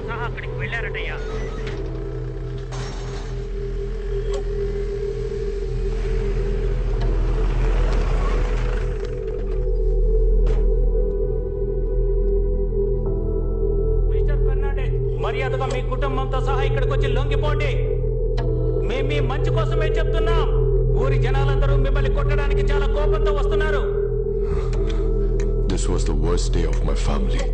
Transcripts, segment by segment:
సహా అక్కడికి వెళ్ళారటయ్యా. Mister Fernandez, మర్యాదగా మీ కుటుంబంతో సహా ఇక్కడికి వచ్చి లొంగిపోండి. మేము మీ మంచి కోసమే చెప్తున్నాం. ఊరి జనాలందరూ మిమ్మల్ని కొట్టడానికి చాలా కోపంతో వస్తున్నారు. This was the worst day of my family.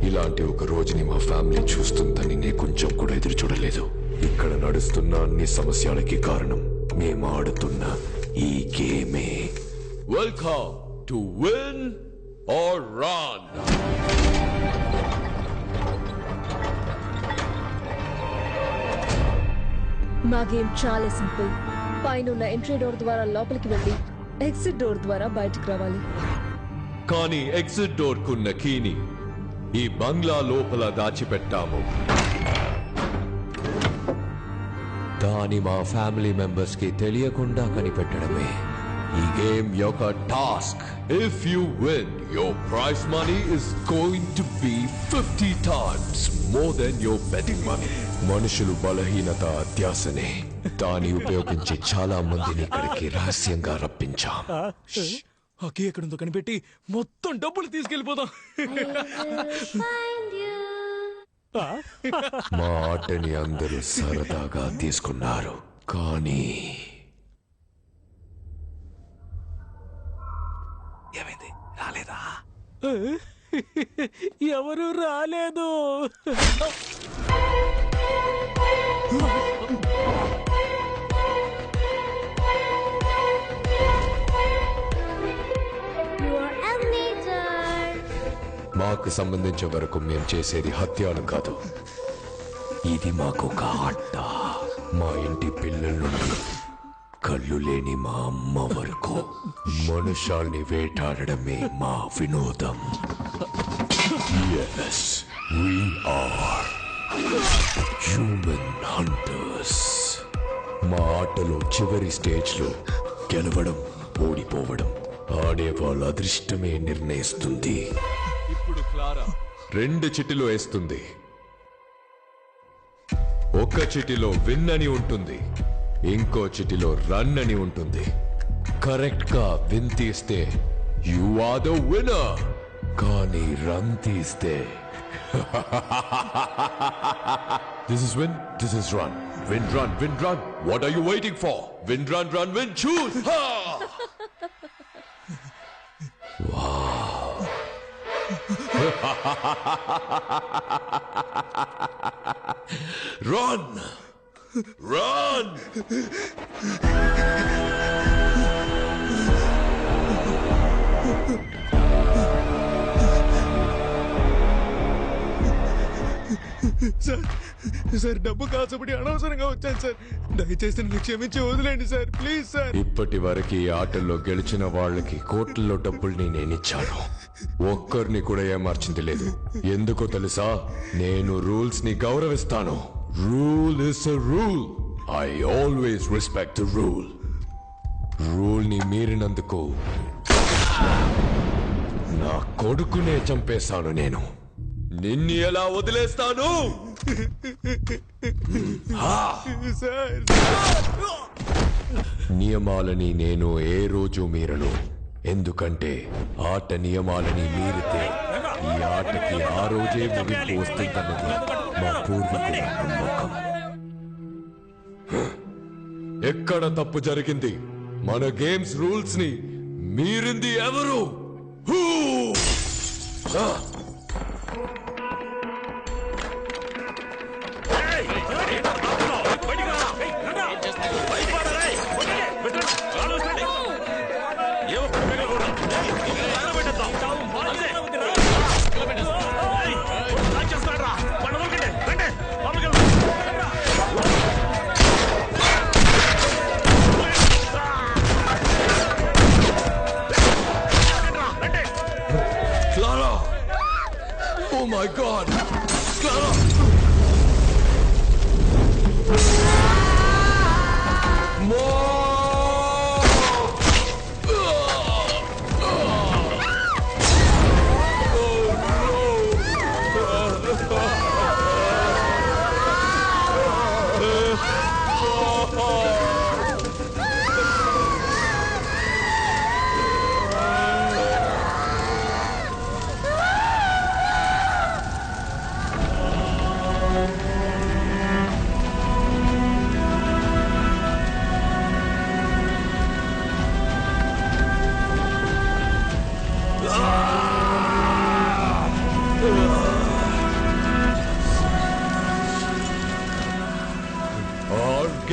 ఇలాంటి ఒక రోజుని మా ఫ్యామిలీ చూస్తుందని నేను కొంచెం కూడా ఎదురు చూడలేదు. ఇక్కడ నడుస్తున్న అన్ని సమస్యలకి కారణం మేము ఆడుతున్న ఈ గేమే. Welcome to win or run. మా గేమ్ చాలా సింపుల్. పైన ఎంట్రీ డోర్ ద్వారా లోపలికి వెళ్ళి ఎగ్జిట్ డోర్ ద్వారా బయటికి రావాలి. కానీ ఎగ్జిట్ డోర్ కున్న కీని ఈ బంగ్లా లోపల దాచిపెట్టాము. దాని మా ఫ్యామిలీ మెంబర్స్ కి తెలియకుండా కనిపెట్టడమే ఈ గేమ్ యొక్క task. If you win, your prize money is going to be 50 times more than your betting money. మనుషులు బలహీనత అత్యాసనే. దాన్ని ఉపయోగించి చాలా మందిని ఇక్కడికి రహస్యంగా రప్పించాం. అక్కి ఎక్కడుందో కనిపెట్టి మొత్తం డబ్బులు తీసుకెళ్ళిపోదాం. మా ఆటని అందరూ సరదాగా తీసుకున్నారు, కానీ ఏమైంది? రాలేదా? ఎవరు రాలేదు. మాకు సంబంధించిన వరకు మేము చేసేది హత్యలు కాదు. ఇది మాకు ఒక ఆట. మా ఇంటి పిల్లల నుండి కళ్ళు లేని మా అమ్మ వరకు మనుషాల్ని వేటాడడమే మా వినోదం. Yes, we are human hunters. మా ఆటలో చివరి స్టేజ్లో గెలవడం, ఓడిపోవడం ఆడే వాళ్ళ అదృష్టమే నిర్ణయిస్తుంది. ఇప్పుడు క్లారా 2 చిటిలో వేస్తుంది. ఒక చిటిలో విన్ అని ఉంటుంది, ఇంకో చిటిలో రన్ అని ఉంటుంది. కరెక్ట్ గా విన్ తీస్తే యు ఆర్ ద విన్నర్, కానీ రన్ తీస్తే this is win, this is run. Win run, win run. What are you waiting for? Win run, run win, చూస్. వావ్. Run! Run! సార్ డబ్బు కాసపడి అనవసరంగా వచ్చాను సార్. దయచేసి నన్ను క్షమించి వదిలేండి సార్, ప్లీజ్ సార్. ఇప్పటి వరకు ఈ ఆటల్లో గెలిచిన వాళ్ళకి కోట్లలో డబ్బుల్ని నేనిచ్చాను. ఒక్కరిని కూడా ఏమార్చింది లేదు. ఎందుకో తెలుసా? నేను రూల్స్ ని గౌరవిస్తాను. Rule is a rule. I always respect the rule. Rule ని మీరినందుకు నా కొడుకునే చంపేశాను నేను. నిన్ను ఎలా వదిలేస్తాను? నియమాలని నేను ఏ రోజు మీరను. ఎందుకంటే ఆట నియమాలని మీరితే ఈ ఆటకి ఆ రోజే ముగింపు వస్తుందన్నది మా పూర్వీకుల నమ్మకం. ఎక్కడ తప్పు జరిగింది? మన గేమ్స్ రూల్స్ ని మీరింది ఎవరు?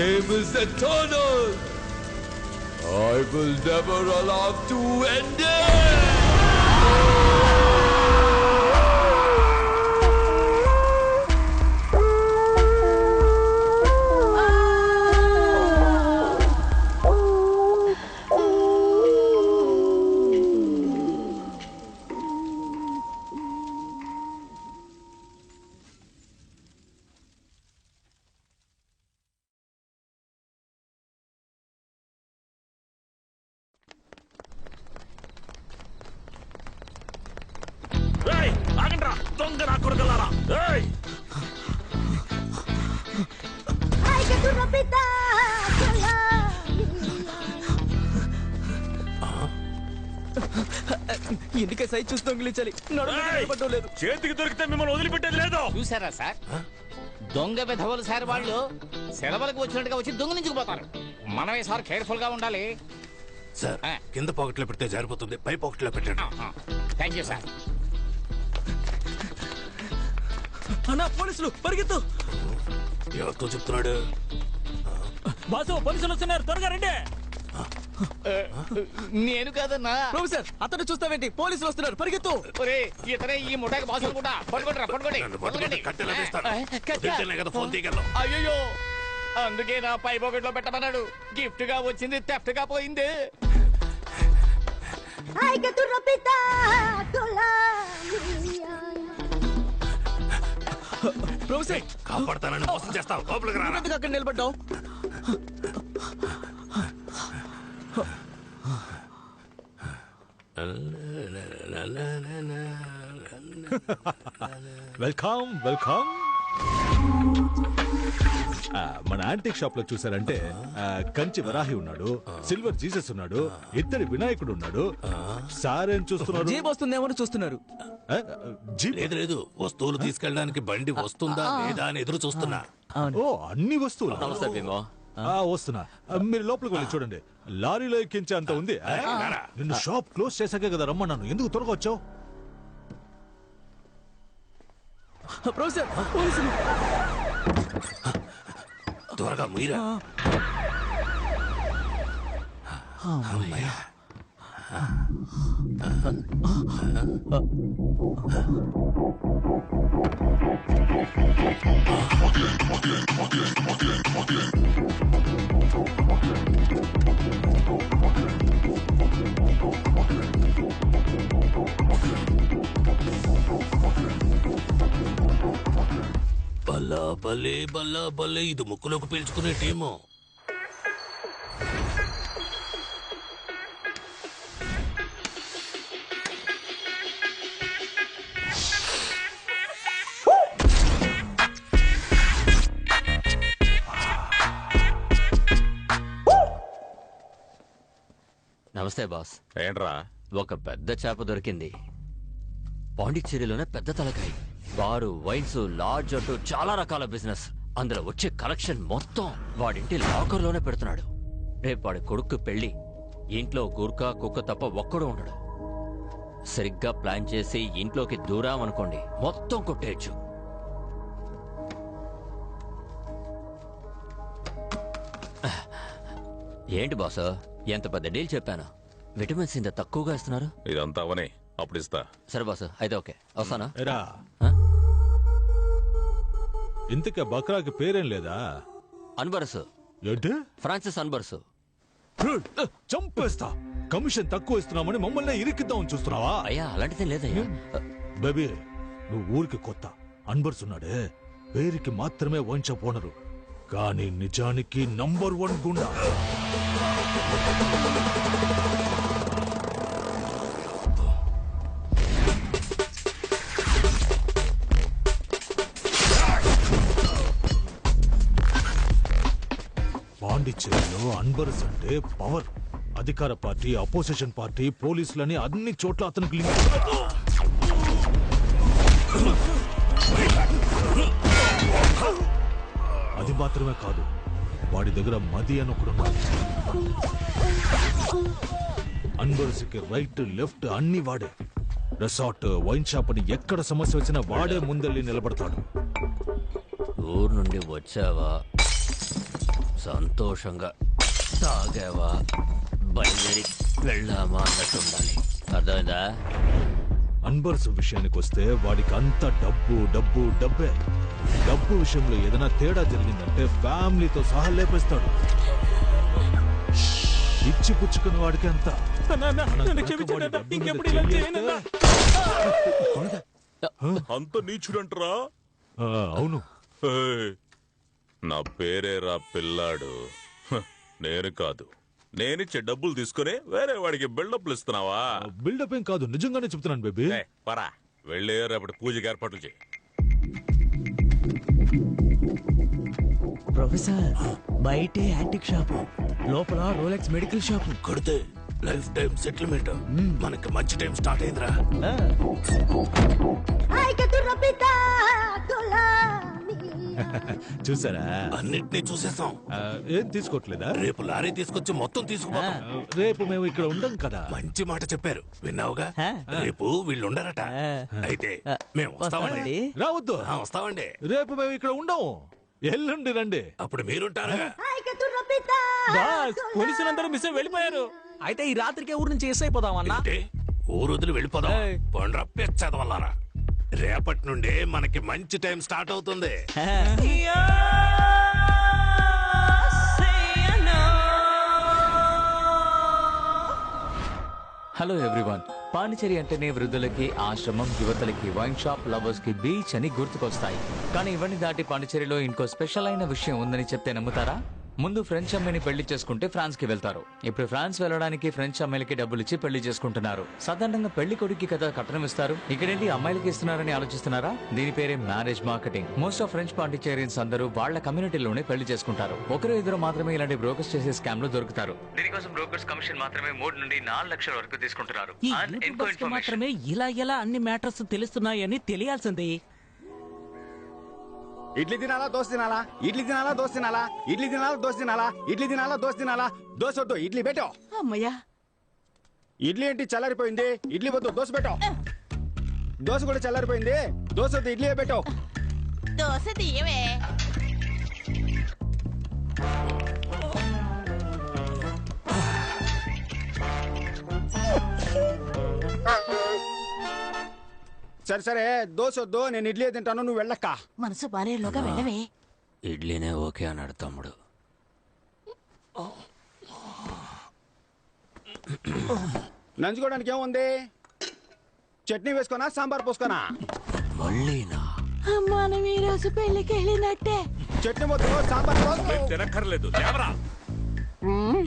game is eternal. I will never allow to end it. ఎందుకే సైజ్ చూసి దొంగిలించాలి లేదు చేతికి దొరికితే మిమ్మల్ని వదిలిపెట్టేది లేదు. చూసారా సార్, దొంగ విధవలు సార్ వాళ్ళు సెలవులకు వచ్చినట్టుగా వచ్చి దొంగిలించుకుపోతారు. మనమే సార్ కేర్ఫుల్ గా ఉండాలి సార్. కింద పాకెట్లో పెడితే జారిపోతుంది, పై పాకెట్లో పెట్టండి. Thank you sir. అన్నా పోలీసులు పరిగెత్తు. ఎవరితో చెప్తున్నాడు? బాసు పోలీసులు వస్తున్నారు, త్వరగా రండి. నేను కాదన్నా. ప్రొఫెసర్ అతను చూస్తావేంటి, పోలీసులు వస్తున్నారు పరిగెత్తు. ఇతనే ఈ ముఠాకి బాసు అనుకుంటా. పట్టుకోండి కట్టెలా వేస్తాడు? వదిలితేనే కదా ఫోన్ తీయగలవు. అయ్యో, అందుకే నా పై పాకెట్లో పెట్టమన్నాడు. గిఫ్ట్ గా వచ్చింది థెఫ్ట్ గా పోయింది. ప్రొఫెసర్ కాపాడతానని మోసం చేస్తావు, లోపలికి రా. ఎందుకు అక్కడ నిలబడ్డావు? Welcome welcome. మన యాంటిక్ షాప్ లో చూసారంటే కంచి వరాహి ఉన్నాడు, సిల్వర్ జీసస్ ఉన్నాడు, ఇద్దరి వినాయకుడు ఉన్నాడు. సారేం చూస్తున్నారు? జీప్ వస్తుందేమో చూస్తున్నారు. లేదు లేదు, వస్తువులు తీసుకెళ్ళడానికి బండి వస్తుందా లేదా అని ఎదురు చూస్తున్నా. ఓ అన్ని వస్తువులు వస్తున్నా. మీరు లోపలికి వెళ్ళి చూడండి, లారీలో ఎక్కించే అంత ఉంది. నిన్ను షాప్ క్లోజ్ చేశాకే కదా రమ్మన్నాను, ఎందుకు త్వరగా వచ్చావు? ప్రొఫెసర్ పోలీసులు. త్వరగా మీరా. బల్లా బల్లే బల్లా బల్లే, ఇది ముక్కులోకి పీల్చుకునే టీము. నమస్తే బాస్. ఏంట్రా? ఒక పెద్ద చేప దొరికింది. పాండిచ్చేరిలోనే పెద్ద తలకాయ. బారు, వైన్స్, లాడ్జ్ అంటూ చాలా రకాల బిజినెస్. అందులో వచ్చే కలెక్షన్ మొత్తం వాడింటి లాకర్ లోనే పెడుతున్నాడు. రేపు వాడి కొడుకు పెళ్లి. ఇంట్లో గుర్కా కుక్క తప్ప ఒక్కడు ఉండడు. సరిగ్గా ప్లాన్ చేసి ఇంట్లోకి దూరాం అనుకోండి, మొత్తం కొట్టేయచ్చు. ఏంటి బాస్, ఎంత పెద్ద డీల్ చెప్పాను. విటమిన్స్ ఇంత తక్కువగా ఇస్తున్నారు. ఇదంతా అవని అప్పుడు ఇస్తా. సరే బాస్, అయితే ఓకే, వస్తానా? ఇంతకే బక్రాకి పేరేం లేదా? అన్బర్స్. ఏంటి? ఫ్రాన్సిస్ అన్బర్స్. చంపేస్తా. కమిషన్ తక్కువ ఇస్తున్నామని మమ్మల్ని ఇరికిద్దామని చూస్తున్నావా? అయ్యా అలాంటిదే లేదయ్యా. బేబీ, నువ్వు ఊరికి కొత్త. అన్బర్స్ ఉన్నాడే, పేరుకి మాత్రమే వంచ పోనరు, కానీ నిజానికి నంబర్ 1 గుండా. పాండిచ్చేరిలో అన్బర్స్ అంటే పవర్. అధికార పార్టీ, అపోజిషన్ పార్టీ, పోలీసులని అన్ని చోట్ల అతనికి లింక్. అది మాత్రమే కాదు, వాడి దగ్గర మది అని ఒకడున్నాడు. అన్బర్స్కి రైట్ లెఫ్ట్ అన్ని వాడే. రిసార్ట్, వైన్ షాప్ అని ఎక్కడ సమస్య వచ్చినా వాడే ముందెళ్ళి నిలబడతాడు. ఊరు నుండి వచ్చావా, సంతోషంగా తాగావా బయలుదేరి వెళ్ళామా అన్నట్టు ఉండాలి. అర్థమైందా? అన్బర్స్ విషయానికి వస్తే వాడికి అంత డబ్బు డబ్బు డబ్బే. డబ్బు విషయంలో ఏదైనా తేడా జరిగిందంటే ఫ్యామిలీతో సహా లేపేస్తాడు. ఇచ్చి పుచ్చుకున్న వాడికి అంత. అంత నీచుడంటరా? అవును. నా పేరేరా పిల్లాడు. నేను కాదు. నేనిచ్చే డబ్బులు తీసుకుని వేరే వాడికి బిల్డప్లు ఇస్తున్నావా? బిల్డప్ ఏం కాదు, నిజంగానే చెప్తున్నాను బేబీ. పరా వెళ్ళి రేపటి పూజకి ఏర్పాట్లు చేయి. ప్రొఫెసర్ బయటే యాంటిక్ షాపు, లోపల రోలెక్స్ మెడికల్ షాపు. కొడితే లైఫ్ టైం సెటిల్మెంట్. మనకి మంచి టైం స్టార్ట్ అయిందిరా. చూసారా? అన్నిటినీ చూసేసాం. ఏం తీసుకోవట్లేదా? రేపు లారీ తీసుకొచ్చి మొత్తం తీసుకుపోతాం. రేపు మేము ఇక్కడ ఉండం కదా. మంచి మాట చెప్పారు, విన్నావుగా? రేపు వీళ్ళు ఉండరట. అయితే మేము వస్తామండి. రావద్దు. వస్తామండి. రేపు మేము ఇక్కడ ఉండము. ఎల్లుండి రండి. అప్పుడు మీరుంటారుగా. పోలీసులందరూ మిస్ వెళ్ళిపోయారు. అయితే ఈ రాత్రికే ఊరు నుంచి ఎస్ అయిపోదామన్నా. ఊరు వదిలి వెళ్ళిపోదాం. పండ్ర పెచ్చదవల్లారా. రేపటి నుండే మనకి మంచి టైం స్టార్ట్ అవుతుంది. Hello everyone. పాండిచేరి అంటేనే వృద్ధులకి ఆశ్రమం, యువతలకి వైన్ షాప్, లవర్స్ కి బీచ్ అని గుర్తుకొస్తాయి. కానీ ఇవన్నీ దాటి పాండిచేరిలో ఇంకో స్పెషల్ అయిన విషయం ఉందని చెప్తే నమ్ముతారా? ముందు ఫ్రెంచ్ అమ్మాయిని పెళ్లి చేసుకుంటే ఫ్రాన్స్ కి వెళ్తారు. ఇప్పుడు ఫ్రాన్స్ వెళ్ళడానికి ఫ్రెంచ్ అమ్మాయిలకి డబ్బులు ఇచ్చి పెళ్లి చేసుకుంటున్నారు. సాధారణంగా పెళ్లి కొడుకు కదా కట్నం ఇస్తారు, ఇక్కడేంటి అమ్మాయిలకి ఇస్తున్నారని ఆలోచిస్తున్నారా? దీని పేరే marriage marketing. Most of French Pondicherrians అందరూ వాళ్ళ కమ్యూనిటీలోనే పెళ్లి చేసుకుంటారు. ఒకరు ఇద్దరు మాత్రమే ఇలాంటి బ్రోకర్స్ చేసే స్కామ్ లో దొరుకుతారు. దీనికోసం బ్రోకర్స్ కమిషన్ మాత్రమే 3 నుండి 4 లక్షల వరకు తీసుకుంటున్నారు. మాత్రమే ఇలా ఎలా అన్ని మ్యాటర్స్ తెలుస్తున్నాయని తెలియాల్సింది. ఇడ్లీ తినాలా దోశ తినాలా? ఇడ్లీ తినాలా దోశ తినాలా? ఇడ్లీ తినాలా దోశ తినాలా? ఇడ్లీ తినాలా దోశ తినాలా? దోశ వద్దు, ఇడ్లీ పెట్టో. అమ్మయ్యా, ఇడ్లీ ఏంటి చల్లారిపోయింది? ఇడ్లీ వద్దు, దోశ పెట్టో. దోశ కూడా చల్లారిపోయింది, దోశ వద్దు, ఇడ్లీ పెట్టో. దోశ తీయవే. సరే సరే, దోశ వద్దు, నేను ఇడ్లీ తింటాను, నువ్వు వెళ్ళక్క. మనసు బాలేలోగా వెళ్ళవే. ఇడ్లీనే ఓకే అన్నాడు తమ్ముడు. నంచుకోవడానికి ఏముంది? చట్నీ వేసుకోనా, సాంబార్ పోసుకోనా? మళ్ళీనా? మనం ఈ రోజు పెళ్లికి వెళ్ళినట్టే. చట్నీ వద్దు, సాంబార్ పోసుకో. తినక్కర్లేదు, లేవరా.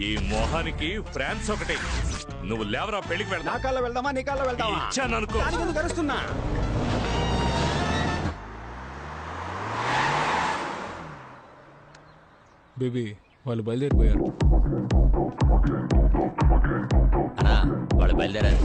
ఈ మొహానికి ఫ్రాన్స్ ఒకటి. నువ్వు లేవరా, పెళ్లికి వెళ్దా. నా కాల్లో వెళ్దామా, నీ కాల్లో వెళ్దామా? ఇచ్చాను అనుకో. దానికి కరుస్తున్నా. బేబీ వాళ్ళు బయలుదేరిపోయారు. అన్నా వాళ్ళు బయలుదేరారు.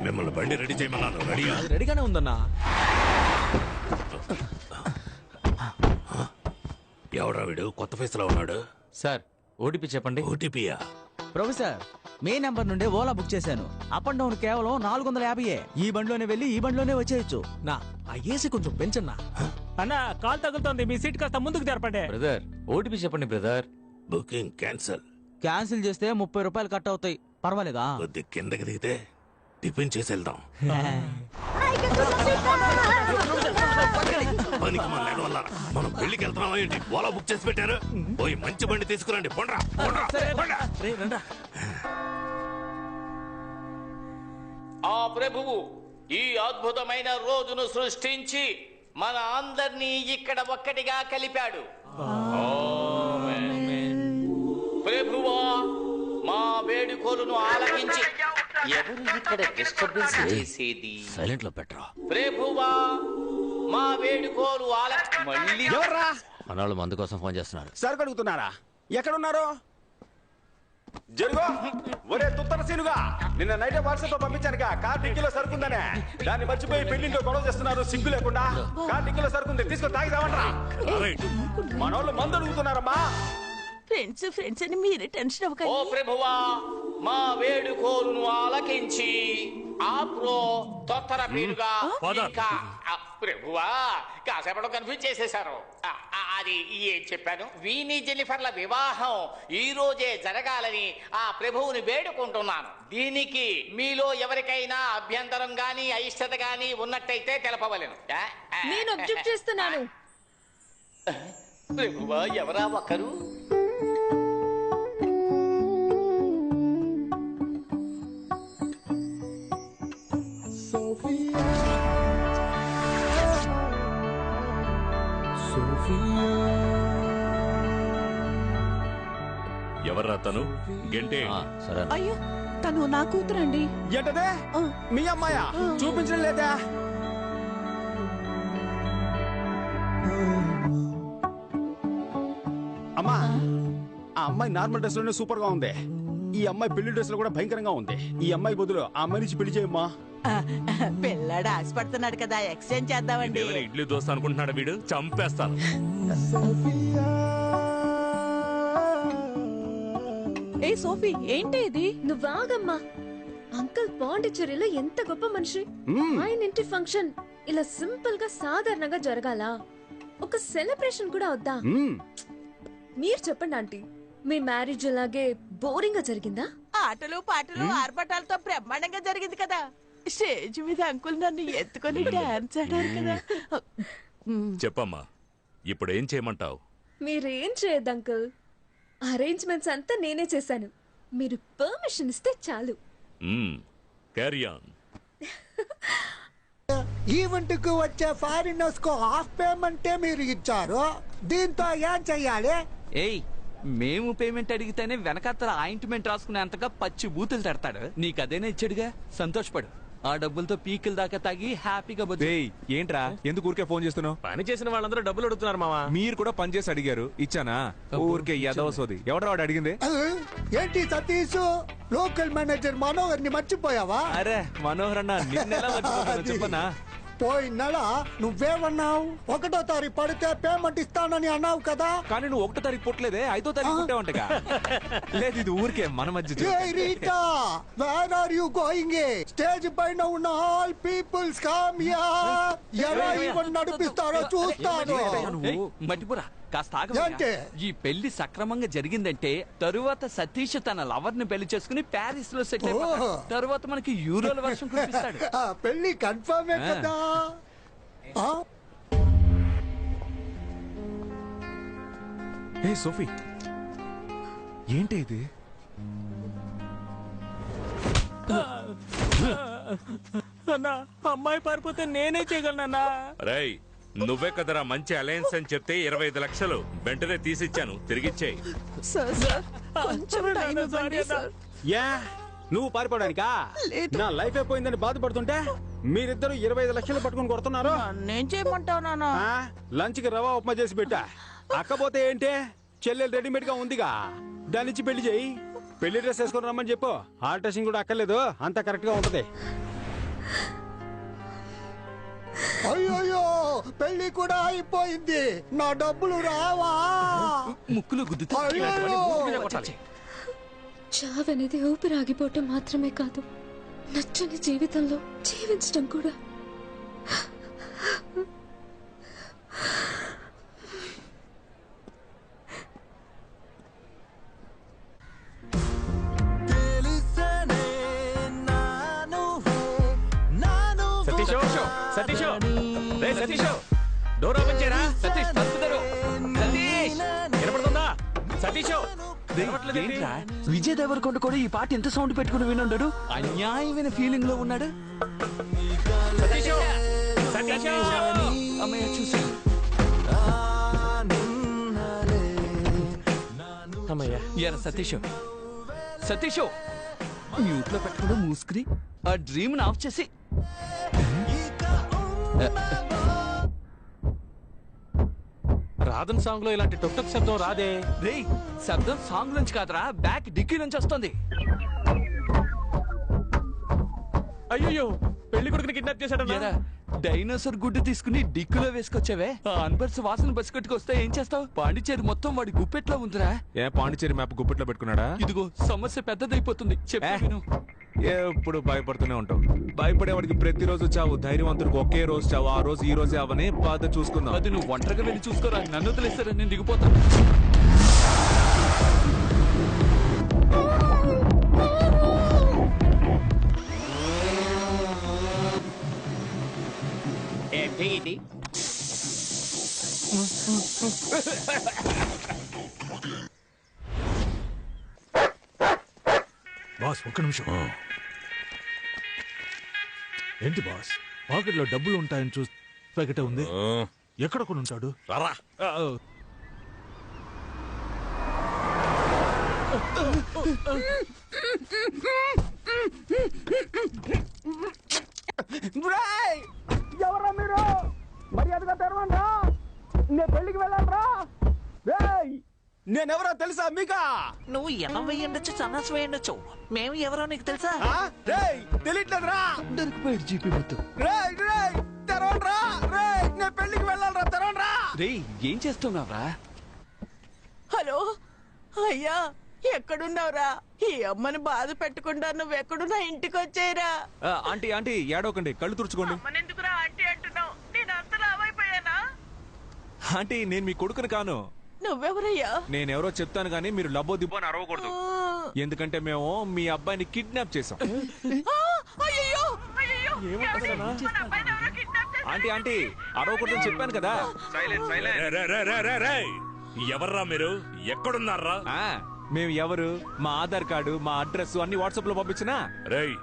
మిమ్మల్ని బండి రెడీ చేయమన్నాను. రెడీగా? రెడీగానే ఉందన్నా. ఎవడా వీడు కొత్త ఫేస్ లో ఉన్నాడు? సార్ ఓటీపీ చెప్పండి. ఓటీపీయా? ప్రొఫెసర్ మే నంబర్ నుండి ఓలా బుక్ చేశాను. అప్ అండ్ డౌన్ కేవలం 450. ఈ బండిలోనే వెళ్ళి ఈ బండిలోనే వచ్చేయచ్చు. నా ఆ ఏసీ కొంచెం పెంచన్నా. అన్నా కాల్ తగులుతోంది, మీ సీట్ కాస్త ముందుకు జరపండి. బ్రదర్ ఓటీపీ చెప్పండి బ్రదర్. Booking cancel. క్యాన్సిల్ చేస్తే 30 రూపాయలు కట్ అవుతాయి. పర్వాలేదా? కొద్ది కిందకి దిగితే టిఫిన్ చేసి వెళ్దాం. పనికి మన వల్ల మనం పెళ్లికి వెళ్తున్నాం ఏంటి? ఓలా బుక్ చేసి పెట్టారు. పోయి మంచి బండి తీసుకురండి. పొండ్రా పొండ్రా. ఆ ప్రభువు ఈ అద్భుతమైన రోజును సృష్టించి మన అందరినీ ఇక్కడ ఒక్కటిగా కలిపాడు. ప్రభువా మా వేడుకోలును ఆలకించి ఎవరు ఇక్కడ డిస్టర్బెన్స్ చేసేది? సైలెంట్ లో పెట్టరా. ప్రభువా మా వేడుకోలు మళ్ళీ ఎవర్రా? మనవాళ్ళు మందు కోసం ఫోన్ చేస్తున్నారు. సరుకు అడుగుతున్నారా? ఎక్కడున్నారు? జరుగు. ఒరే తుత్తర సీనుగా, నిన్న నైట్ వాట్సాప్ లో పంపించానుగా కార్ డిక్కీలో సరుకుందనే. దాన్ని మర్చిపోయి పెళ్లింట్లో గొడవ చేస్తున్నారు సిగ్గు లేకుండా. కార్ డిక్కీలో సరుకుంది, తీసుకొని తాగిదామంటారా? మనోళ్ళు మందు అడుగుతున్నారమ్మా. ఫ్రెండ్స్ ఫ్రెండ్స్ అని మీరే టెన్షన్ ఓ అవ్వకండి. ప్రభువా, మా వేడుకోలును ఆలకించి ఆప్రో తొత్తర పీరుగా ఇంకా ప్రభువా కాసేపట్లో కన్ఫ్యూజ్ చేసేశారు. అది ఏం చెప్పాను, వీని జెన్నిఫర్ల వివాహం ఈ రోజే జరగాలని ఆ ప్రభువుని వేడుకుంటున్నాను. దీనికి మీలో ఎవరికైనా అభ్యంతరం గాని అయిష్టత గాని ఉన్నట్టయితే తెలపవలెను. నేను అబ్జెక్ట్ చేస్తున్నాను. ప్రభువా, ఎవరా ఒకరు? ఎవర్రా తను? గంటే అయ్యో, తను నా కూతురండి. ఏంటదే? మీ అమ్మాయా? చూపించడం లేదా? అమ్మా, ఆ అమ్మాయి నార్మల్ డ్రెస్ లోనే సూపర్ గా ఉంది. ఈ అమ్మాయి పెళ్లి డ్రెస్ లో కూడా భయంకరంగా ఉంది. ఈ అమ్మాయి బదులు ఆ అమ్మాయి నుంచి పెళ్లి చేయమ్మా. పిల్లాడు ఆశపడుతున్నాడు కదా, ఎక్స్చేంజ్ చేద్దామండి. ఇడ్లీ దోశ అనుకుంటున్నాడు వీడు, చంపేస్తాను. ఏ సోఫీ, ఏంటి ఇది? నువ్వాగమ్మా. అంకుల్ పాండిచ్చేరిలో ఎంత గొప్ప మనిషి. ఆయన ఇంటి ఫంక్షన్ ఇలా సింపుల్ గా సాధారణంగా జరగాల? ఒక సెలబ్రేషన్ కూడా వద్దా? మీరు చెప్పండి ఆంటీ, మీ మ్యారేజ్ అలాగే బోరింగ్ గా జరిగిందా? ఆటలు పాటలు ఆర్భటాలతో బ్రహ్మాండంగా జరిగింది కదా. స్టేజ్ మీద అంకుల్ నన్ను ఎత్తుకొని డాన్స్ ఆడారు కదా. చెప్పమ్మా, ఇప్పుడు ఏం చేయమంటావు? మీరేం చేయద్దు అంకుల్, అరేంజ్మెంట్స్ అంతా నేనే చేశాను. మీరు పర్మిషన్ ఇస్తే చాలు. Carry on. ఈవెంట్ కు వచ్చే ఫారినర్స్ కు హాఫ్ పేమెంట్ మీరు ఇచ్చారు. దీంతో ఏం చెయ్యాలి? ఏయ్, మేము పేమెంట్ అడిగితేనే వెనకాతల ఆయింట్మెంట్ రాసుకునేంతగా పచ్చి బూతులు తడతాడు. నీకు అదేనా ఇచ్చాడుగా, సంతోషపడు. ఆ డబ్బులతో పీకిల దాకా తాగి హ్యాపీగా బతుకు. ఏంట్రా, ఎందుకు ఊరికే ఫోన్ చేస్తున్నావు? పని చేసిన వాళ్ళందరూ డబ్బులు అడుగుతున్నారు మావా. మీరు కూడా పని చేసి అడిగారు, ఇచ్చానా? ఊరికే యదవసోది. ఎవడరా వాడు అడిగింది? ఏంటి సతీష్, లోకల్ మేనేజర్ మనోహర్ ని మర్చిపోయావా? అరే మనోహర్ అన్న, నిన్నెలా మర్చిపోతాను చెప్పనా? పోయిన నెల నువ్వేమన్నావు? 1వ తారీఖు పడితే పేమెంట్ ఇస్తానని అన్నావు కదా. కానీ నువ్వు 1వ తారీఖు పుట్టలేదే, 5వ తారీఖు పుట్టావంటగా. లేదు, ఇది ఊరికే మన మధ్య. Where are you going? Stage పైన ఉన్న ఆల్ పీపుల్స్ కమ్ హియర్. ఎలా ఈవెంట్ నడిపిస్తారో చూస్తాను. మట్టిపురా, కాస్త ఆగండి. ఈ పెళ్లి సక్రమంగా జరిగిందంటే తరువాత సతీష్ తన లవర్ ని పెళ్లి చేసుకుని ప్యారిస్ లో సెటిల్ అయిపోతాడు. తరువాత మనకి యూరోల వర్షం కురిపిస్తాడు. పెళ్లి కన్ఫర్మే కదా. ఏ సోఫీ, ఏంటి ఇది? అన్నా, అమ్మాయి పారిపోతే నేనే చేయగలనన్నా. రేయ్, నువ్వే కదరా మంచి అలయన్స్ అని చెప్తే 25 లక్షలు వెంటనే తీసిచ్చాను, తిరిగిచ్చేయి. యా, నువ్వు పారిపోవడానికా? నా లైఫ్ అయిపోయిందని బాధపడుతుంటే మీరిద్దరు 25 లక్షలు పట్టుకుని కొడుతున్నారు. నేను చేయమంటావు నాన్న? లంచ్ కి రవా ఉప్మా చేసి పెట్టా. అక్కపోతే ఏంటే, చెల్లెలు రెడీమేడ్ గా ఉందిగా, దానిచ్చి పెళ్లి చేయి. పెళ్లి డ్రెస్ వేసుకొని రమ్మని చెప్పు. ఆల్టరేషన్ కూడా అక్కర్లేదు, అంతా కరెక్ట్ గా ఉంటది. అయ్యో, పెళ్లి కూడా అయిపోయింది. నా డబ్బులు రావా? ముక్కులు గుద్దుతూ చావనేది ఊపిరాగిపోవటం మాత్రమే కాదు, నచ్చని జీవితంలో జీవించడం కూడా. సతీష్, సతీష్, డోర్ ఓపెన్ చేయరా. సతీష్, తలుపుతారు. సతీష్, వినపడుతుందా? సతీష్, విజయ్ దేవరకొండ కూడా ఈ పాట ఎంత సౌండ్ పెట్టుకుని వినుండడు. అన్యాయమైన ఫీలింగ్ లో ఉన్నాడు. అమ్మయ్య, చూసి ఎరా సతీష్, సతీష్ మ్యూట్ లో పెట్టుకుంటూ మూసుకుని ఆ డ్రీమ్ ఆఫ్ చేసి రా సాధన్ సాంగ్ లో ఇలాంటి టొక్ శబ్దం రాదే. రే శబ్దం సాంగ్ నుంచి కాదురా, బ్యాక్ డిక్కీ నుంచి వస్తుంది. అయ్యో పెళ్లి కొడుకుని కిడ్నాప్ చేశాడన్నా. డైనోసార్ గుడ్డు తీసుకుని డిక్కులో వేసుకొచ్చావే, ఆ అన్బర్స్ వాసన బస్సు కట్టుకొస్తే ఏం చేస్తావు? పాండిచేరి మొత్తం వాడి గుప్పెట్లో ఉందిరా. ఏ పాండిచేరి మ్యాప్ గుప్పెట్లో పెట్టుకున్నాడా? ఇదిగో సమస్య పెద్దదైపోతుంది. చెప్పు. ఎప్పుడు భయపడుతూనే ఉంటావు. భయపడేవాడికి ప్రతిరోజు చావు, ధైర్యవంతుడికి ఒకే రోజు చావు. ఆ రోజు ఈ రోజే అవని బాధ చూసుకుందాం. అది నువ్వు ఒంటరిగా వెళ్ళి చూసుకోరా, నన్ను వదిలేస్తారా, నేను దిగిపోతాను. ఏంటి బాస్ ఒక్క నిమిషం. ఏంటి బాస్, పాకెట్లో డబ్బులు ఉంటాయని చూసి ప్యాకెట్ ఉంది. ఎక్కడ కొని ఉంటాడు? ఎవరా మీరు? మర్యాదగా తెరవండ్రా, నేను పెళ్లికి వెళ్ళాలరా. నేనెవరో తెలుసా మీకా? నువ్వు ఎనం వేయండొచ్చు, సన్నాసి వేయండొచ్చు, మేము ఎవరో నీకు తెలుసా? తెలియట్లేదురా. దొరికిపోయాడు జీపీ మొత్తం. తెరవండ్రా, నేను పెళ్లికి వెళ్ళాలరా, తెరవండ్రా. రే ఏం చేస్తున్నావురా? హలో అయ్యా, ఎక్కడున్నావురా? ఈ అమ్మని బాధ పెట్టకుండా నువ్వెక్కడున్నా ఇంటికి వచ్చేయరా. ఆంటీ ఆంటీ ఏడవకండి, కళ్ళు తుడుచుకోండి. ఎందుకురా ఆంటీ అంటున్నావు? నేను అంత లావైపోయానా? ఆంటీ నేను మీ కొడుకుని కాను. నువ్వెవరయ్యా? నేనెవరో చెప్తాను గానీ మీరు లబ్బో దిబ్బో అని అరవకూడదు. ఎందుకంటే మేము మీ అబ్బాయిని కిడ్నాప్ చేసాం. ఆంటీ ఆంటీ అరవకూడదని చెప్పాను కదా. ఎవర్రా మీరు? ఎక్కడున్నారా? మేము ఎవరు, మా ఆధార్ కార్డు, మా అడ్రస్ అన్ని వాట్సాప్ లో పంపించినా. రేయ్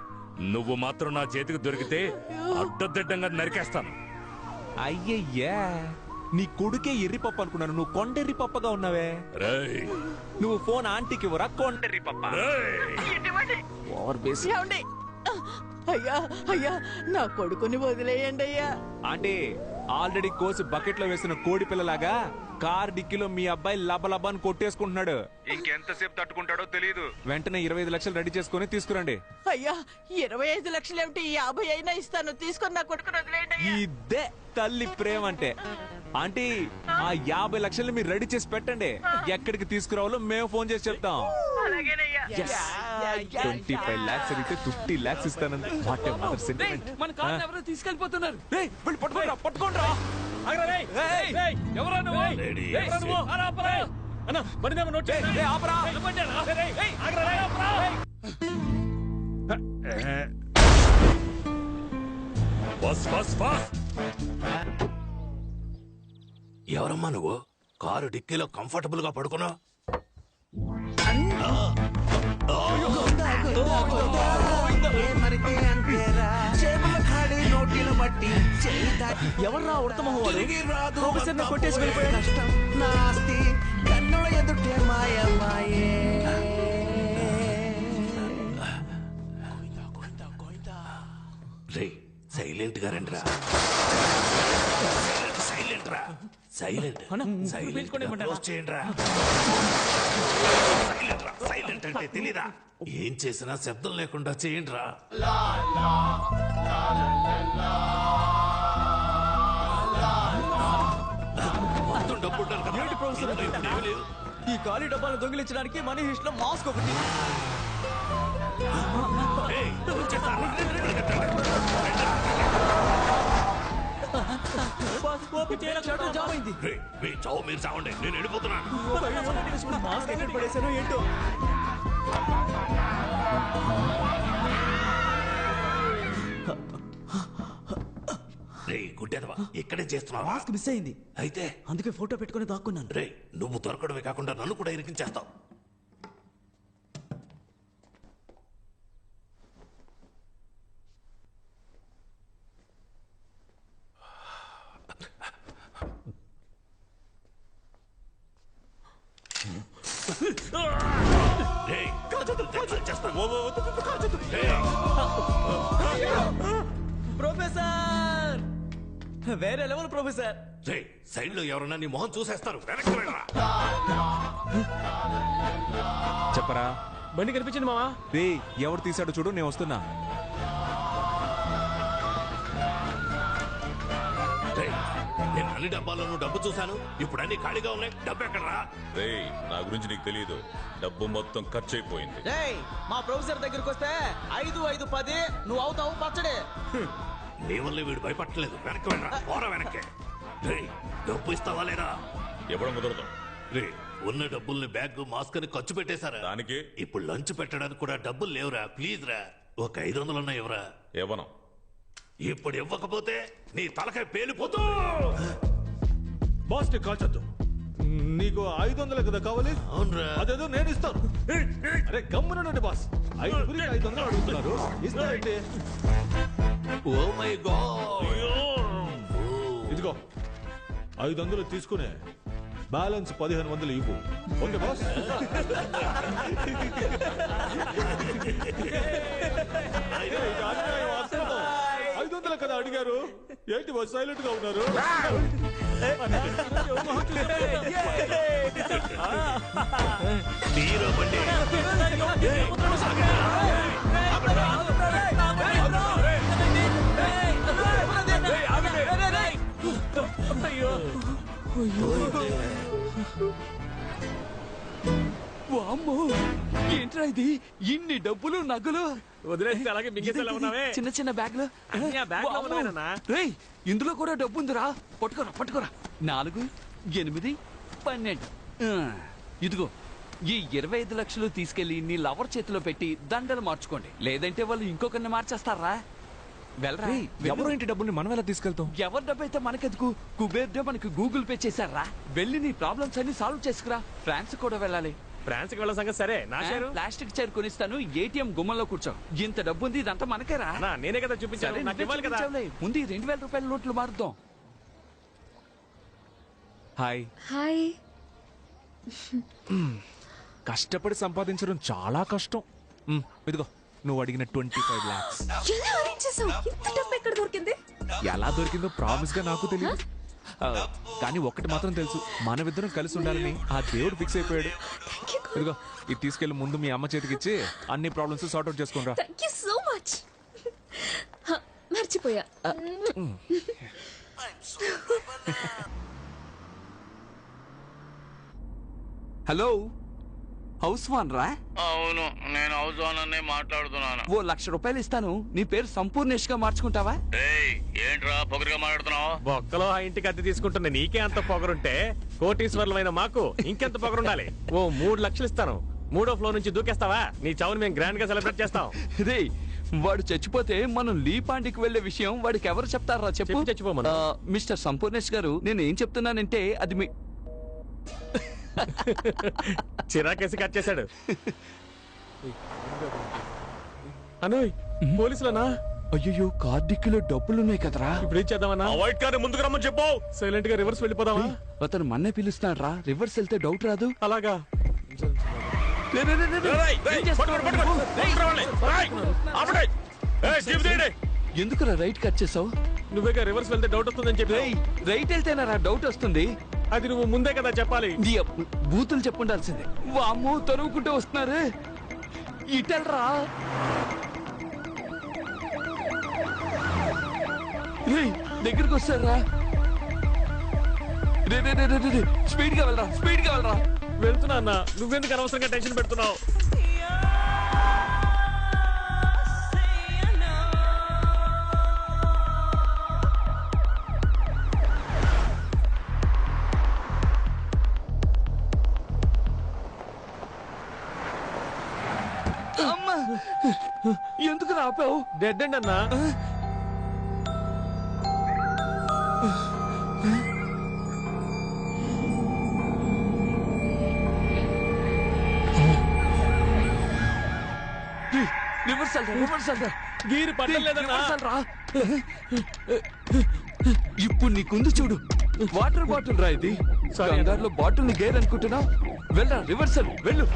నువ్వు మాత్రం నా చేతికి దొరికితే అడ్డదిడ్డంగా నరికేస్తాను. అయ్యయ్యా, నీ కొడుకే ఎర్రిపప్పు అనుకున్నాను, నువ్వు కొండెర్రి పప్పగా ఉన్నావే. నువ్వు ఫోన్ ఆంటీకి ఇవ్వరా, కొండెర్రి పప్ప. అయ్యా అయ్యా, నా కొడుకుని వదిలేయండి అయ్యా. ఆంటీ ఆల్రెడీ కోసి బకెట్ లో వేసిన కోడి పిల్లలాగా కార్ డిక్కీలో మీ అబ్బాయి లబలబాని కొట్టేసుకుంటున్నాడు. ఇంకెంతసేపు తట్టుకుంటాడో తెలియదు. వెంటనే 25 లక్షలు రెడీ చేసుకుని తీసుకురండి. అయ్యా 25 లక్షలు ఏమిటి, 50 అయినా ఇస్తాను, తీసుకొని నా కొడుకుని వదిలేయండి. ఇదే తల్లి ప్రేమ అంటే. ఆంటీ ఆ 50 లక్షలు మీరు రెడీ చేసి పెట్టండి. ఎక్కడికి తీసుకురావాలో మేము ఫోన్ చేసి చెప్తాం. 25 lakhs అడిగితే 50 lakhs ఇస్తానండి. మన కార్ ఎవరో తీసుకెళ్ళిపోతున్నారు. పట్టుకోండి. ఎవరా నువ్వు? అన్న మరి నోట్ చేయండి. ఎవరమ్మా నువ్వు? కారు డిక్కీలో కంఫర్టబుల్ గా పడుకున్నావు. ఎవర్రా ఉడతమోహోడు? ప్రొఫెసర్ని కొట్టేసి వెళ్ళిపోయాడు. నాస్తి కన్నుల ఎదుటే మాయమాయే. రే సైలెంట్ గా రండిరా. సైలెంట్ రా, సైలెంట్. క్లోజ్ చేయండి రా. సైలెంట్ అంటే తెలీదా? ఏం చేసినా శబ్దం లేకుండా చేయండి రా. మొత్తం డబ్బు ఈ ఖాళీ డబ్బాలు దొంగిలించడానికి మనీ హిస్ట్ లో మాస్క్ ఒకటి. మీరు చావండి, నేను వెళ్ళిపోతున్నాను. మాస్క్ ఎక్కడ పడేశానో ఏంటో. రే గుడ్డెదవా, ఇక్కడే చేస్తున్నావా? మాస్క్ మిస్ అయింది, అయితే అందుకే ఫోటో పెట్టుకుని దాక్కున్నాను. రే నువ్వు దొరకడమే కాకుండా నన్ను కూడా ఇరికించేస్తావు. ప్రొఫెసర్ వేరే లెవెల్ ప్రొఫెసర్. సైడ్ లో ఎవరన్నా నీ మొహం చూసేస్తారు. వెనక్కి వెళ్ళరా. చెప్పరా బండి కనిపించింది మావా. రే ఎవరు తీసాడో చూడు, నేను వస్తున్నా. నేను అన్ని డబ్బాల్లోనూ డబ్బు చూశాను. ఇప్పుడు అన్ని ఖాళీగా ఉన్నాయి. డబ్బు ఎక్కడరా? రేయ్ నా గురించి నీకు తెలియదు. డబ్బు మొత్తం ఖర్చు అయిపోయింది. మా ప్రొఫెసర్ దగ్గరికి వస్తే 5, 5, 10 నువ్వు అవుతావు పచ్చడే. నీ వల్ల వీడు భయపడలేదు. వెనక్కి వెళ్ళరా. పోరా వెనక్కి. డబ్బు ఇస్తావా లేదా? ఇవ్వడం కుదరదు. రే ఉన్న డబ్బుల్ని బ్యాగ్ మాస్క్ అని ఖర్చు పెట్టేశారా? దానికి ఇప్పుడు లంచ్ పెట్టడానికి కూడా డబ్బులు లేవురా. ప్లీజ్ రా, ఒక 500 ఇవ్వరా. ఇవ్వను. ఇప్పుడు ఇవ్వకపోతే నీ తలకాయ పేలిపోతూ. బాస్ ని కాల్చొద్దు. నీకు 500 కదా కావాలి? అవునరా. అదేదో నేను ఇస్తాను. అరే గమ్మునండి బాస్. 500 అడుగుతున్నారు. ఇస్తానండి. Oh my god. ఇదిగో 500 తీసుకునే బ్యాలెన్స్ 1500 ఇవ్వు. Okay boss. $500 కదా అడిగారు. ఏంటి బాస్ సైలెంట్ గా ఉన్నారు? వామ్మో ఏంట్రా ఇది? ఇన్ని డబ్బులు నగలు వదిలేస్తే అలాగే మింగేసేలా ఉన్నావే. చిన్న చిన్న బ్యాగ్లు. రేయ్ ఇందులో కూడా డబ్బు ఉందిరా. పట్టుకోరా పట్టుకోరా. 4, 8, 12. ఇదిగో ఈ 25 లక్షలు తీసుకెళ్లి నీ లవర్ చేతిలో పెట్టి దండలు మార్చుకోండి. లేదంటే వాళ్ళు ఇంకొకరిని మార్చేస్తారా. వెళ్ళరా. ఎవరు ఇంటి డబ్బుని మనం ఎలా తీసుకెళ్తాం? ఎవరి డబ్బు అయితే మనకెందుకు? కుబేర్ డే మనకి గూగుల్ పే చేశారా. వెళ్ళి నీ ప్రాబ్లమ్స్ అన్ని సాల్వ్ చేసుకురా. ఫ్రాన్స్ కూడా వెళ్ళాలి. ఫ్రాన్స్ కి వెళ్ళ సంగతి సరే. నా షేరు ప్లాస్టిక్ చైర్ కొనిస్తాను. ఏటీఎం గుమ్మంలో కూర్చో. ఇంత డబ్బు ఉంది. ఇదంతా మనకేరా. నేనే కదా చూపించాను. నాకు ఇవ్వాలి కదా. ముందు 2000 రూపాయల నోట్లు మారుద్దాం. హాయ్. హాయ్. కష్టపడి సంపాదించడం చాలా కష్టం. ఇదిగో నువ్వు అడిగిన 25 lakhs. ఎలా అరేంజ్ చేసావు? ఇంత డబ్బు ఎక్కడ దొరికింది? ఎలా దొరికిందో ప్రామిస్ గా నాకు తెలియదు. కానీ ఒక్కటి మాత్రం తెలుసు, మనమిద్దరం కలిసి ఉండాలని ఆ దేవుడు ఫిక్స్ అయిపోయాడు. ఇదిగో ఇది తీసుకెళ్లి ముందు మీ అమ్మ చేతికి ఇచ్చి అన్ని ప్రాబ్లమ్స్ సార్ట్ అవుట్ చేసుకుంటా. Thank you so much. మర్చిపోయా. హలో హౌస్ వాన్ రా? అవును నేను హౌస్ ఓనర్ మాట్లాడుతున్నాను. ఓ 1,00,000 రూపాయలు ఇస్తాను. నీ పేరు సంపూర్ణేష్ గా మార్చుకుంటావా? ఏంట్రా పొగరుగా మాట్లాడుతున్నావు? బొక్కలో ఆ ఇంటికి అద్దె తీసుకుంటున్న నీకే అంత పొగరుంటే కోటీశ్వర్లమైన మాకు ఇంకెంత పొగరుండాలి. ఓ 3 లక్షలు ఇస్తాను. 3వ ఫ్లోర్ నుంచి దూకేస్తావా? నీ చావుని మేము గ్రాండ్ గా సెలబ్రేట్ చేస్తాం. రే వాడు చచ్చిపోతే మనం లీపాండికి వెళ్లే విషయం వాడికి ఎవరు చెప్తారా చెప్పు. చచ్చిపోమను. మిస్టర్ సంపూర్ణేష్ గారు, నేను ఏం చెప్తున్నానంటే అది మీ చిరాకేసి కట్ చేశాడు. అనోయ్ పోలీసులనా? అయ్యో కార్డిక్కిలో డబ్బులున్నాయి కదరా. ఇప్పుడు ఏం చేద్దామన్నా? వైట్ కార్ ముందుకు రమ్మని చెప్పు. సైలెంట్ గా రివర్స్ వెళ్ళిపోదామా? అతను మన్నే పిలుస్తాడు రా. రివర్స్ వెళ్తే డౌట్ రాదు. అలాగా. ఎందుకురా రైట్ కట్ చేసావు? నువ్వేగా రివర్స్ వెళ్తే డౌట్ వస్తుందని చెప్పి. రైట్ వెళ్తేనా డౌట్ వస్తుంది? అది నువ్వు ముందే కదా చెప్పాలి. బూతులు చెప్పుండాల్సిందే. వామ్మో తరువుకుంటూ వస్తున్నారు. ఇటల్రా. దగ్గరికి వస్తారా? స్పీడ్ గా వెళ్ళరా. స్పీడ్ గా వెళ్ళరా. వెళ్తున్నా అన్న. నువ్వెందుకు అనవసరంగా టెన్షన్ పెడుతున్నావు? అమ్మా ఎందుకు రాపావు? డెడ్ అండ్ అన్నా. గీరు పట్టలేదన్నా. ఇప్పుడు నీకుంది చూడు. వాటర్ బాటిల్ రా ఇది. కంగారులో బాటిల్ ని గేర్ అనుకుంటున్నావు. వెళ్ళరా రివర్సల్ వెళ్ళు.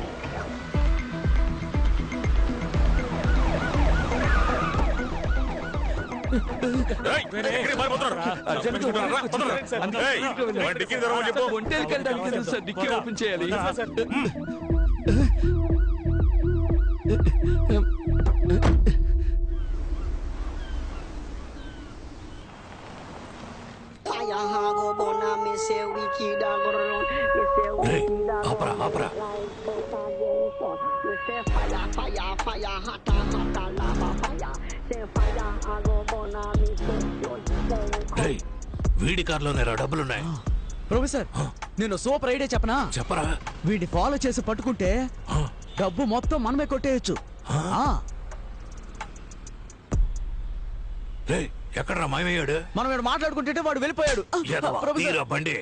డిక్కీ ఓపెన్ చేయాలి. వీడి కార్లోనే డబ్బులున్నాయి. ప్రొఫెసర్ నేను సూపర్ ఐడియా చెప్పనా? చెప్పరా. వీడిని ఫాలో చేసి పట్టుకుంటే డబ్బు మొత్తం మనమే కొట్టేయచ్చు. ఎక్కడరా మాయమయ్యాడు? మనం ఇక్కడ మాట్లాడుకుంటే వాడు వెళ్ళిపోయాడు. బండి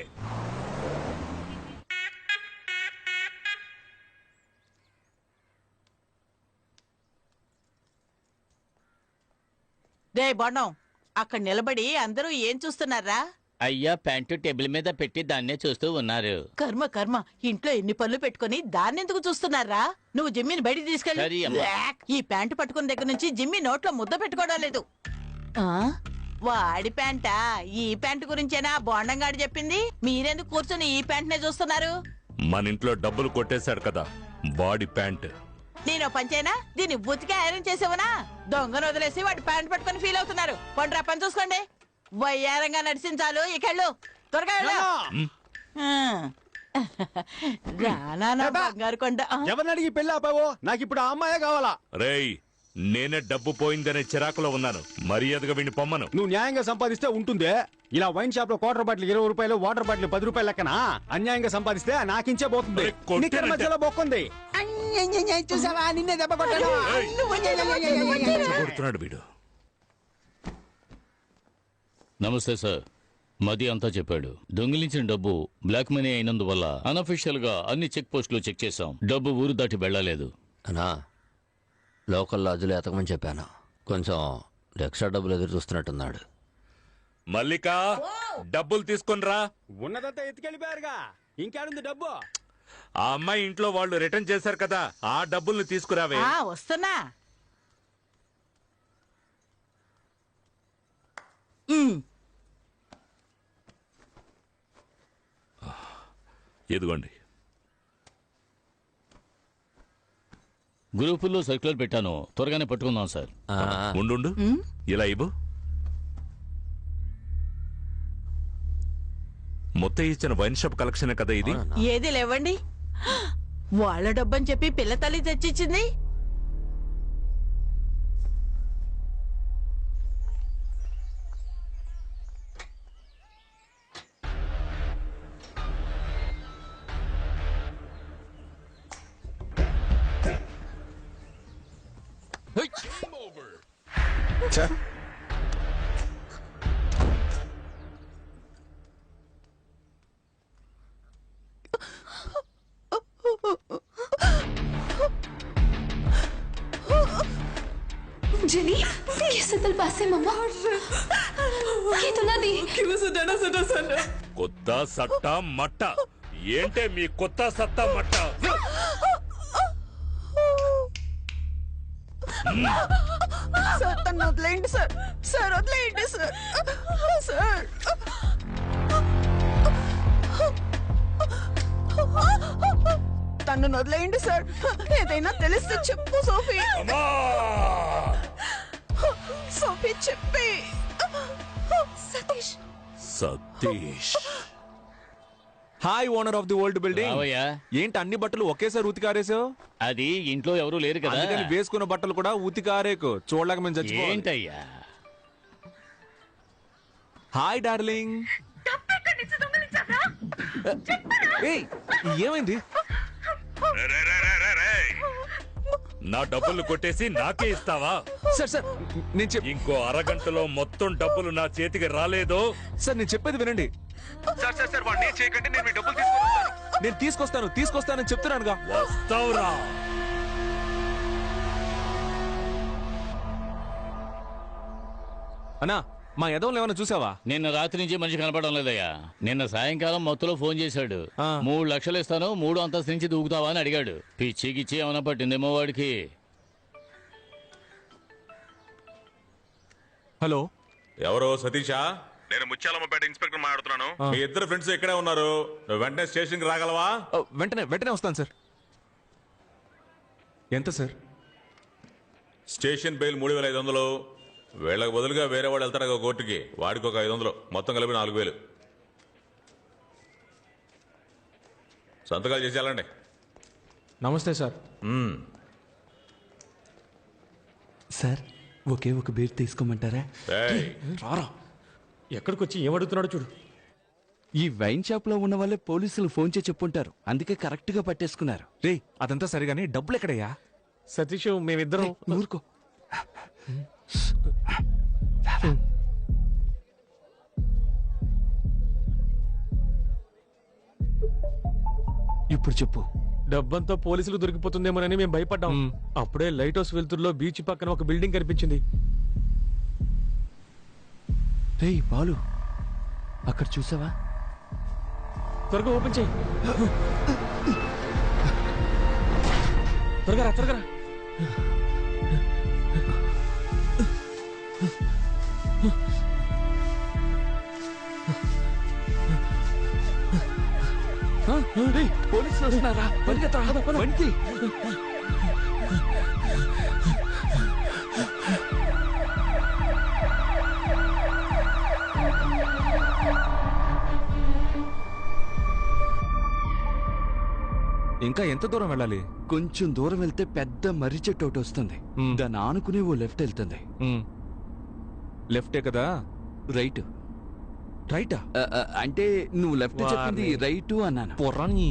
రే బాణం, అక్కడ నిలబడి అందరూ ఏం చూస్తున్నారా? అయ్యా ప్యాంటు టేబుల్ మీద పెట్టి దాన్నే చూస్తూ ఉన్నారు. కర్మ కర్మ, ఇంట్లో ఎన్ని పనులు పెట్టుకుని దాన్నెందుకు చూస్తున్నారా? నువ్వు జిమ్మిని బయటికి సరే తీసుకెళ్ళి. అమ్మా. ఈ ప్యాంటు పట్టుకున్న దగ్గర నుంచి జిమ్మి నోట్లో ముద్ద పెట్టుకోవడం లేదు. వాడి ప్యాంటా? ఈ ప్యాంటు గురించేనా బోండంగాడు చెప్పింది? మీరెందుకు కూర్చొని ఈ ప్యాంట్నే చూస్తున్నారు? మన ఇంట్లో డబ్బులు కొట్టేశాడు కదా బాడీ ప్యాంట్. నేను పంచేనా? దీన్ని బుతికి ఐరన్ చేసేవనా? దొంగను వదిలేసి వాడి ప్యాంట్ పట్టుకొని ఫీల్ అవుతున్నారు. పండ్రా పని చూసుకోండి. వయ్యారంగా నడిచించాలు ఇకెళ్ళు, త్వరగా వెళ్ళు. రానా బంగారు కొండ. ఎవరిని అడిగి పెళ్లి ఆపావో? నాకు ఇప్పుడు ఆ అమ్మాయే కావాలా. రేయ్, నేనే డబ్బు పోయిందనే చిరాకులో ఉన్నాను. మర్యాదగా వీడిని పొమ్మను. నువ్వు న్యాయంగా సంపాదిస్తే ఉంటుందే. ఇలా వైన్ షాప్ లో క్వార్టర్ బాటిల్ 20 రూపాయలు, వాటర్ బాటిల్ 10 రూపాయలు లెక్కన అన్యాయంగా సంపాదిస్తే నాకించే పోతుంది. నిక్కర్ మధ్యలో బొక్కుంది. చూసావా, నిన్నే దెబ్బ కొట్టాడు. కొడుతున్నాడు వీడు. నమస్తే సార్. మది అంతా చెప్పాడు. దొంగిలించిన డబ్బు బ్లాక్ మనీ అయినందువల్ల అనఫిషియల్ గా అన్ని చెక్ పోస్టులు చెక్ చేశాం. డబ్బు ఊరు దాటి వెళ్ళలేదు. అనా లోకల్ లాడ్జ్లో ఎతకమని చెప్పాను. కొంచెం ఎక్స్ట్రా డబ్బులు ఎదురు చూస్తున్నట్టున్నాడు. మల్లిక, డబ్బులు తీసుకునిరా. ఉన్నదంతా ఎత్తుకెళ్ళిపోయారుగా, ఇంకేడుంది డబ్బు? ఆ అమ్మాయి ఇంట్లో వాళ్ళు రిటర్న్ చేశారు కదా, ఆ డబ్బుల్ని తీసుకురావే. వస్తున్నా. ఇదిగోండి. గ్రూపుల్లో సర్క్యులర్ పెట్టాను, త్వరగానే పట్టుకుందాం సార్. ఉండు, ఇలా ఇవ్వు. మొత్తం ఇచ్చిన వైన్ షాప్ కలెక్షన్ కదా ఇది. ఏది లేవండి, వాళ్ళ డబ్బని చెప్పి పిల్ల తల్లి తెచ్చిచ్చింది. जेनी, कैसे दिल पासे मम्मा? ये तो ना दी। क्यों सटाना सटा सटा? కొత్త సట్ట మట్ట ఏంటే మీ కొత్త సట్ట మట్ట? సార్ తను వదిలేయండి సార్. సార్ వదిలేయండి సార్. సార్ తను వదిలేయండి సార్. ఏదైనా తెలిస్తే చెప్పు సోఫీ. సోఫీ చెప్పి. Satish. Satish. Hi owner of the old building. రావయ్యా. ఏంటి అన్ని బట్టలు ఒకేసారి ఉతికారేసావు? అది ఇంట్లో ఎవరు లేరు కదా, అందుకని వేసుకున్న బట్టలు కూడా ఉతికారేకు. చూడలేక మేము చచ్చిపోవాలి. ఏంటయ్యా? Hi darling. ఏయ్, ఏమైంది? నా డబ్బులు కొట్టేసి నాకే ఇస్తావా? సార్ సార్ నేను ఇంకో అరగంటలో మొత్తం డబ్బులు నా చేతికి రాలేదో? సార్ నేను చెప్పేది వినండి. సార్ సార్ సార్ వాడిని చేయకండి, నేను మీ డబ్బులు నేను తీసుకొస్తానని చెప్తున్నానుగా. వస్తావురా. అన్నా, మా ఎదవలు ఏమైనా చూసావా? నిన్న రాత్రి నుంచి మనిషి కనపడడం లేదయ్యా. నిన్న సాయంకాలం మొత్తంలో ఫోన్ చేశాడు. 3 లక్షలు ఇస్తాను, 3 అంతస్తు నుంచి దూకుతావా అని అడిగాడు. పిచ్చికిచ్చి ఏమైనా పట్టిందేమో వాడికి. హలో ఎవరో సతీషా? నేను ముత్యాలమ్మపేట ఇన్స్పెక్టర్ మాట్లాడుతున్నాను. మీ ఇద్దరు ఫ్రెండ్స్ ఇక్కడే ఉన్నారు. వెంటనే స్టేషన్కి రాగలవా? వెంటనే వస్తాను సార్. ఎంత సార్? Station bail 3500. వీళ్ళకి బదులుగా వేరే వాడు వెళ్తాడు కోర్టుకి, వాడికి ఒక 500, మొత్తం కలిపి 4000. సంతకాలు చేసి వెళ్ళండి. నమస్తే సార్. సార్ ఒకే ఒక బీర్ తీసుకోమంటారా? రారా, ఎక్కడికి వచ్చి ఏమడుగుతున్నాడు చూడు. ఈ వైన్ షాప్ లో ఉన్న వాళ్ళే పోలీసులు ఫోన్ చేసి చెప్పుంటారు, అందుకే కరెక్ట్ గా పట్టేసుకున్నారు. రే అదంతా సరిగాని డబ్బులు ఎక్కడయ్యా? సతీష్ మేమిద్దరం ఊరుకో. ఇప్పుడు చెప్పు. డబ్బంతా పోలీసులు దొరికిపోతుందేమోనని మేము భయపడ్డాం. అప్పుడే లైట్ హౌస్ వెలుతురులో బీచ్ పక్కన ఒక బిల్డింగ్ కనిపించింది. రేయ్ బాలు, అక్కడ చూసావా? త్వరగా ఓపెన్ చేయి. త్వరగా రా. పోలీసులు వస్తున్నారా? వణికి. ఇంకా ఎంత దూరం వెళ్ళాలి? కొంచెం దూరం వెళ్తే పెద్ద మర్రి చెట్టు ఒకటి వస్తుంది. దాన్ని ఆనుకునే ఓ లెఫ్ట్ వెళ్తుంది. లెఫ్టే కదా? రైట్. రైటా? అంటే నువ్వు లెఫ్ట్ చెప్పింది రైట్ అన్నాను. పొర్రాని.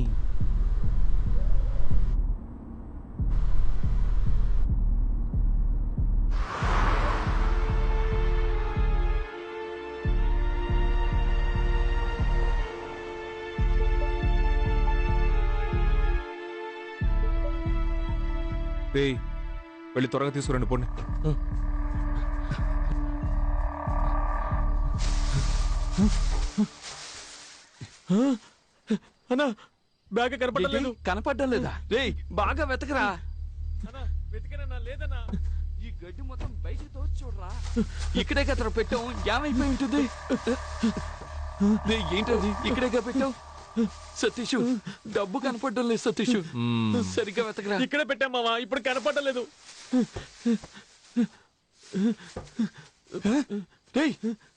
వెళ్ళి త్వరగా తీసుకురండి పోండి. అన్నా బ్యాగ్ కనపడలేదు. కనపడడం లేదా? రే బాగా వెతకరా. వెతికనన్నా లేదన్నా. ఈ గడ్డి మొత్తం బయట తోచి చూడరా. ఇక్కడే కదరా పెట్టాం, ఏమైపోయి ఉంటుంది. ఏంటది ఇక్కడేగా పెట్టావు? సతీష్ డబ్బు కనపడడం లేదు. సతీష్ సరిగ్గా వెతకరా. ఇక్కడే పెట్టాం మావా, ఇప్పుడు కనపడడం లేదు.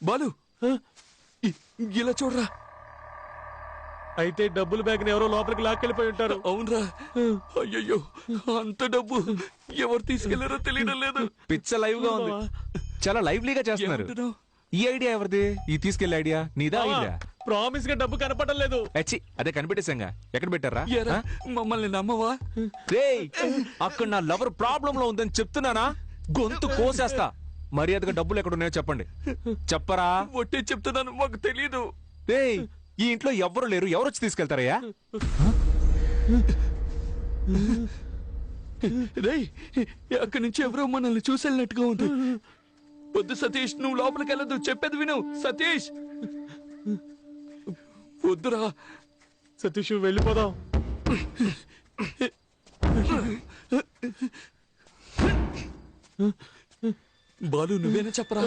బాలు ఇలా చూడరా. అయితే డబ్బుల బ్యాగ్ ఎవరో లోపలికి లాక్కెళ్ళిపోయి ఉంటారు. అవునరా. అయ్యయ్యో, అంత డబ్బు ఎవరు తీసుకెళ్లారో తెలియడం లేదు. పిచ్చ లైవ్ గా ఉంది, చాలా లైవ్లీగా చేస్తున్నారు. ఈ ఐడియా ఎవరిది? ఈ తీసుకెళ్లే ఐడియా నీదా? ప్రామిస్ గా డబ్బు కనపడడం లేదు. అదే కనిపెట్టేశాంగా. ఎక్కడ పెట్టారా? మమ్మల్ని నమ్మవా? అక్కడ నా లవర్ ప్రాబ్లం లో ఉందని చెప్తున్నానా? గొంతు కోసేస్తా. మర్యాదగా డబ్బులు ఎక్కడ ఉన్నాయో చెప్పండి. చెప్పరా? ఒట్టే చెప్తున్నాను, మాకు తెలీదు. ఈ ఇంట్లో ఎవ్వరు లేరు, ఎవరు వచ్చి తీసుకెళ్తారయ్యా? రేయ్ అక్కడి నుంచి ఎవరో మనల్ని చూసేళ్ళినట్టుగా ఉంది. వద్దు సతీష్, నువ్వు లోపలికి వెళ్ళదు, చెప్పేది విను. సతీష్ వద్దురా. సతీష్ వెళ్ళిపోదాం. బాలు నువ్వేనా చెప్పరా?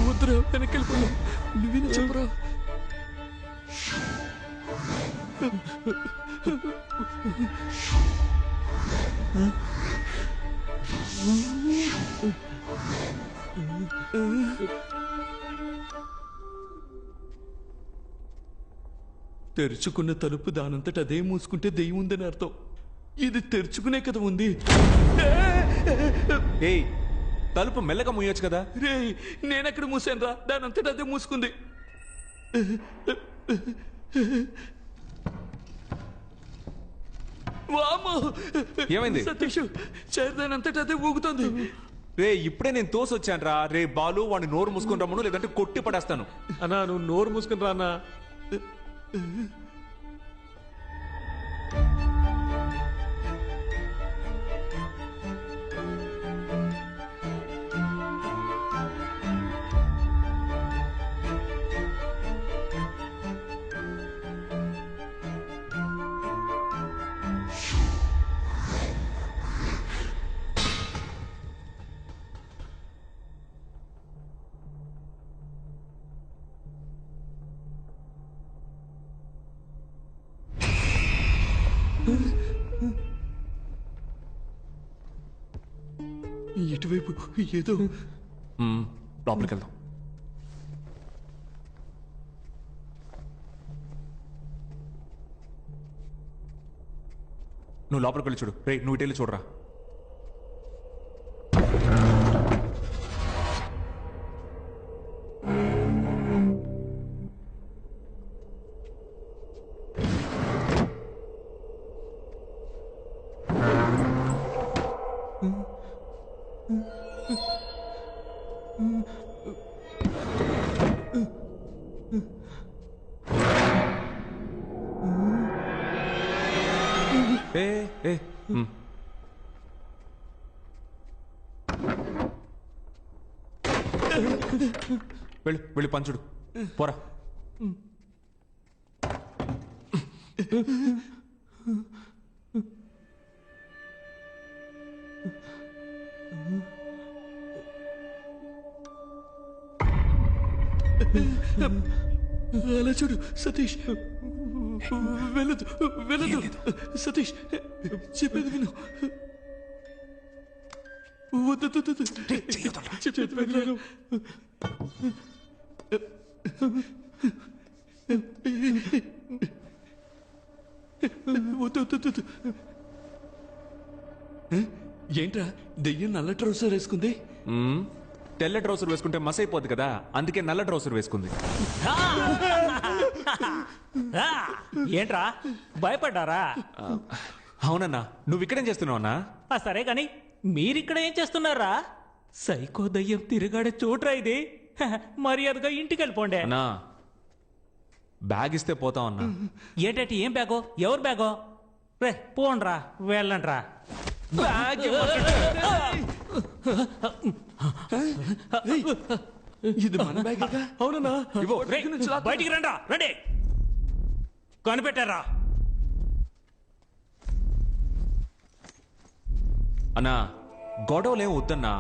వద్దురా, వెనక్కి వెళ్ళిపోదాం. నువ్వేనా చెప్పరా? తెరుచుకున్న తలుపు దానంతట అదే మూసుకుంటే దెయ్యం ఉందని అర్థం. ఇది తెరుచుకునే కదా ఉంది. తలుపు మెల్లగా మూయొచ్చు కదా? రే నేనెక్కడ మూసాను రా, దానంతట అదే మూసుకుంది. ఏమైంది? సతీష్ చైర్ దానంతట అదే ఊగుతుంది. ఇప్పుడే నేను తోసొచ్చాను రా. రే బాలు, వాడిని నోరు మూసుకుని రమ్మను, లేదంటే కొట్టి పడేస్తాను. అన్నా నువ్వు నోరు మూసుకుని రా అన్నా. ఇటువైపు ఏదో లోపలికి వెళ్దాం. నువ్వు లోపలికి వెళ్ళి చూడు. రే నువ్వు ఇటు వెళ్ళి చూడరా. వెళ్ళి పంచుడు పోరా. అలా చూడు సతీష్, వెళ్ళదు వెళ్ళదు సతీష్, చెప్పేది విను. ఏంట్రా దెయ్యం నల్ల ట్రౌసర్ వేసుకుంది? తెల్ల ట్రౌసర్ వేసుకుంటే మస్ అయిపోద్ది కదా, అందుకే నల్ల ట్రౌసర్ వేసుకుంది. ఏంట్రా భయపడ్డారా? అవునన్నా. నువ్వు ఇక్కడేం చేస్తున్నావు అన్నా? సరే కాని మీరిక్కడ ఏం చేస్తున్నారా? సైకో దయ్యం తిరగాడే చోట్రా ఇది. మర్యాదగా ఇంటికి వెళ్ళిపోండి. అన్నా బ్యాగ్ ఇస్తే పోతాం అన్నా. ఏంటంటే ఏం బ్యాగో? ఎవరు బ్యాగో? రే పోండ్రా, వెళ్ళండ్రా. ఇది మన బ్యాగ్. అవునన్నా. బయటికి రండ్రా, రండి. కనిపెట్టారా? అన్నా గొడవలేం వద్దన్నా.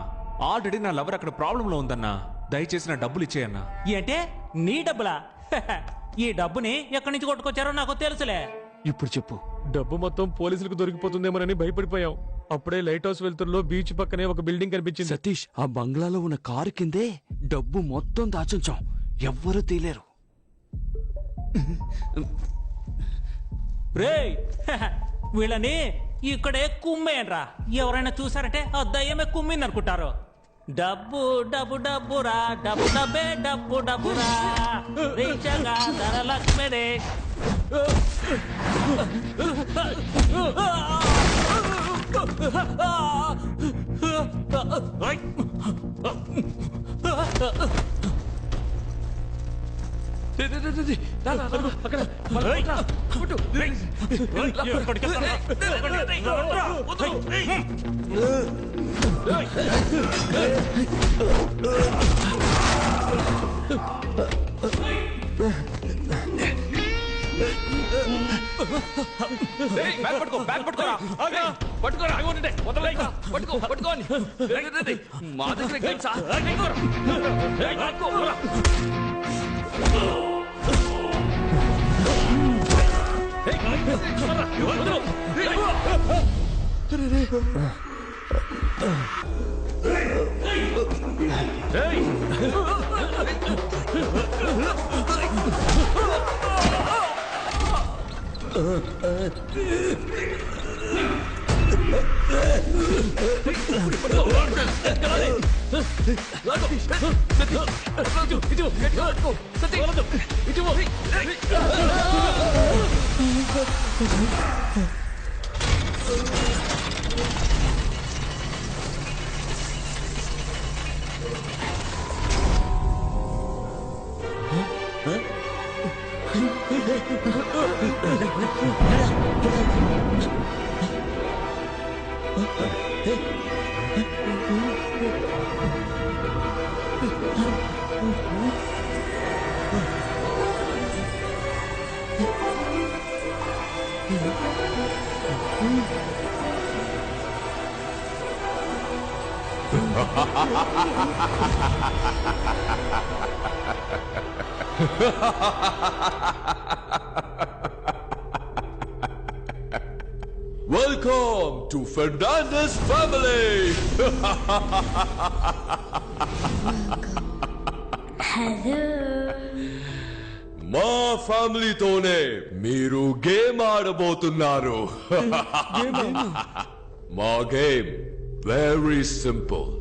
ఆల్రెడీ నా లవర్ అక్కడ ప్రాబ్లంలో ఉందన్నా. దయచేసి నా డబ్బులు ఇచ్చేయన్నా. ఏంటే నీ డబ్బులా? ఈ డబ్బుని ఎక్కడి నుంచి కొట్టుకొచ్చారో నాకు తెలుసులే. ఇప్పుడు చెప్పు. డబ్బు మొత్తం పోలీసులకు దొరికిపోతుందేమోనని భయపడిపోయాం. అప్పుడే లైట్ హౌస్ వెళ్తుల్లో బీచ్ పక్కనే ఒక బిల్డింగ్ కనిపించింది. సతీష్, ఆ బంగ్లాలో ఉన్న కారు కిందే డబ్బు మొత్తం దాచుంచాం. ఎవ్వరూ తీలేరు. రేయ్ వీళ్ళని ఇక్కడే కుమ్మేయండ్రా. ఎవరైనా చూసారంటే ఆ దయ్యమే కుమ్మింది అనుకుంటారు. డబ్బు డబ్బు డబ్బురా, డబ్బు డబ్బే డబ్బు డబ్బురా, రీచగా ధనలక్ష్మిడే. మా దగ్గర Welcome to Fernandez family. మా ఫ్యామిలీతోనే మీరు గేమ్ ఆడబోతున్నారు. మా గేమ్ వెరీ సింపుల్,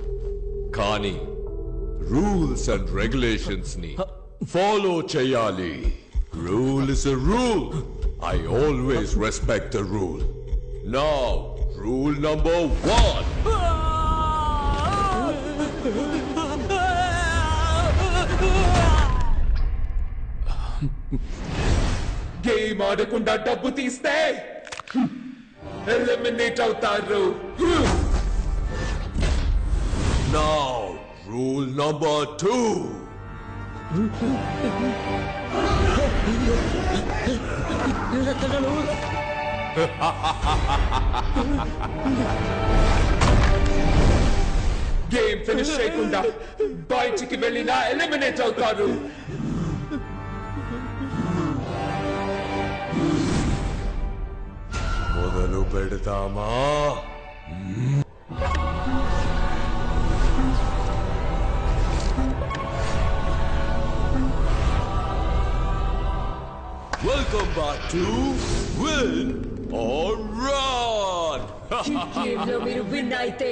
కానీ రూల్స్ అండ్ రెగ్యులేషన్స్ ని ఫాలో చేయాలి. Rule is a rule. I always respect the rule. Now, rule number 1. Game ఆడకుండా డబ్బు తీస్తే ఎలిమినేట్ అవుతారు. Now, rule number 2. Game finish చేయకుండా బయటికి వెళ్ళినా ఎలిమినేట్ అవుతారు. మొదలు పెడతామా? Welcome back to Win or Run. ఈ గేమ్ లో మీరు విన్ అయితే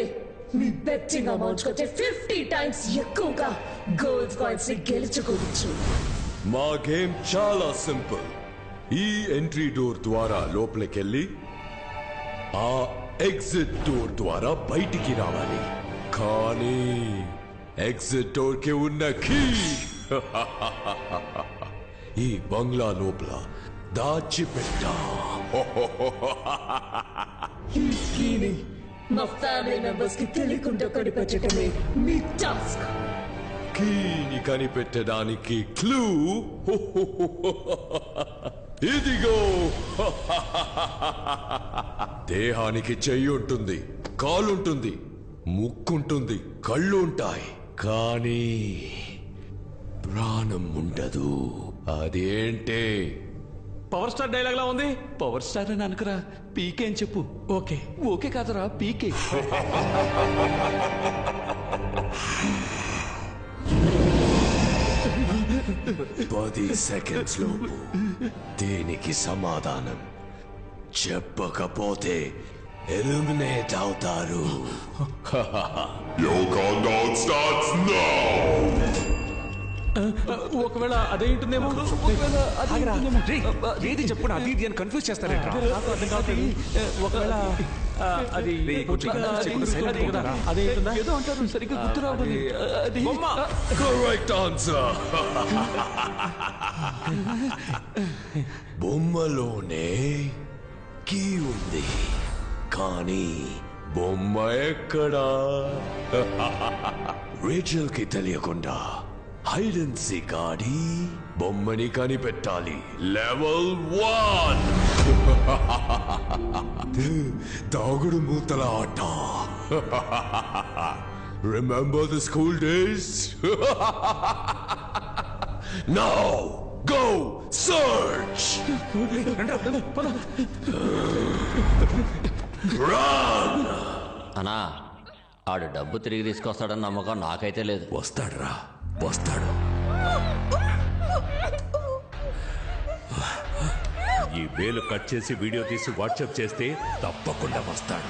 మీ బెట్టింగ్ అమౌంట్ కంటే 50 టైమ్స్ ఎక్కువగా గోల్డ్ కాయిన్స్ ని గెలుచుకోవచ్చు. మా గేమ్ చాలా సింపుల్. ఈ ఎంట్రీ డోర్ ద్వారా లోపలికెళ్ళి ఆ ఎగ్జిట్ డోర్ ద్వారా బయటికి రావాలి. కానీ ఎగ్జిట్ డోర్ కి ఉన్న కీ ఈ బంగ్లా లోపల దాచిపెట్టా. ఈ కీని మా ఫ్యామిలీ మెంబర్స్ కి తెలియకుండా కనిపెట్టడమే మీ టాస్క్. కీని కనిపెట్టడానికి క్లూ ఇదిగో. దేహానికి చెయ్యి ఉంటుంది, కాలుంటుంది, ముక్కుంటుంది, కళ్ళు ఉంటాయి, కానీ ప్రాణం ఉండదు. అదేంటే? పవర్ స్టార్ డైలాగ్ లా ఉంది. పవర్ స్టార్ అని అనుకురా, పీకే అని చెప్పు. ఓకే ఓకే కాదురా, పీకే. 10 సెకండ్స్ లోపు దీనికి సమాధానం చెప్పకపోతే ఎలిమినేట్ అవుతారు. Your countdown starts now. ఒకవేళ అదే ఉంటుందేమో. ఏది చెప్పు, అది ఇది అని కన్ఫ్యూజ్ చేస్తారేంట్రా? ఒకవేళ అది అదే ఏదో అంటారు, సరిగ్గా గుర్తు రావడం. Correct answer. బొమ్మలోనే కీ ఉంది, కానీ బొమ్మ ఎక్కడా? రేచల్ కి తెలియకుండా హైడ్ అండ్ సీక్ ఆడి బొమ్మని కనిపెట్టాలి. లెవెల్ 1 దాగుడు మూతల ఆట. Remember the school days? Now go search. Run. అన్నా, ఆడు డబ్బు తిరిగి తీసుకొస్తాడని నమ్మకం నాకైతే లేదు. వస్తాడురా, వస్తాడు. ఈ వేలు కట్ చేసి వీడియో తీసి వాట్సాప్ చేస్తే తప్పకుండా వస్తాడు.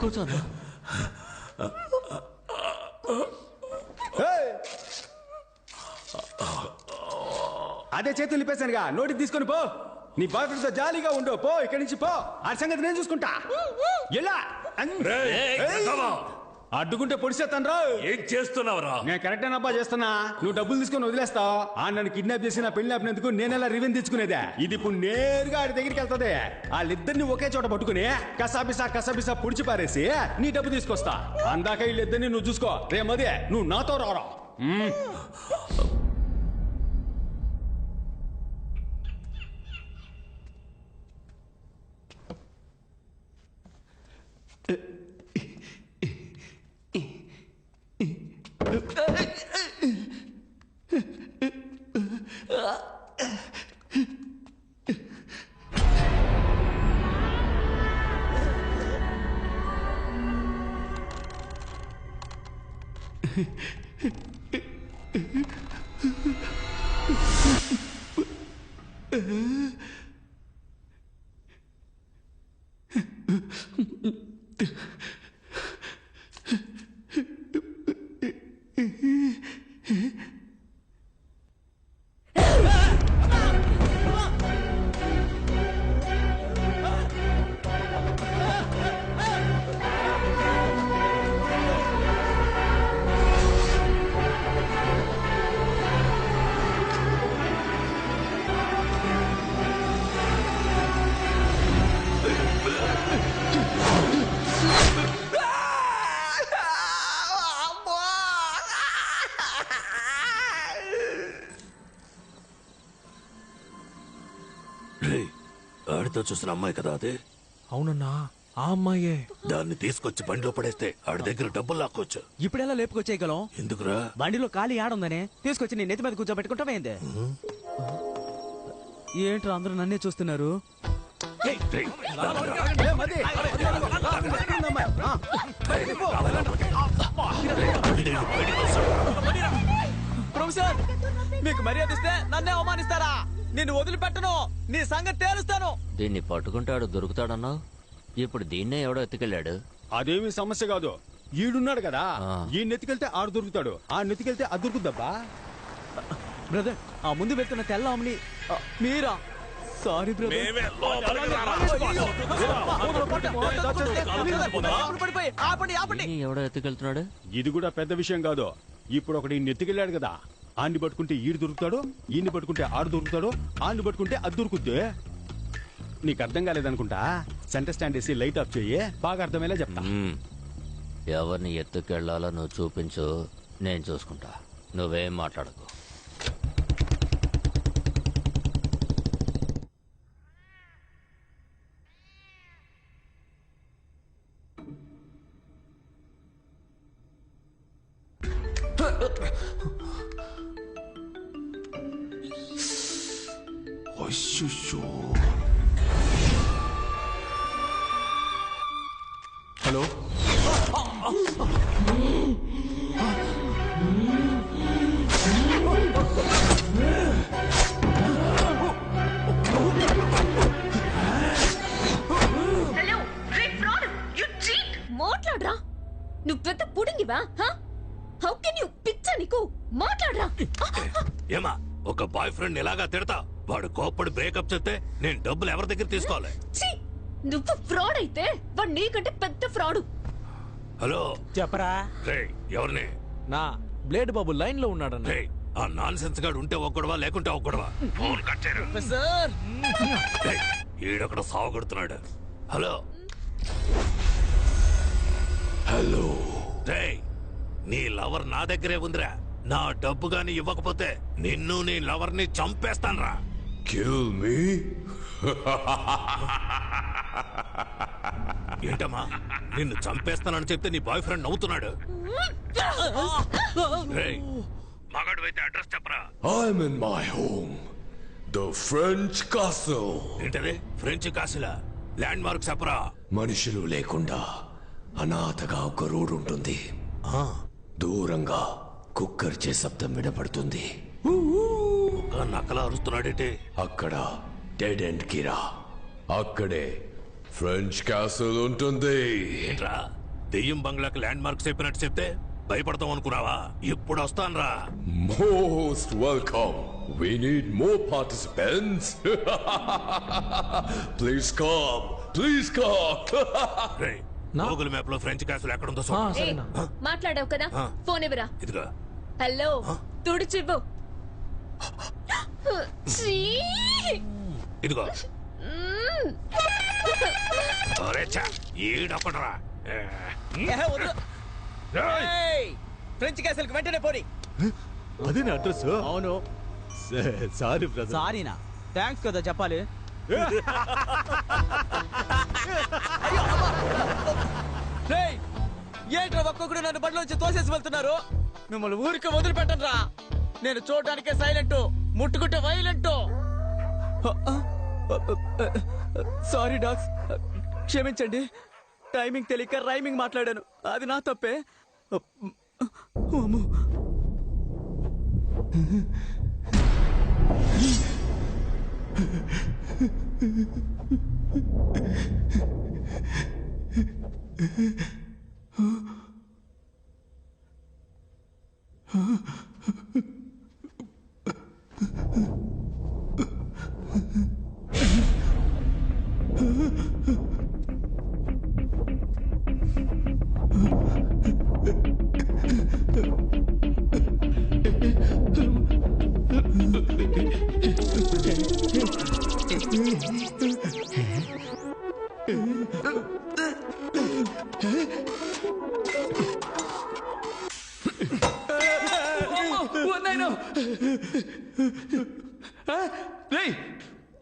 కూర్చోన్నా. అదే చేతులు నింపేశానుగా, నోటికి తీసుకొని పో. నీ బాయ్ ఫ్రెండ్స్ తో జాలీగా ఉండు. పో ఇక్కడి నుంచి పో. ఆ సంగతి నేను చూసుకుంటా. ఎలా అడ్డుకుంటే పొడిసేస్తాను రా. ఏం చేస్తున్నావురా? నేను కరెక్ట్ అబ్బా చేస్తున్నా. నువ్వు డబ్బులు తీసుకొని వదిలేస్తావు. ఆ నన్ను కిడ్నాప్ చేసి నా పెళ్లి ఆపినందుకు నేనెలా రివెంజ్ తెచ్చుకునేదే. ఇది ఇప్పుడు నేరుగా ఆడి దగ్గరికి వెళ్తుంది. వాళ్ళిద్దరిని ఒకే చోట పట్టుకుని కసాబిసా పుడిచి పారేసి నీ డబ్బు తీసుకొస్తా. అందాక వీళ్ళిద్దరిని నువ్వు చూసుకో. రేమదే నువ్వు నాతో రారా. ఆడితో చూసిన అమ్మాయి కదా అదే? అవునన్నా, ఆ అమ్మాయే. దాన్ని తీసుకొచ్చి బండిలో పడేస్తే ఆడి దగ్గర డబ్బులు లాక్కోవచ్చు. ఇప్పుడెలా లేపుకొచ్చేయగలం? ఎందుకురా? బండిలో ఖాళీ ఆడుందనే తీసుకొచ్చి నీ నెత్తి మీద కూర్చోబెట్టుకుంటావేందే? ఏంట్రా అందరూ నన్నే చూస్తున్నారు? ప్రొఫెసర్, మీకు మర్యాద ఇస్తే నన్నే అవమానిస్తారా? నిన్ను వదిలిపెట్టను, నీ సంగతి తేలుస్తాను. దీన్ని పట్టుకుంటాడు దొరుకుతాడన్నావు, ఇప్పుడు దీన్నే ఎవడో ఎత్తుకెళ్ళాడు. అదేమి సమస్య కాదు, ఈడున్నాడు కదా, ఈ నెత్తికెళ్తే ఆడు దొరుకుతాడు, ఆ నెత్తికెళ్తే అది దొరుకుద్దబ్బా. బ్రదర్, ఆ ముందు వెళ్తున్న తెల్ల అమ్మని మీరా? Sorry brother. ఎవడో ఎత్తుకెళ్తున్నాడు? ఇది కూడా పెద్ద విషయం కాదు. ఇప్పుడు ఒకటి నెత్తికెళ్ళాడు కదా, ఆడిని పట్టుకుంటే ఈడు దొరుకుతాడు, ఈయన్ని పట్టుకుంటే ఆడు దొరుకుతాడు, ఆడిని పట్టుకుంటే అది దొరుకుద్ది. నీకు అర్థం కాలేదనుకుంటా, సెంటర్ స్టాండ్ వేసి లైట్ ఆఫ్ చెయ్యి, బాగా అర్థమయ్యేలా చెప్తా. ఎవరిని ఎత్తుకెళ్లాలో నువ్వు చూపించు, నేను చూసుకుంటా. నువ్వేం మాట్లాడకు. హలో, మాట్లాడరా, నువ్వు పెద్ద పుడింగివా? హౌ కెన్ యు పిచ్చ నీకు మాట్లాడరా. ఏమా, ఒక బాయ్ ఫ్రెండ్ ఎలాగా తిడతా? వాడు కోప్పడి బ్రేకప్ చెప్తే నేను డబ్బులు ఎవరి దగ్గర తీసుకోవాలి? నువ్వు ఫ్రాడ్ అయితే వాడు నీకంటే పెద్ద ఫ్రాడు. హలో, చెప్పరా. ఎవరిని? నా బ్లేడ్ బాబు లైన్ లో ఉన్నాడన్న. ఆ నాన్ సెన్స్ గాడు ఉంటే ఒక్కడవా, లేకుంటే ఒక్కడవా? ఫోన్ కట్ చేయరు. ఈడొకడ సావగొడుతున్నాడు. హలో హలో, నీ లవర్ నా దగ్గరే ఉందిరా. నా డబ్బు గాని ఇవ్వకపోతే నిన్ను నీ లవర్ ని చంపేస్తాన్రా. Kill me? ఏంటమ్మా, నిన్ను చంపేస్తానని చెప్తే నీ బాయ్ ఫ్రెండ్ నవ్వుతున్నాడు. మగాడు అయితే అడ్రస్ చెప్పరా. I'm in my home, the French castle. ఏంటది? ఫ్రెంచ్ కాసిలా? ల్యాండ్ మార్క్ చెప్పరా. మనుషులు లేకుండా అనాథగా ఒక రోడ్ ఉంటుంది. దూరంగా కుక్కర్చే శబ్దం వినపడుతుంది. నక్కలా అరుస్తున్నాడేంటి? అక్కడ డెడ్ ఎండ్ కిరా, అక్కడే ఫ్రెంచ్ క్యాసిల్ ఉంటుంది. ఏంట్రా, దెయ్యం బంగ్లాకి ల్యాండ్ మార్క్ చెప్పినట్టు చెప్తే భయపడతాం అనుకున్నావా? ఇప్పుడు వస్తాన్రా. Most welcome. We need more participants. Please come. Please come. Google map లో ఫ్రెంచ్ క్యాసిల్ ఎక్కడుందో మాట్లాడావు కదా, ఫోన్ ఇవ్వరా. ఇదిగా. హలో, తుడిచివ్వు. ఇదిగో. ఈడొక్కడరా. ఫ్రెంచ్ క్యాసిల్ కి వెంటనే పోనీ. అదే నా అడ్రస్? అవును. Sorry brother. సారీనా? థ్యాంక్స్ కదా చెప్పాలి. ఏంట్రా ఒక్కొక్కడు నన్ను బండిలోంచి తోసేసి వెళ్తున్నారు? మిమ్మల్ని ఊరికి వదిలిపెట్టను రా. నేను చూడడానికే సైలెంట్, ముట్టుకుంటే వైలెంట్. సారీ డాగ్స్, క్షమించండి. టైమింగ్ తెలియక రైమింగ్ మాట్లాడాను, అది నా తప్పే.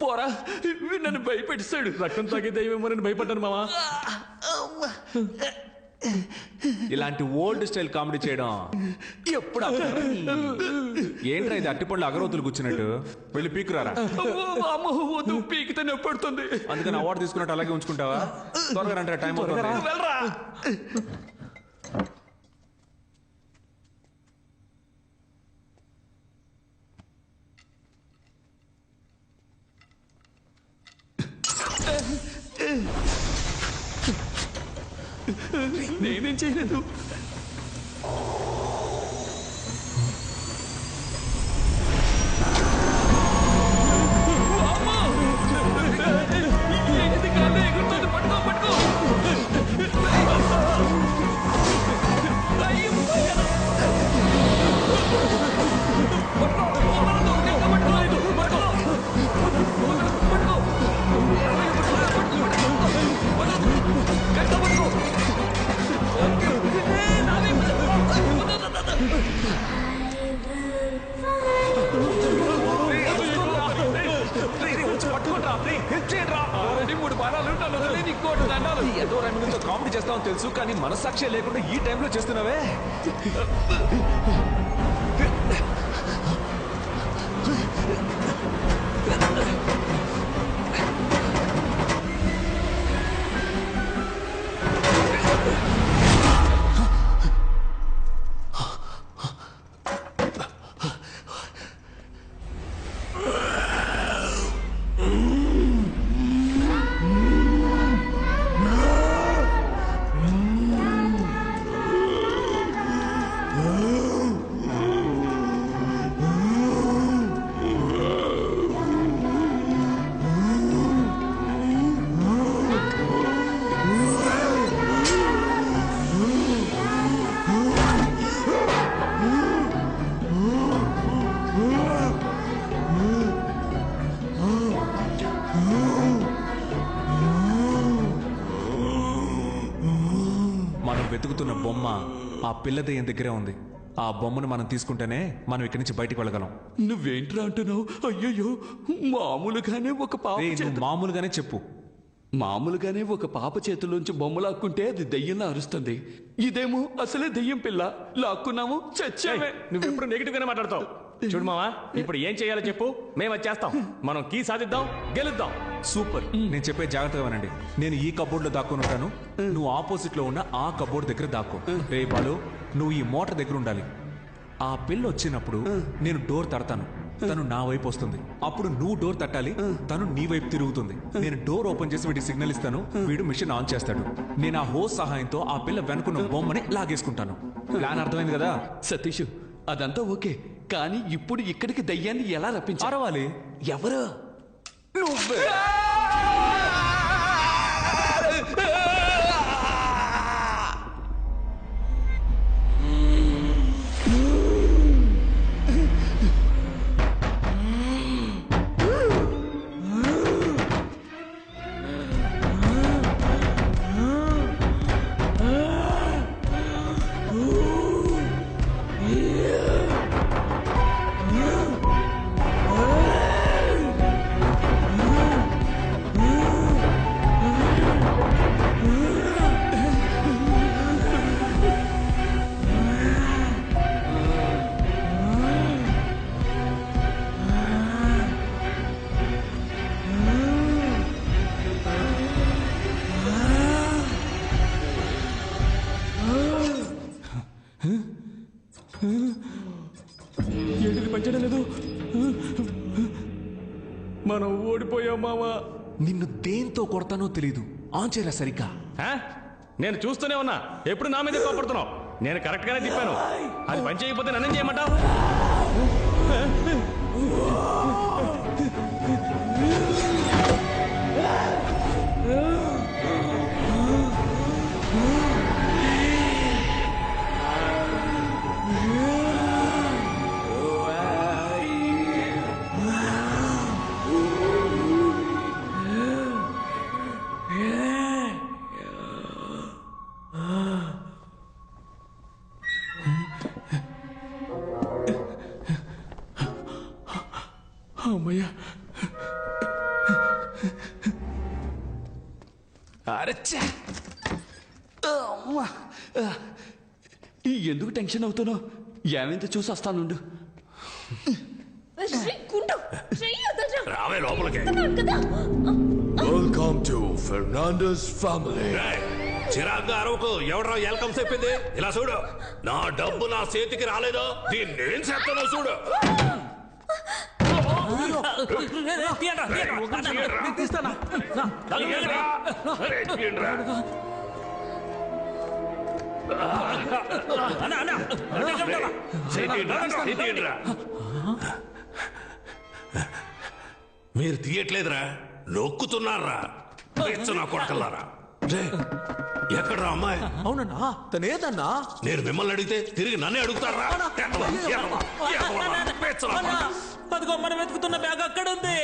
పోరా నన్ను భయపెట్టిస్తాడు. రక్తం తాగే దయ్యమేమో నన్ను భయపడ్డాను మావా. ఇలాంటి ఓల్డ్ స్టైల్ కామెడీ చేయడం ఎప్పుడు ఏంట్రా ఇది అట్టిపళ్ళు అగరవతులు కూర్చున్నట్టు వెళ్ళి పీకురారా. పీకితే నొప్పడుతుంది. అందుకని అవార్డు తీసుకున్నట్టు అలాగే ఉంచుకుంటావా? త్వరగా రండి, టైం అవుతుంది. నేనేం చేయలేదు. కామెడీ చేస్తామని తెలుసు, కానీ మనసాక్షి లేకుండా ఈ టైంలో చేస్తున్నావే. వెతుకుతున్న బొమ్మ ఆ పిల్ల దెయ్యం దగ్గరే ఉంది. ఆ బొమ్మను మనం తీసుకుంటేనే మనం ఇక్కడి నుంచి బయటికి వెళ్ళగలం. నువ్వేంట్రా అంటున్నావు? అయ్యయ్యో, మామూలుగానే ఒక పాప మామూలుగానే చెప్పు. మామూలుగానే ఒక పాప చేతుల్లోంచి బొమ్మ లాక్కుంటే అది దెయ్యంలా అరుస్తుంది. ఇదేమో అసలే దెయ్యం పిల్ల. లాక్కున్నాము, చచ్చావే. నువ్వెప్పుడు నెగిటివ్ గానే మాట్లాడతావు. చూడు మావా, ఇప్పుడు ఏం చేయాలో చెప్పు, మేము అది చేస్తాం. మనం కీ సాధిద్దాం, గెలుద్దాం. సూపర్. నేను చెప్పే జాగ్రత్తగా వినండి. నేను ఈ కబోర్డ్ లో దాక్కుని ఉంటాను, నువ్వు ఆపోజిట్ లో ఉన్న ఆ కబోర్డ్ దగ్గర దాక్కో. రే బాలు, నువ్వు ఈ మోటార్ దగ్గర ఉండాలి. ఆ పిల్ల వచ్చినప్పుడు నేను డోర్ తడతాను, తను నా వైపు వస్తుంది. అప్పుడు నువ్వు డోర్ తట్టాలి, తను నీ వైపు తిరుగుతుంది. నేను డోర్ ఓపెన్ చేసి వీడికి సిగ్నల్ ఇస్తాను, వీడు మిషన్ ఆన్ చేస్తాడు. నేను ఆ హోస్ సహాయంతో ఆ పిల్ల వెనుకున్న బొమ్మని లాగేసుకుంటాను. ప్లాన్ అర్థమైంది కదా సతీష్? అదంతా ఓకే, కానీ ఇప్పుడు ఇక్కడికి దయ్యాన్ని ఎలా రప్పించాలి? ఎవరు? నువ్వే. మనం ఓడిపోయాం మామా. నిన్ను దేంతో కొడతానో తెలీదు. ఆన్ చేయరా సరిగ్గా. నేను చూస్తూనే ఉన్నా, ఎప్పుడు నా మీద కోపడుతున్నావు. నేను కరెక్ట్ గానే తిప్పాను. అది పని చేయకపోతే నన్ను చేయమంటావు? అమ్మయ్యా. అరచ్చా. ఎందుకు టెన్షన్ అవుతానో ఏమైందో చూసి వస్తానుండు. రావే లోపలికి. Welcome to Fernandes family. చిరాగ్గా అరవకు. ఎవడరా వెల్కమ్ చెప్పింది? ఇలా చూడు, నా డబ్బు నా చేతికి రాలేదో దీన్ని నేను చేస్తానో చూడు. మీరు తీయట్లేదురా, నొక్కుతున్నారా? నా కొడకల్లారా. ఎక్కడ్రా అమ్మాయి? అవునన్నా, తనేదన్నా? నేను మిమ్మల్ని అడిగితే తిరిగి నన్నే అడుగుతారా? అదిగో మనం వెతుకుతున్న బ్యాగ్ అక్కడ ఉంది.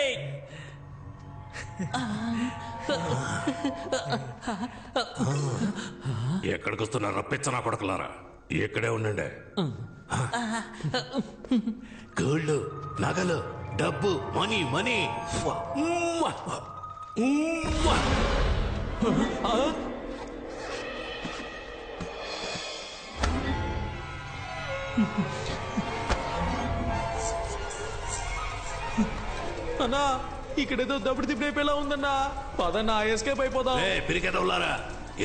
ఎక్కడికి వస్తున్నారా పిచ్చనా కొడకలారా? ఇక్కడే ఉండండి. గోల్డ్, నగలు, డబ్బు, మనీ మనీ. అన్నా, ఇక్కడేదో దప్పుడు తిప్పేలా ఉందన్నా. పదన్నా, ఎస్కేప్ అయిపోదాం. పిరికెదవులారా,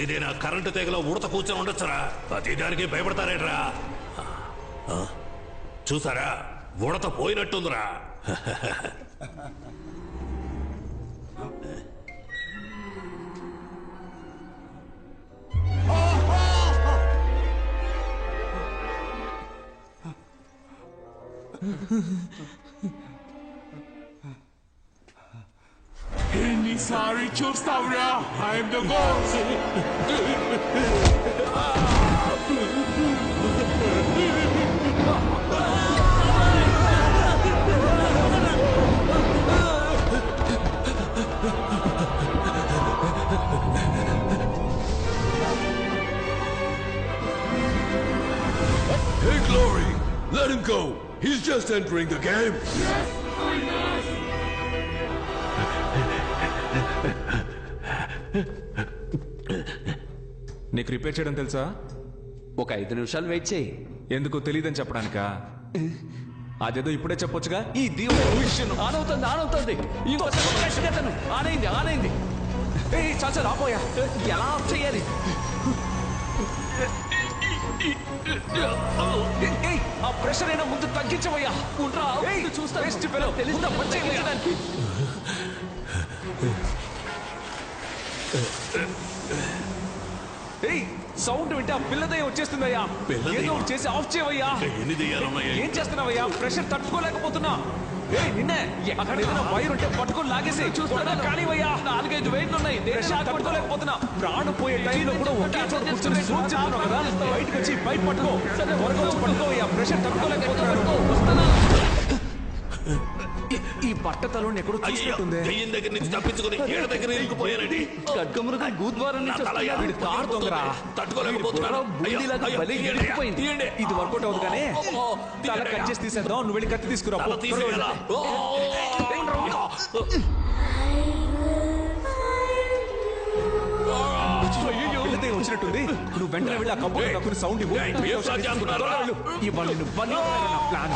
ఏదైనా కరెంటు తెగలో ఉడత కూర్చొని ఉండొచ్చురా. ప్రతి దానికి భయపడతారేట్రా? చూసారా, ఉడత పోయినట్టుందిరా. ఎన్నిసారి చూస్తావురా? I'm the ghost. Hey, Glory! Let him go! He's just entering the game! Yes, I must! నీకు రిపేర్ చేయడం తెలుసా? ఒక 5 నిమిషాలు వెయిట్ చేయి. ఎందుకు తెలియదని చెప్పడానికా? అదేదో ఇప్పుడే చెప్పొచ్చుగా. ఈ దీవుడు ఆన్ అవుతుంది. ఇంకోసారి ఆనైంది. చాచా రాపోయా, ఎలా ఆఫ్ చేయాలి? ఆ ప్రెషర్ అయినా ముందు తగ్గించవయ్యా. చూస్తా తెలుస్తా పనిచేయడానికి. సౌండ్ వింటే ఆ పిల్లదయ్య వచ్చేస్తుందయ్యా. ఏదో చేసి ఆఫ్ చేయవయ్యా. ఏం చేస్తున్నావయ్యా? ప్రెషర్ తట్టుకోలేకపోతున్నా. నిన్నే అక్కడ ఏదైనా వైర్ ఉంటే పట్టుకొని లాగేసి చూస్తున్నా. కానివయ్యా, 4-5 వైర్లు ఉన్నాయి. ప్రెషర్ తట్టుకోలేకపోతున్నా. ప్రాణం పోయే టైంలో కూడా ఒకే చోట కూర్చొని చూస్తున్నావు కదా. బయటకు వచ్చి బయట పట్టుకో. పట్టుకోవయ్యా. ప్రెషర్ తట్టుకోలేకపోతున్నా. ఈ బట్టతలో ఎక్కడో చూసినట్టుంది. దగ్గర నుంచి తప్పించుకుని ఏడ దగ్గర ఇరుక్కుపోయానండి. ఖడ్గమృగం గూద్వారం నుంచి కారు దొంగరా. తట్టుకోలేకపోతున్నాను. ఇది వర్కౌట్ అవుతుంది కానీ తల కట్ చేసి తీసేద్దాం. నువ్వు వెళ్ళి కత్తి తీసుకురా. వచ్చినట్టుంది. నువ్వు వెంటనే వెళ్ళి ఆ కబ్బు సౌండ్ ఇవ్వు. ఇవాళ plan.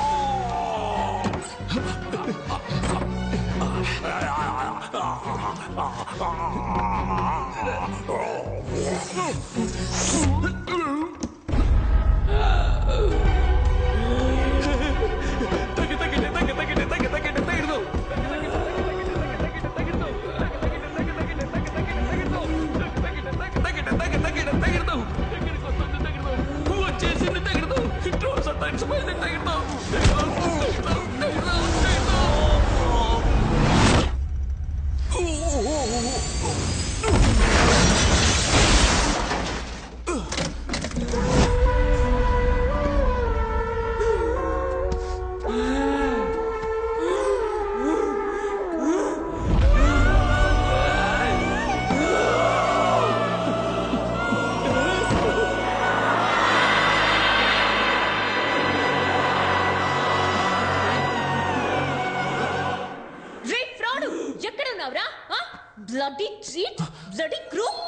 Cheat bloody group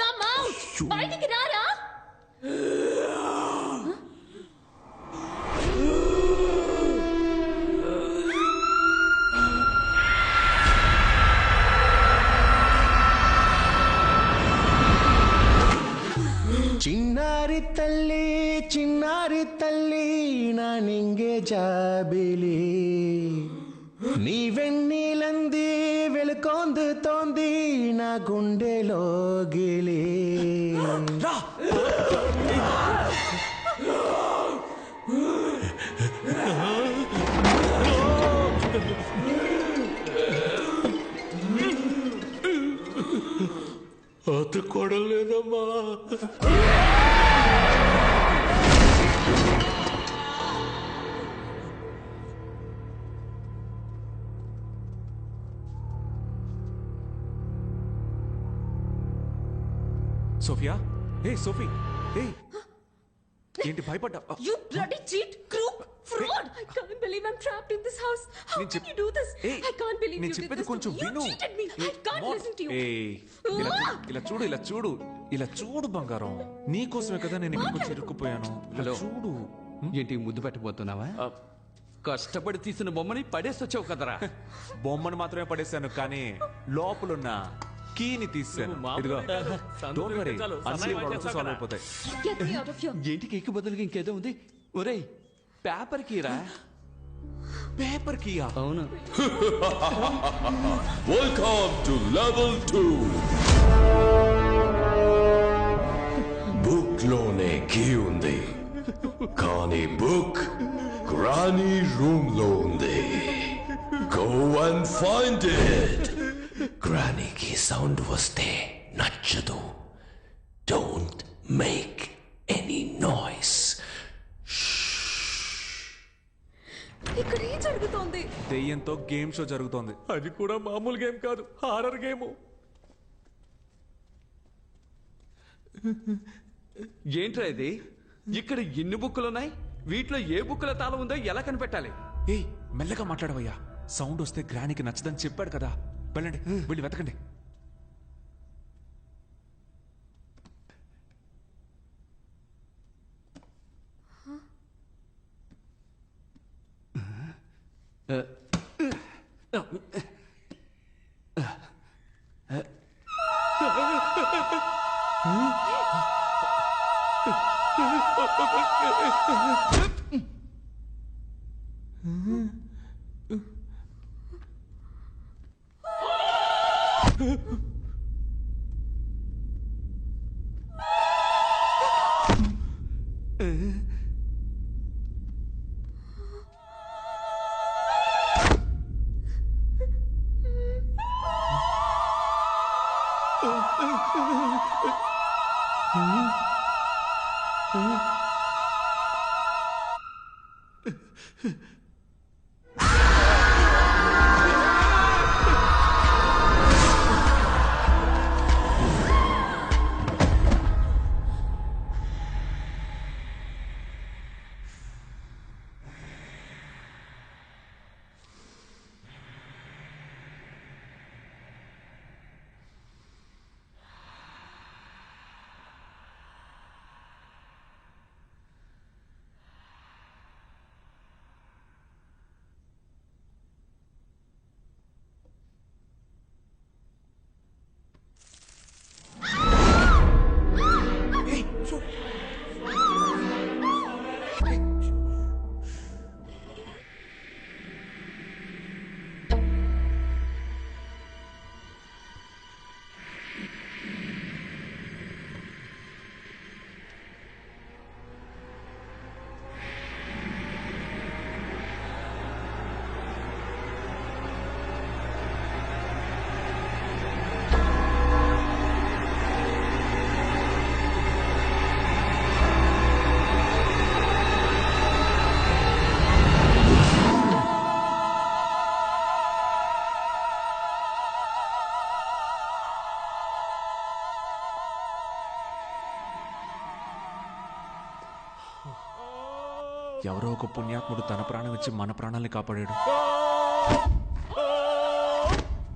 come out బయటికి రారా ಚಿನ್ನಾರಿ ತಲ್ಲಿ ನಾನಿಂಗೆ ಜಾಬಿಲಿ నీవెన్నీలంది వెలుకొందు తోంది నా గుండెలో గిలి అతుక్కోవడం లేదమ్మా సోఫియా హే సోఫీ హే ఏంటి భయపడ్డా You bloody cheat, crook, fraud! I can't believe I'm trapped in this house. How can you do this? I can't believe నేను you did చెప్పేది this to కొంచెం me. You విను cheated me. I can't listen to you. ఇలా చూడు బంగారం నీకోసమే కదా నేను ఇక్కడికి వచ్చి ఇరుక్కుపోయాను ఇలా చూడు ఏంటి ముద్దు పెట్టబోతున్నావా కష్టపడి తీసిన బొమ్మని పడేసి వచ్చావు కదరా బొమ్మను మాత్రమే పడేశాను కానీ లోపలున్న కీని తీసాను ఇదిగో డోంట్ వరీ అన్ని ప్రాబ్లమ్స్ సాల్వ్ అయిపోతాయి Get me out of here. ఏంటి కేక్ బదులుగా ఇంకేదో ఉంది ఒరేయ్ పేపర్ కీరా పేపర్ కీయా అవును Welcome to level 2. బుక్ లోనే కీ ఉంది కానీ బుక్ గ్రానీ రూమ్ లో ఉంది Go and find it. గ్రానీకి సౌండ్ వస్తే నచ్చదు. Don't make any noise. ఇక్కడ ఏం జరుగుతోంది? దెయ్యంతో గేమ్ షో జరుగుతోంది అది కూడా మామూలు గేమ్ కాదు హారర్ గేమ్ ఏంట్రా ఇది ఇక్కడ ఎన్ని బుక్కులు ఉన్నాయి వీటిలో ఏ బుక్కుల తాళం ఉందో ఎలా కనిపెట్టాలి ఏయ్ మెల్లగా మాట్లాడవయ్యా సౌండ్ వస్తే గ్రానీకి నచ్చదని చెప్పాడు కదా వెళ్ళండి వెళ్ళి వెతకండి ఎవరో ఒక పుణ్యాత్ముడు తన ప్రాణం ఇచ్చి మన ప్రాణాల్ని కాపాడాడు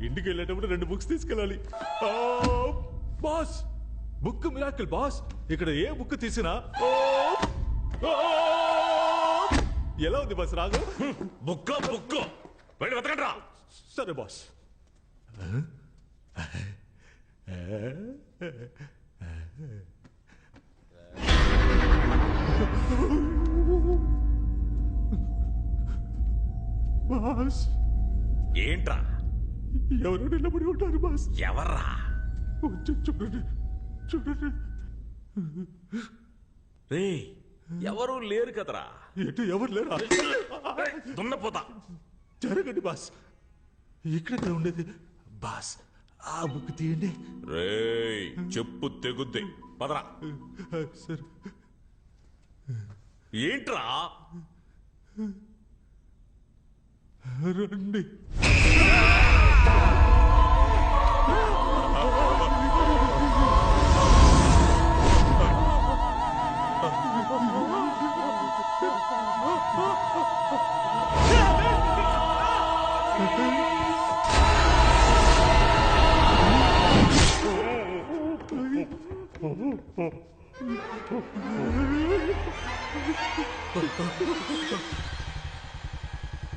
ఇంటికి వెళ్ళేటప్పుడు 2 బుక్స్ తీసుకెళ్ళాలి. Boss, book miracle boss. ఇక్కడ ఏ బుక్ తీసినా ఎలా ఉంది బాస్ రాగు? బుక్ వెళ్ళి వెతకండి రా. సరే బాస్. బాస్ ఏంట్రా? ఎవరు నిలబడి ఉంటారు బాస్? ఎవర్రా? చూడండి చూడండి. రే, ఎవరు లేరు కదరా. ఏంటి ఎవరు లేరా? దున్నపోతా. జరగండి బాస్, ఇక్కడ ఉండేది బాస్. ఆ బుక్ తీయండి. రేయ్, చెప్పు తెగుద్ది. పదరా. సరే. ఏంట్రా? రండి.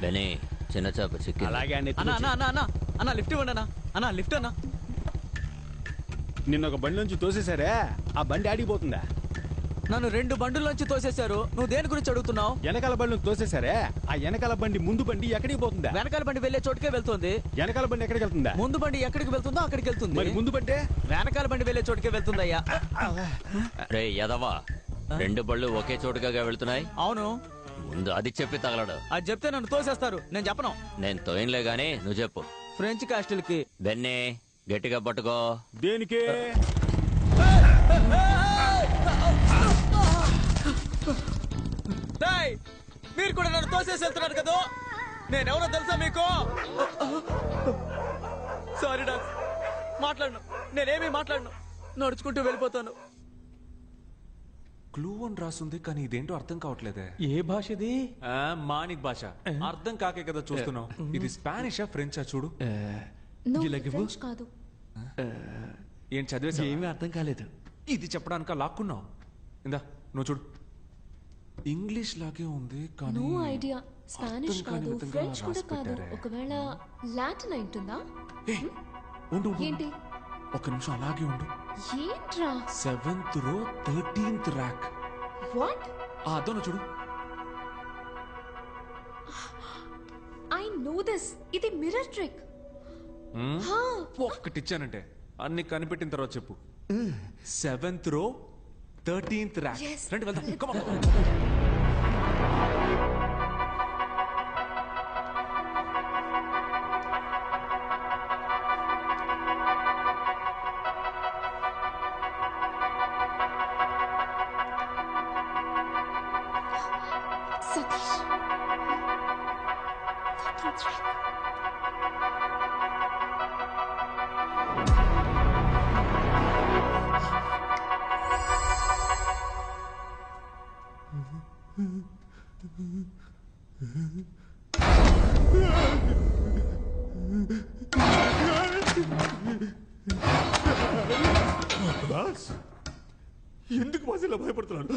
బెనీ, చిన్న చేప చిక్కి. అలాగే అండి. అన్న లిఫ్ట్ ఇవ్వండి అన్న లిఫ్ట్ అన్న. నిన్న ఒక బండి నుంచి తోసేశారే, ఆ బండి ఆడిపోతుందా? నన్ను 2 బండుల్లోంచి తోసేశారు. నువ్వు దేని గురించి అడుగుతున్నావు? వెనకాల బండి తోసేశారే, ఆ వెనకాల బండి ముందు బండి ఎక్కడికి పోతుందా? వెనకాల బండి వెళ్లే చోటుకే వెళ్తుంది. వెనకాల బండి ఎక్కడికి వెళ్తుందా? ముందు బండి ఎక్కడికి వెళ్తుందో అక్కడికి వెళ్తుంది. మరి ముందు బండి వెనకాల బండి వెళ్లే చోటుకే వెళ్తుందయ్యా. రే యదవా, 2 బళ్ళు ఒకే చోటుగా వెళ్తున్నాయి. అవును. ముందు అది చెప్పి తగలడు. అది చెప్తే నన్ను తోసేస్తారు. నేను చెప్పను. నేను తోయంలే గానీ నువ్వు చెప్పు. ఫ్రెంచ్ కాస్టిల్ కి. బెన్నీ, గట్టిగా పట్టుకో. దేనికి? మీరు కూడా నన్ను తోసేసి వెళ్తున్నారు కదా. నేనెవరో తెలుసా మీకు? సారీ డాక్స్, మాట్లాడను. నేనేమీ మాట్లాడను. నడుచుకుంటూ వెళ్ళిపోతాను. క్లూ అని రాస్తుంది, కానీ ఇదేంటో అర్థం కావట్లేదే. ఏ భాష ఇది? మానిక్ భాష. అర్థం కాకే కదా చూస్తున్నావు. ఇది స్పానిషా ఫ్రెంచా చూడు. ఫ్రెంచ్ కాదు. ఏం చదివేసా? ఏమీ అర్థం కాలేదు. ఇది చెప్పడానిక లాక్కున్నావు. ఇందా నువ్వు చూడు. ఇంగ్లీష్ లాగే ఉంది కానీ నో ఐడియా. స్పానిష్ కాదు, ఫ్రెంచ్ కూడా కాదు. ఒకవేళ లాటిన్ అయింటుందా? ఉండు. ఏంటి? ఒక నిమిషం అలాగే ఉండు. ఏంట్రా? 7th row 13th rack. What? అదోను చూడు. I know this. ఇది మిర్రర్ ట్రిక్. ఒక్కటిచ్చానంటే అన్ని కనిపెట్టిన తర్వాత చెప్పు. 7th row 13th rack. రండి వెళ్దాం. Come on. సతీష్. బాస్, ఎందుకు బాస్ ఇలా భయపడుతున్నాడు?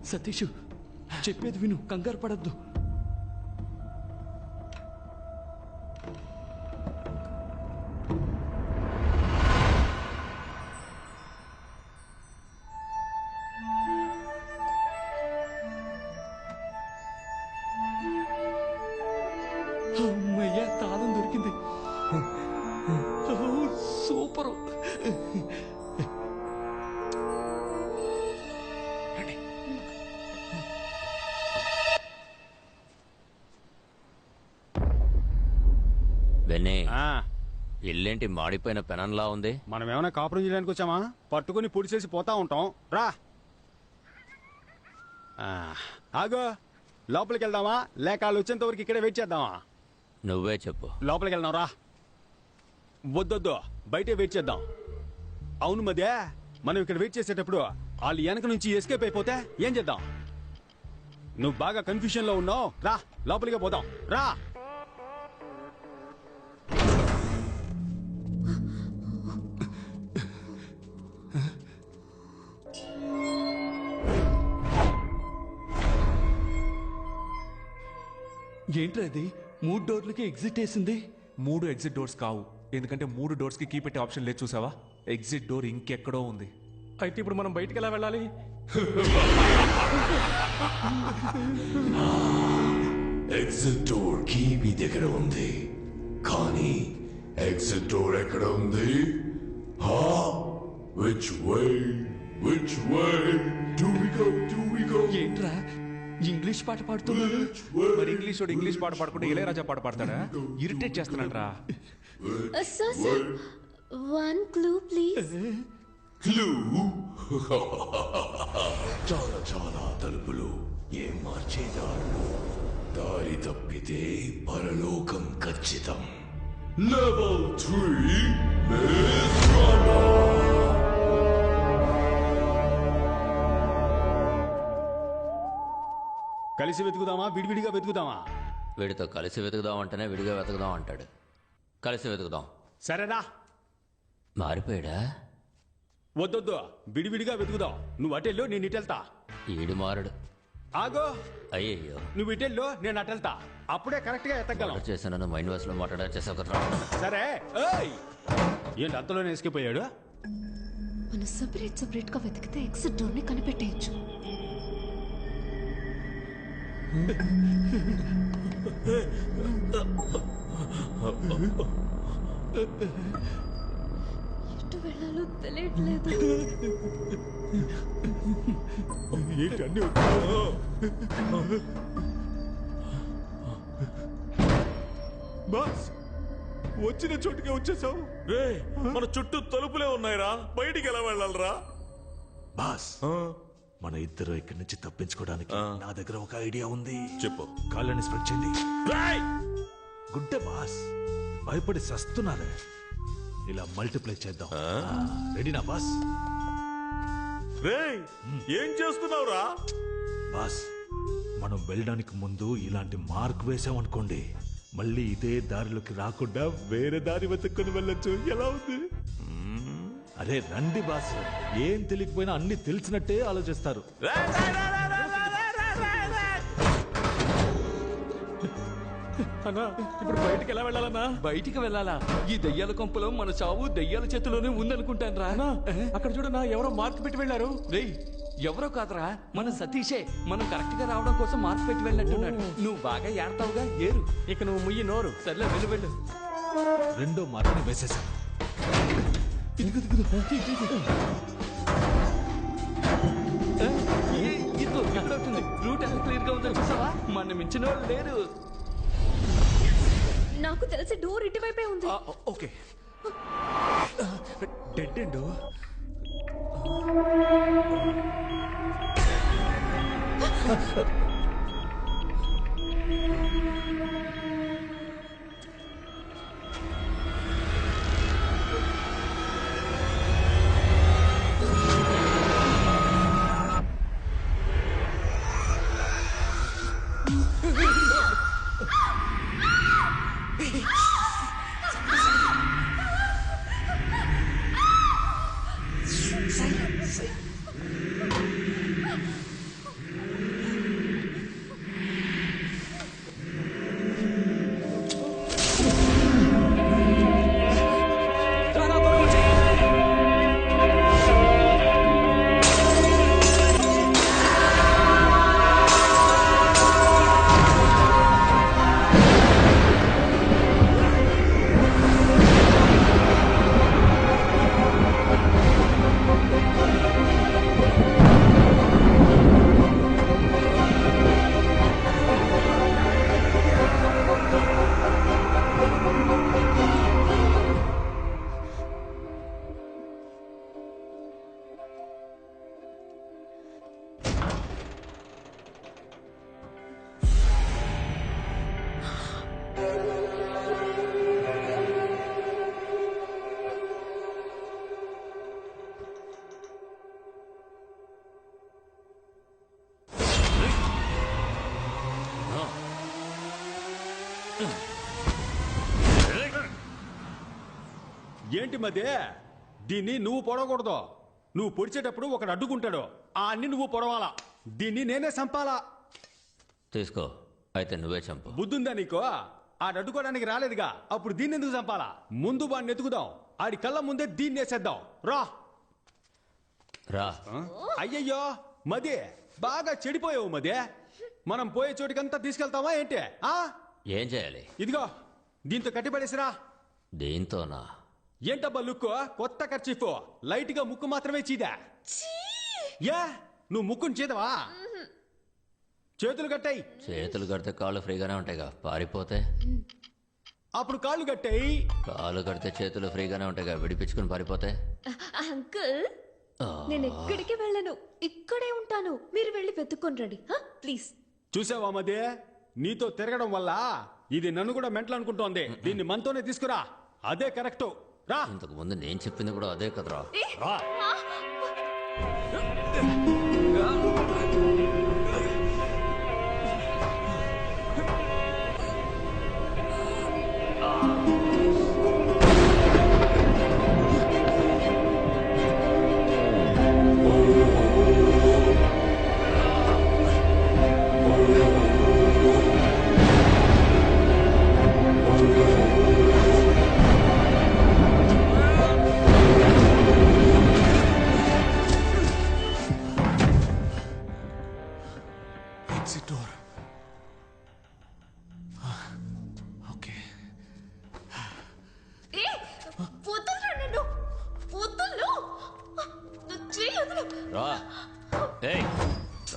సతీష్ చెప్పేది విను, కంగారు పడద్దు. అమ్మయ్యా, తాళం దొరికింది. సూపరు. బెన్నీ, ఇల్లేంటి మాడిపోయిన పెనంలా ఉంది? మనం ఏమైనా కాపురం చేయడానికి వచ్చామా? పట్టుకుని పొడిచేసి పోతా ఉంటాం. రా ఆగో, లోపలికి వెళ్దామా లేక వాళ్ళు వచ్చేంత వరకు ఇక్కడే వెయిట్ చేద్దామా? నువ్వే చెప్పు. లోపలికి వెళ్దాం రా. వద్దొద్దు, బయటే వెయిట్ చేద్దాం. అవును మధ్య మనం ఇక్కడ వెయిట్ చేసేటప్పుడు వాళ్ళు వెనక నుంచి ఎస్కేప్ అయిపోతే ఏం చేద్దాం? నువ్వు బాగా కన్ఫ్యూజన్ లో ఉన్నావు. రా లోపలికి పోదాం. రా. ఏంట్రా అది? 3 డోర్లకి ఎగ్జిట్ వేసింది. 3 ఎగ్జిట్ డోర్స్ కావు, ఎందుకంటే 3 డోర్స్ కి కీ పెట్టే ఆప్షన్ లేదు. చూసావా? ఎగ్జిట్ డోర్ ఇంకెక్కడో ఉంది. అయితే ఇప్పుడు మనం బయటికి ఎలా వెళ్ళాలి? ఎగ్జిట్ డోర్ కీ మీ దగ్గర ఉంది, కానీ ఎగ్జిట్ డోర్ ఎక్కడ ఉంది? Which way do we go? ఏంట్రా ఇంగ్లీష్ పాట పాడుతున్నాడు? మరి ఇంగ్లీష్ వాడు ఇంగ్లీష్ పాట పాడుకుంటే ఇళయరాజా పాట పాడతాడా? ఇరిటేట్ చేస్తున్నాడ్రా. Sir, 1 clue please. క్లూ? చాలా తలుపులు, ఏం మార్చేదారులు, దారి తప్పితే పరలోకం ఖచ్చితం. లెవెల్ 3 కలిసి వెతుకుదామా విడివిడిగా వెతుకుదామా? వీడితో కలిసి వెతుకుదాం అంటేనే విడిగా వెతుకుదాం అంటాడు. కలిసి వెతుకుదాం. సరేనా? మారిపోయాడా? వద్దొద్దు, విడివిడిగా వెతుకుదాం. నువ్వు అటెల్లో, నేను ఇటెళ్తా. ఈడు మారడు. ఆగో, అయ్యయ్యో, నువ్వు ఇటెల్లో, నేను అటెళ్తా. అప్పుడే కరెక్ట్ గా ఎత్తగలం. చేశాను మైండ్ వాయిస్ లో మాట్లాడా. సరే. ఏంటి అంతలోనే ఎస్కేపోయాడు? మనం సెపరేట్ గా వెతికితే ఎగ్జిట్ డోర్ ని కనిపెట్టేయచ్చు. ఎటు వెళ్ళాలో తెలియట్లేదు. ఏంటండి? బాస్, వచ్చిన చోటుకే వచ్చేసావు. మన చుట్టూ తలుపులే ఉన్నాయిరా, బయటికి ఎలా వెళ్ళాలరా? బాస్, మన ఇద్దరు ఇక్కడి నుంచి తప్పించుకోవడానికి నా దగ్గర ఒక ఐడియా ఉంది. చెప్పు. కాళ్ళని స్ప్రెడ్ చేయండి. గుడ్డ బాస్, భయపడి సస్తున్నారే. ఇలా మల్టిప్లై చేద్దాం. రెడీనా బాస్? ఏం చేస్తున్నావురా? బాస్, మనం వెళ్ళడానికి ముందు ఇలాంటి మార్క్ వేసామనుకోండి, మళ్ళీ ఇదే దారిలోకి రాకుండా వేరే దారి వెతుక్కొని వెళ్ళొచ్చు. ఎలా ఉంది? అరే రండి బాస్, ఏం తెలియకపోయినా అన్ని తెలిసినట్టే ఆలోచిస్తారు. అన్నా, ఇప్పుడు బయటికి ఎలా వెళ్ళాలన్నా? బయటికి వెళ్ళాలా? ఈ దయ్యాల కొంపలో మన చావు దయ్యాల చేతిలోనే ఉందనుకుంటాను రా. అక్కడ చూడన్నా, ఎవరో మార్క్ పెట్టి వెళ్ళారు. రేయ్, ఎవరో కాదురా, మన సతీషే. మనం కరెక్ట్ గా రావడం కోసం మార్క్ పెట్టి వెళ్ళినట్టున్నాడు. నువ్వు బాగా ఏడతావుగా, ఏరు. ఇక నువ్వు ముయ్యి నోరు. సర్లే, వెళ్ళు. రెండో మార్క్ని వేసేసాం. రూట్ ఎంత క్లియర్ గా ఉందో చూసావా? మన మించిన వాళ్ళు లేరు. నాకు తెలిసి డోర్ ఇటువైపే ఉంది. ఓకే. Dead end. ఏంటి మధ్య దీన్ని నువ్వు పొడవకూడదు. నువ్వు పొడిచేటప్పుడు ఒకడు అడ్డుకుంటాడు, ఆ అన్ని నువ్వు పొడవాలా. దీన్ని నేనే చంపాలా. తీసుకో, అయితే నువ్వే చంపు. బుద్ధుందా నీకో? ఆడు అడ్డుకోవడానికి రాలేదుగా, అప్పుడు దీన్ని ఎందుకు చంపాలా? ముందు వాడిని ఎత్తుకుదాం, ఆడి కళ్ళ ముందే దీన్ని వేసేద్దాం. రా రా. అయ్యయ్యో మదే, బాగా చెడిపోయావు మదే. మనం పోయే చోటికంతా తీసుకెళ్తావా ఏంటి? ఏం చేయాలి? ఇదిగో దీంతో కట్టిపడేసిరా. దీంతోనా? ఏంటబ్బా లుక్? కొత్త ఖర్చీఫ్, లైట్ గా ముక్కు మాత్రమే చీదా. యా, నువ్వు ముక్కుని చీదవా? చేతులు కట్టాయి. చేతులు కడితే కాళ్ళు ఫ్రీగానే ఉంటాయిగా, పారిపోతే అప్పుడు కాళ్ళు కట్టాయి. కాళ్ళు కడితే చేతులు ఫ్రీగానే ఉంటాయిగా, విడిపించుకుని పారిపోతే. అంకుల్, నేను ఎక్కడికి వెళ్ళను, ఇక్కడే ఉంటాను. మీరు వెళ్ళి వెతుక్కొని రండి ప్లీజ్. చూసావా మదే, నీతో తిరగడం వల్ల ఇది నన్ను కూడా మెంటల్ అనుకుంటోంది. దీన్ని మనతోనే తీసుకురా, అదే కరెక్ట్. రా. ఇంతకు ముందు నేను చెప్పింది కూడా అదే కదరా. రా.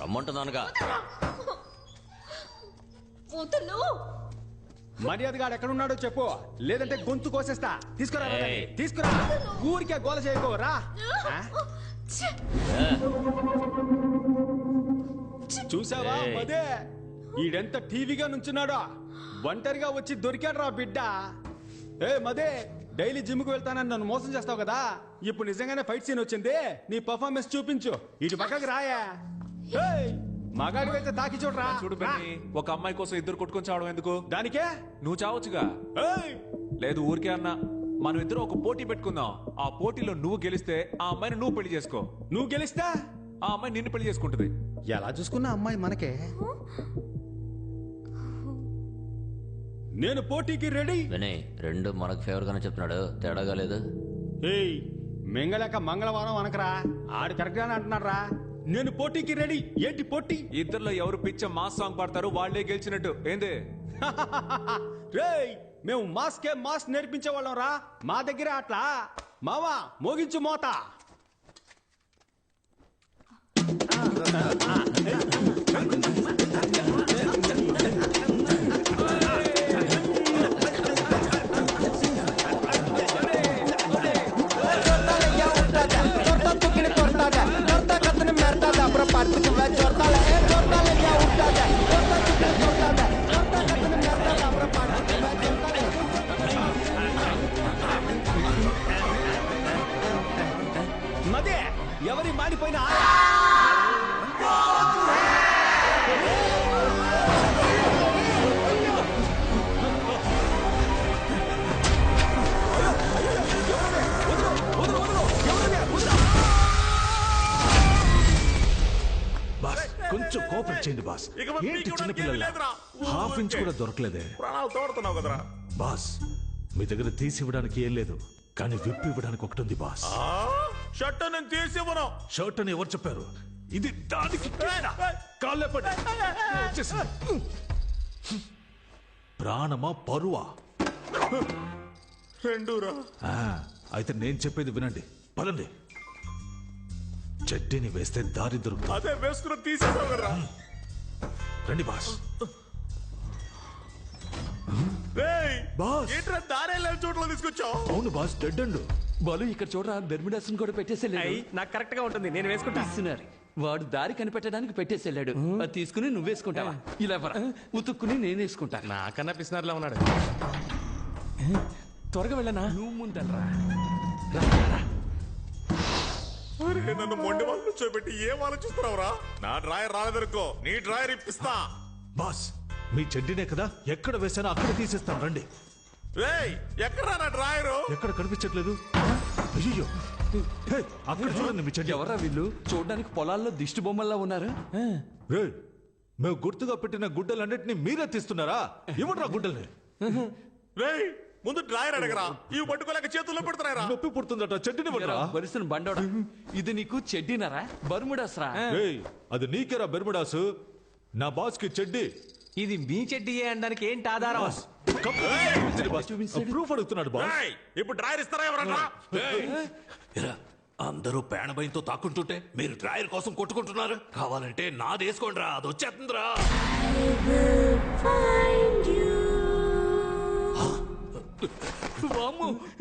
రమ్మంటున్నానుగా. మర్యాదగా ఎక్కడున్నాడో చెప్పు, లేదంటే గొంతు కోసేస్తా. తీసుకురా తీసుకురా, ఊరికే గోల చేయకోరా. చూసావా మదే, ఈడెంత టీవీగా నుంచున్నాడో. ఒంటరిగా వచ్చి దొరికాడు రా బిడ్డ. ఏ మదే, డైలీ జిమ్ కు వెళ్తానని నన్ను మోసం చేస్తావు కదా, ఇప్పుడు నిజంగానే ఫైట్ సీన్ వచ్చింది. నీ పర్ఫార్మెన్స్ చూపించు. ఇటు పక్కకి రాయా. మగాడి అయితే తాకి చూడరా. చూడు బెన్నీ, ఒక అమ్మాయి కోసం ఇద్దరు కొట్టుకొని చావడం ఎందుకు? దానికే నువ్వు చావచ్చుగా. లేదు ఊరికే అన్నా, మనం ఇద్దరు ఒక పోటీ పెట్టుకుందాం. ఆ పోటీలో నువ్వు గెలిస్తే ఆ అమ్మాయిని నువ్వు పెళ్లి చేసుకో. నువ్వు గెలిస్తే ఆ అమ్మాయి నిన్ను పెళ్లి చేసుకుంటది. ఎలా చూసుకున్న అమ్మాయి మనకే. నేను పోటీకి రెడీ. వినయ్, రెండు మనకు ఫేవర్ గానే చెప్తున్నాడు, తేడాగా లేదు. ఏయ్, మెంగళక మంగళవారం అనకరా, ఆడు కరెక్ట్ గానే అంటున్నాడు రా. నేను పోటీకి రెడీ. ఏంటి పోటీ? ఇద్దరులో ఎవరు పిచ్చ మాస్ సాంగ్ పాడతారు వాళ్లే గెలిచినట్టు. ఏంది? రేయ్, మేము మాస్కే మాస్ నేర్పించే వాళ్ళం రా. మా దగ్గర అట్లా. మావా, మోగించు మోత. Porta tu che ne porta da, porta che te ne merda da, però parti che vai giornale, porta le కొంచెం కోఆపరేట్ చేయండి బాస్. ఏంటి చిన్న పిల్లల హాఫ్ ఇంచ్ కూడా దొరకలేదే. ప్రాణాలు తోడుతున్నావు కదరా బాస్. మీ దగ్గర తీసి ఇవ్వడానికి ఏం లేదు, కానీ విప్పి ఇవ్వడానికి ఒకటి ఉంది బాస్. షర్ట్ నేను తీసి ఇవ్వను. షర్ట్ అని ఎవరు చెప్పారు? ఇది దానికి కాళ్ళే పడి వచ్చేసింది. ప్రాణమా పరువా? రెండూరా. అయితే నేను చెప్పేది వినండి, పదండి. చెడ్డీని వేస్తే దారి దొరుకుతుంది. అదే వేసుకుని తీసేసావు కదరా. రండి బాస్. ఏంట్రా దారే లేని చోట్ల తీసుకొచ్చావు? అవును బాస్, డెడ్ అండ్ బాలు ఇక్కడ చూడరా, బెర్మిడాస్ కూడా పెట్టేసేళ్ళాడు. నాకు కరెక్ట్ గా ఉంటుంది, నేను వేసుకుంటా. వాడు దారి కనిపెట్టడానికి పెట్టేసేళ్ళాడు. అది తీసుకుని నువ్వు వేసుకుంటావా? ఇలా ఉతుక్కుని నేను వేసుకుంటా. నాకన్నా పిసినారులా ఉన్నాడు. త్వరగా వెళ్ళనా? నువ్వు ముందరా. నన్ను మొండి వాళ్ళు చూపెట్టి ఏం ఆలోచిస్తున్నావురా? నా డ్రాయర్ రాలేదనుకో, నీ డ్రాయర్ ఇప్పిస్తా. బాస్, మీ చెడ్డీనే కదా, ఎక్కడ వేసానో అక్కడ తీసేస్తాను, రండి. ఎక్కడ నా డ్రాయరు? ఎక్కడ కనిపించట్లేదు. అయ్యో, అక్కడ చూడండి మీ చెడ్డీ. ఎవరా వీళ్ళు? చూడడానికి పొలాల్లో దిష్టి బొమ్మల్లా ఉన్నారు. మేము గుర్తుగా పెట్టిన గుడ్డలన్నిటినీ మీరే తీస్తున్నారా? ఇవ్వట్రా గుడ్డల్ని. ముందు డ్రాయర్ అడగరా, ఇవి పట్టుకోలేక చేతుల్లో పెడుతున్నారా? నొప్పి పుడుతుందట, చెడ్డీని బరిసిన బండోడా. ఇది నీకు చెడ్డీనరా? బర్ముడాస్ రా. అది నీకేరా బెర్ముడాసు, నా బాస్ కి చెడ్డీ. ఇది మీ చెడ్డీయే అనడానికి ఏంటి ఆధారం? ప్రూఫ్ అడుగుతున్నాడు బాస్. ఇప్పుడు డ్రాయర్ ఇస్తారా ఎవరన్నా? అందరూ పేణభయంతో తాకుంటుంటే మీరు డ్రాయర్ కోసం కొట్టుకుంటున్నారు. కావాలంటే నాది వేసుకోండి రా, అది వచ్చేస్తుందిరా.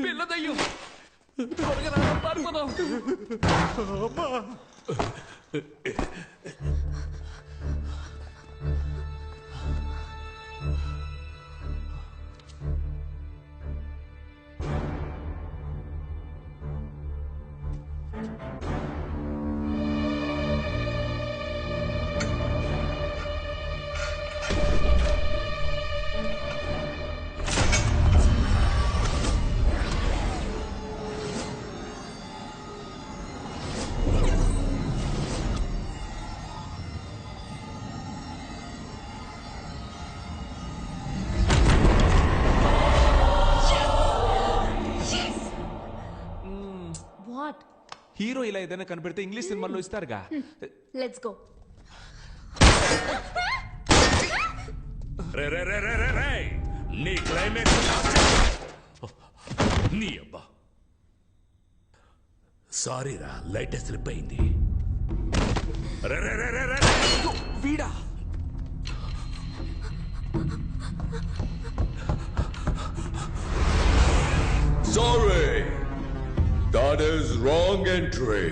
పిల్లదయ్యం త్వరగా పారిపోదాం. హీరో ఇలా ఏదైనా కనిపెడితే ఇంగ్లీష్ సినిమాల్లో ఇస్తారుగా. Let's go. నీ క్లైమాక్స్ నీ అబ్బా. సారీ రా, లైట్ స్లిప్ అయింది. వీడా Sorry, that is wrong entry.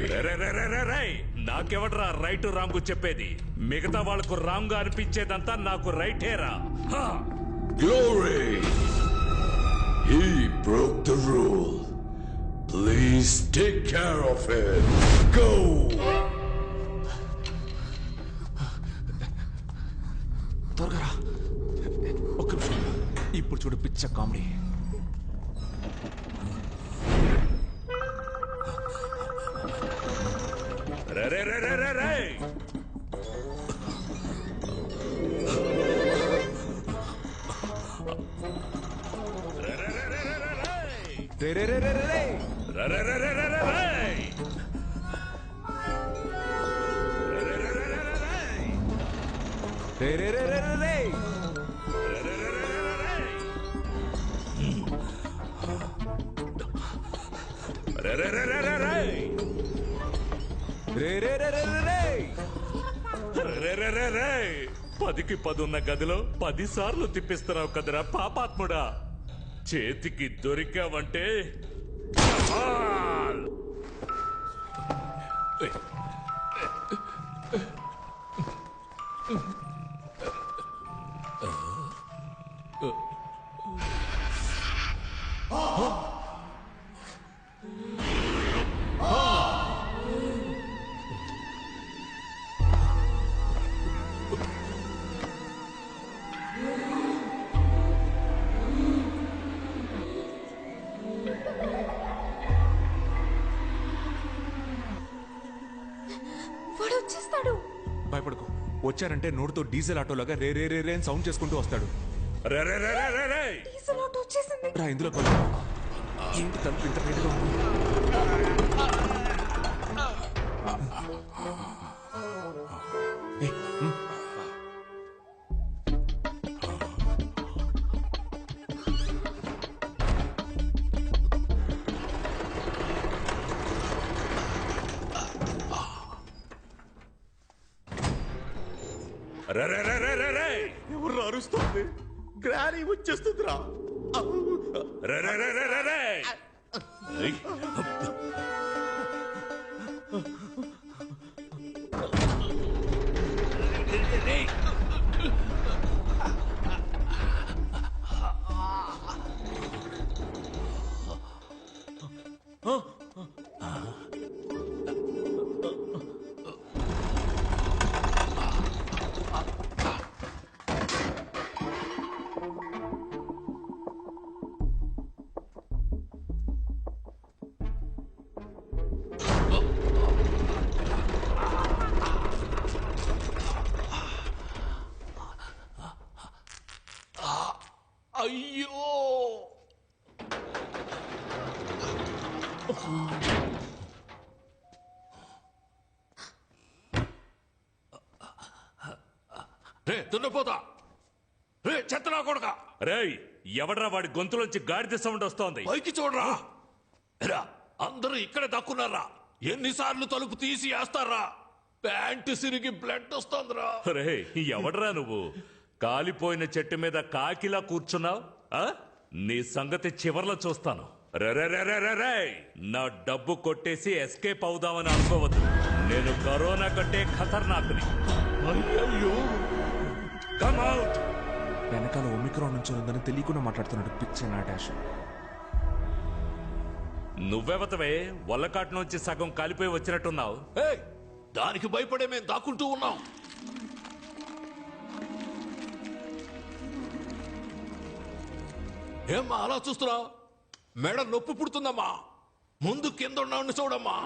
నాకెవడ్రా రైట్ రాంగ్ చెప్పేది? మిగతా వాళ్ళకు రాంగ్ అనిపించేదంతా నాకు రైటేరా. Glory, he broke the rule. Please take care of him. Go. త్వరగా ఒక్క నిమిషం. ఇప్పుడు చూడు పిచ్చ కామెడీ. పదికి 10 ఉన్న గదిలో 10 సార్లు తిప్పిస్తున్నావు కదరా పాపాత్ముడా. చేతికి దొరికావంటే వాడు వచ్చేస్తాడు. భయపడుకో, వచ్చారంటే నోటితో డీజిల్ ఆటోలాగా రే రే రే రే అని సౌండ్ చేసుకుంటూ వస్తాడు. రా ఇందులో ఏంటి తలుపు ఇంత రేటుగా ఉంది? ఎవరు అరుస్తుంది? గ్రానీ వచ్చేస్తుందిరా. అయ్యో రే దున్నపోతా, రే చెత్తనా కొడక, రేయ్ ఎవడ్రా వాడి గొంతులోంచి గాడిద సౌండ్ వస్తోంది? పైకి చూడరా. రా అందరూ ఇక్కడ దక్కున్నారా? ఎన్నిసార్లు తలుపు తీసి వేస్తారా? Pant సిరిగి blood వస్తోందిరా. రే ఎవడ్రా నువ్వు? కాలిపోయిన చెట్టు మీద కాకిలా కూర్చున్నావు. నీ సంగతి చివర్లో చూస్తాను. రే నా డబ్బు కొట్టేసి ఎస్కేప్ అవుదామని అనుకోవద్దు. నేను కరోనా కంటే ఖతర్నాక్ని. అయ్యో కమ్ అవుట్. వెనకాల ఒమిక్రాన్ నుంచి ఉందని తెలియకుండా మాట్లాడుతున్నాడు పిచ్చి నా డాష్. నువ్వెవతవే వల్లకాటు నుంచి సగం కాలిపోయి వచ్చినట్టున్నావు. దానికి భయపడే మేము దాక్కుంటూ ఉన్నాం. ఏమ్మా అలా చూస్తున్నావు? మెడ నొప్పి పుడుతుందమ్మా. ముందు కింద ఉన్నాడు చూడమ్మా.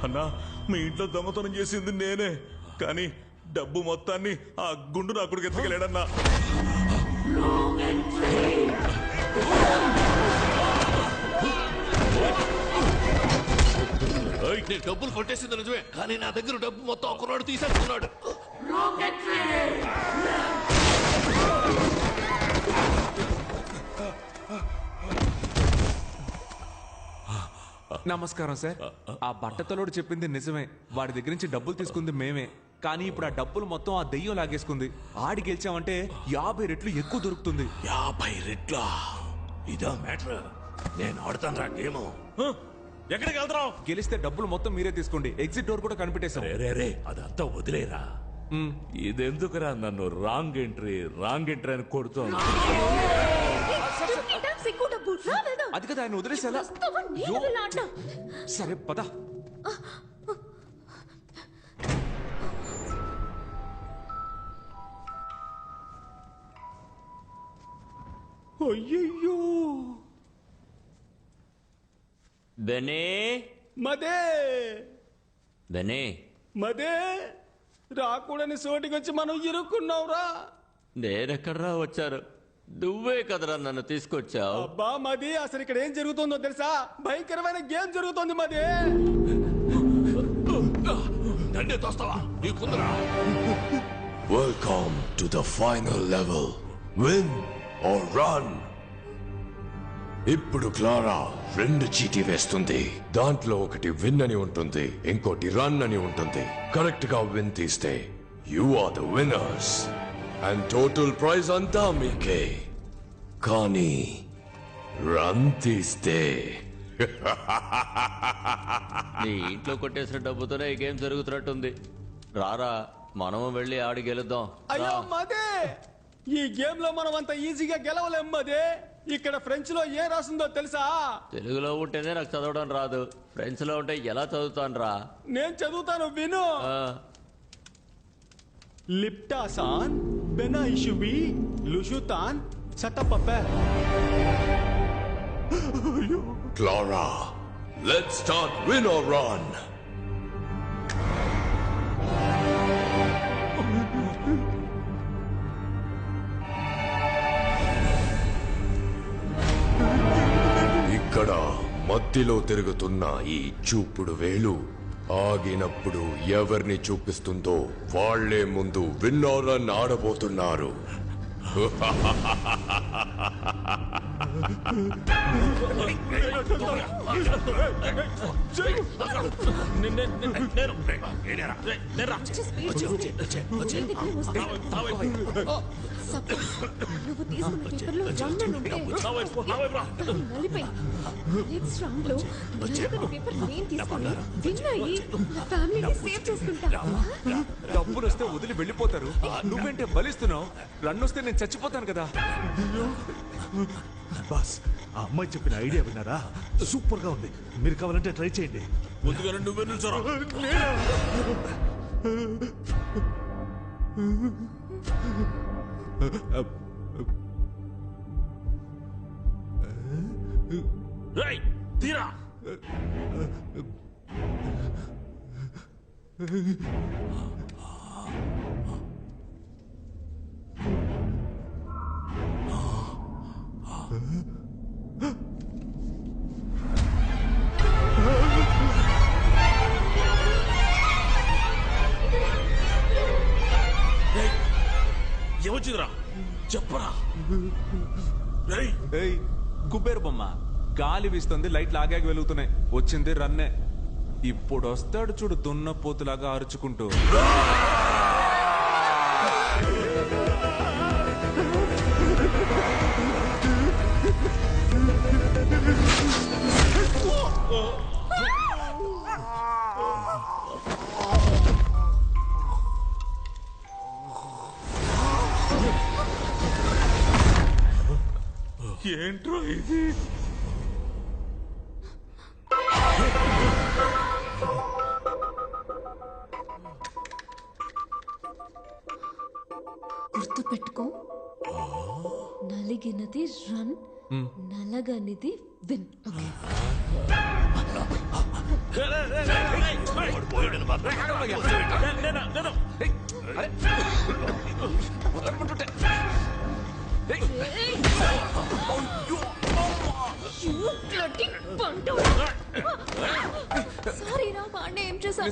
అన్నా, మీ ఇంట్లో దొంగతనం చేసింది నేనే, కానీ డబ్బు మొత్తాన్ని ఆ గుండు నా కొడుకు ఎత్తగలేడన్నా. నేను డబ్బులు కొట్టేసింది నిజమే, కానీ నా దగ్గర డబ్బు మొత్తం ఒకనాడు తీసేసుకున్నాడు. నమస్కారం సార్. ఆ బట్టతలోడు చెప్పింది నిజమే. వాడి దగ్గర నుంచి డబ్బులు తీసుకుంది మేమే, కానీ ఇప్పుడు ఆ డబ్బులు మొత్తం ఆ దెయ్యం లాగేసుకుంది. ఆడి గెలిచామంటే 50 రెట్లు ఎక్కువ దొరుకుతుంది. 50 రెట్లా? ఇదా మ్యాటర్? నేను ఆడతాను రా గేమ్. ఎక్కడికి వెళ్తావు? గెలిస్తే డబ్బులు మొత్తం మీరే తీసుకోండి. ఎగ్జిట్ డోర్ కూడా కనిపెట్టేశాం. రే అదంతా వదిలేరా. ఇదెందుకురా నన్ను రాంగ్ ఎంట్రీ అని కొడుతోంది? అది కదా ఆయన వదిలేసేలా. సరే పద. అయ్యయ్యో బెనే మదే బెనే మదే రాకూడని చోటికొచ్చి మనం ఇరుక్కున్నావురా. నేనెక్కడ్రా వచ్చారు? నువ్వే కదరా నన్ను తీసుకొచ్చావు. అబ్బా మది, అసలు ఇక్కడ ఏం జరుగుతుందో తెలుసా? భయంకరమైన గేమ్ జరుగుతుంది మది. నన్నే తోస్తావా? నీకుందరా? Welcome to the final level. Win or run. ఇప్పుడు క్లారా 2 చీటీ వేస్తుంది. దాంట్లో ఒకటి విన్ అని ఉంటుంది, ఇంకోటి రన్ అని ఉంటుంది. కరెక్ట్ గా విన్ తీస్తే you are the winners and total prize అంతా మీకే. కానీ రన్ తీస్తే నీ ఇంట్లో కొట్టేసిన డబ్బుతోనే ఈ గేమ్ జరుగుతున్నట్టుంది. రారా మనము వెళ్ళి ఆడి గెలుద్దాం. అయ్యో మదే, ఈ గేమ్ లో మనం అంత ఈజీగా గెలవలేం మదే. ఇక్కడ ఫ్రెంచ్ లో ఏ రాసిందో తెలుసా? తెలుగులో ఉంటేనే నాకు చదవడం రాదు, ఫ్రెంచ్ లో ఉంటే ఎలా చదువుతాను రా? నేను చదువుతాను విను. లిప్టాసాన్ బెనాయిషుబి లుషుతాన్ సటపపే. Clara, let's start win or run. ఇక్కడ మధ్యలో తిరుగుతున్న ఈ చూపుడు వేలు ఆగినప్పుడు ఎవరిని చూపిస్తుందో వాళ్లే ముందు విన్ ఆర్ రన్ ఆడబోతున్నారు. నువ్వు తీసుకున్న పేపర్లో రన్ అని ఉంటే నలిపై నెక్స్ట్ రౌండ్ లో పేపర్ నేను తీసుకుని విన్ అయ్యి నా ఫ్యామిలీని సేవ్ చేసుకుంటా. డబ్బులు వస్తే వదిలి వెళ్ళిపోతారు, నువ్వేంటే బలిస్తున్నావు? రన్ వస్తే నేను చచ్చిపోతాను కదా. బాస్, ఆ అమ్మాయి చెప్పిన ఐడియా విన్నారా? సూపర్ గా ఉంది. మీరు కావాలంటే ట్రై చేయండి. ముందుగా నువ్వే నిల్చోరా. రేయ్, తీరా. ఏమొచ్చిందిరా చెప్పరా? కుబేరు బొమ్మ గాలి వీస్తుంది, లైట్లు ఆగాగి వెలుగుతున్నాయి. వచ్చింది రన్నే. ఇప్పుడు వస్తాడు చూడు దున్నపోతులాగా అరుచుకుంటూ. ఏంట్రో ఇది? గుర్తు పెట్టుకో, నలిగినది రన్, నలగనిది విన్. సారీ రా పాండే, ఏం చేశాను?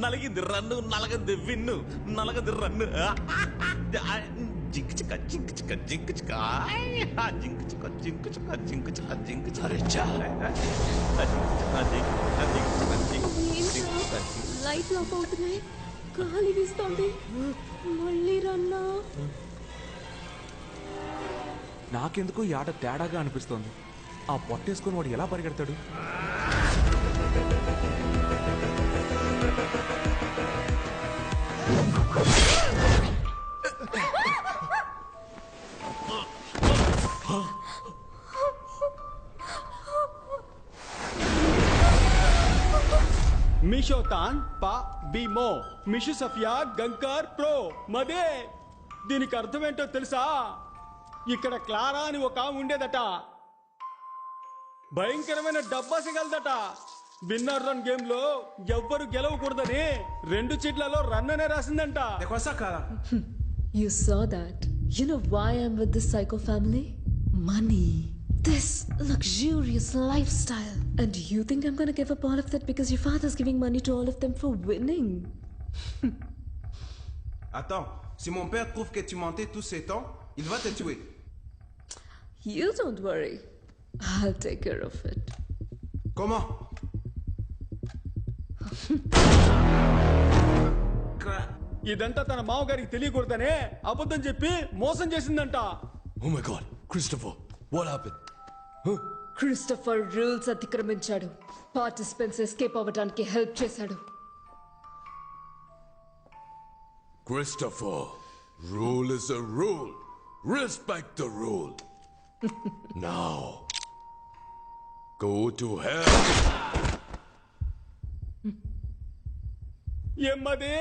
నలిగింది రన్ను, నలగంది విన్ను, నలగంది రన్ను. జింక్ చిక్క జింక్ చిక్క జింక్ చిక్క జింక్ చిక్క జింక్ చిక్క జింక్ చిక్క జింక్ చిక్క. లైట్ ఆఫ్ అవుతున్నాయి, గాలి వీస్తోంది. మళ్ళీ రన్నా. నాకెందుకు ఈ ఆట తేడాగా అనిపిస్తోంది. ఆ పొట్టేసుకొని వాడు ఎలా పరిగెడతాడు? మిషోతాన్ పా బిమో మిషు సఫియా గంకార్ ప్రో మదే. దీనికి అర్థం ఏంటో తెలుసా? ఇక్కడ క్లారా అని ఒక ఆమె ఉండేదట, భయంకరమైన డబ్బాసగలదట. విన్నర్ రన్ గేమ్ లో ఎవ్వరు గెలవకూడదని 2 చీట్లలో రన్ అనే రాసిందంట. You saw that. You know why I'm with this psycho family? Money. This luxurious lifestyle. And you think I'm gonna give up all of that because your father's giving money to all of them for winning? Attends, si mon père trouve que tu mentais tous ces temps, il va te tuer. You don't worry. I'll take care of it. Comment? ఇదంతా తన మామగారికి తెలియకూడదనే అబద్ధం చెప్పి మోసం చేసిందంట. Oh my God, Christopher, what happened? Huh? Christopher rules అతిక్రమించాడు. Participants escape అవ్వడానికి help చేశాడు. Christopher, rule is a rule. Respect the rule. Now, go to hell. ఏమ్మది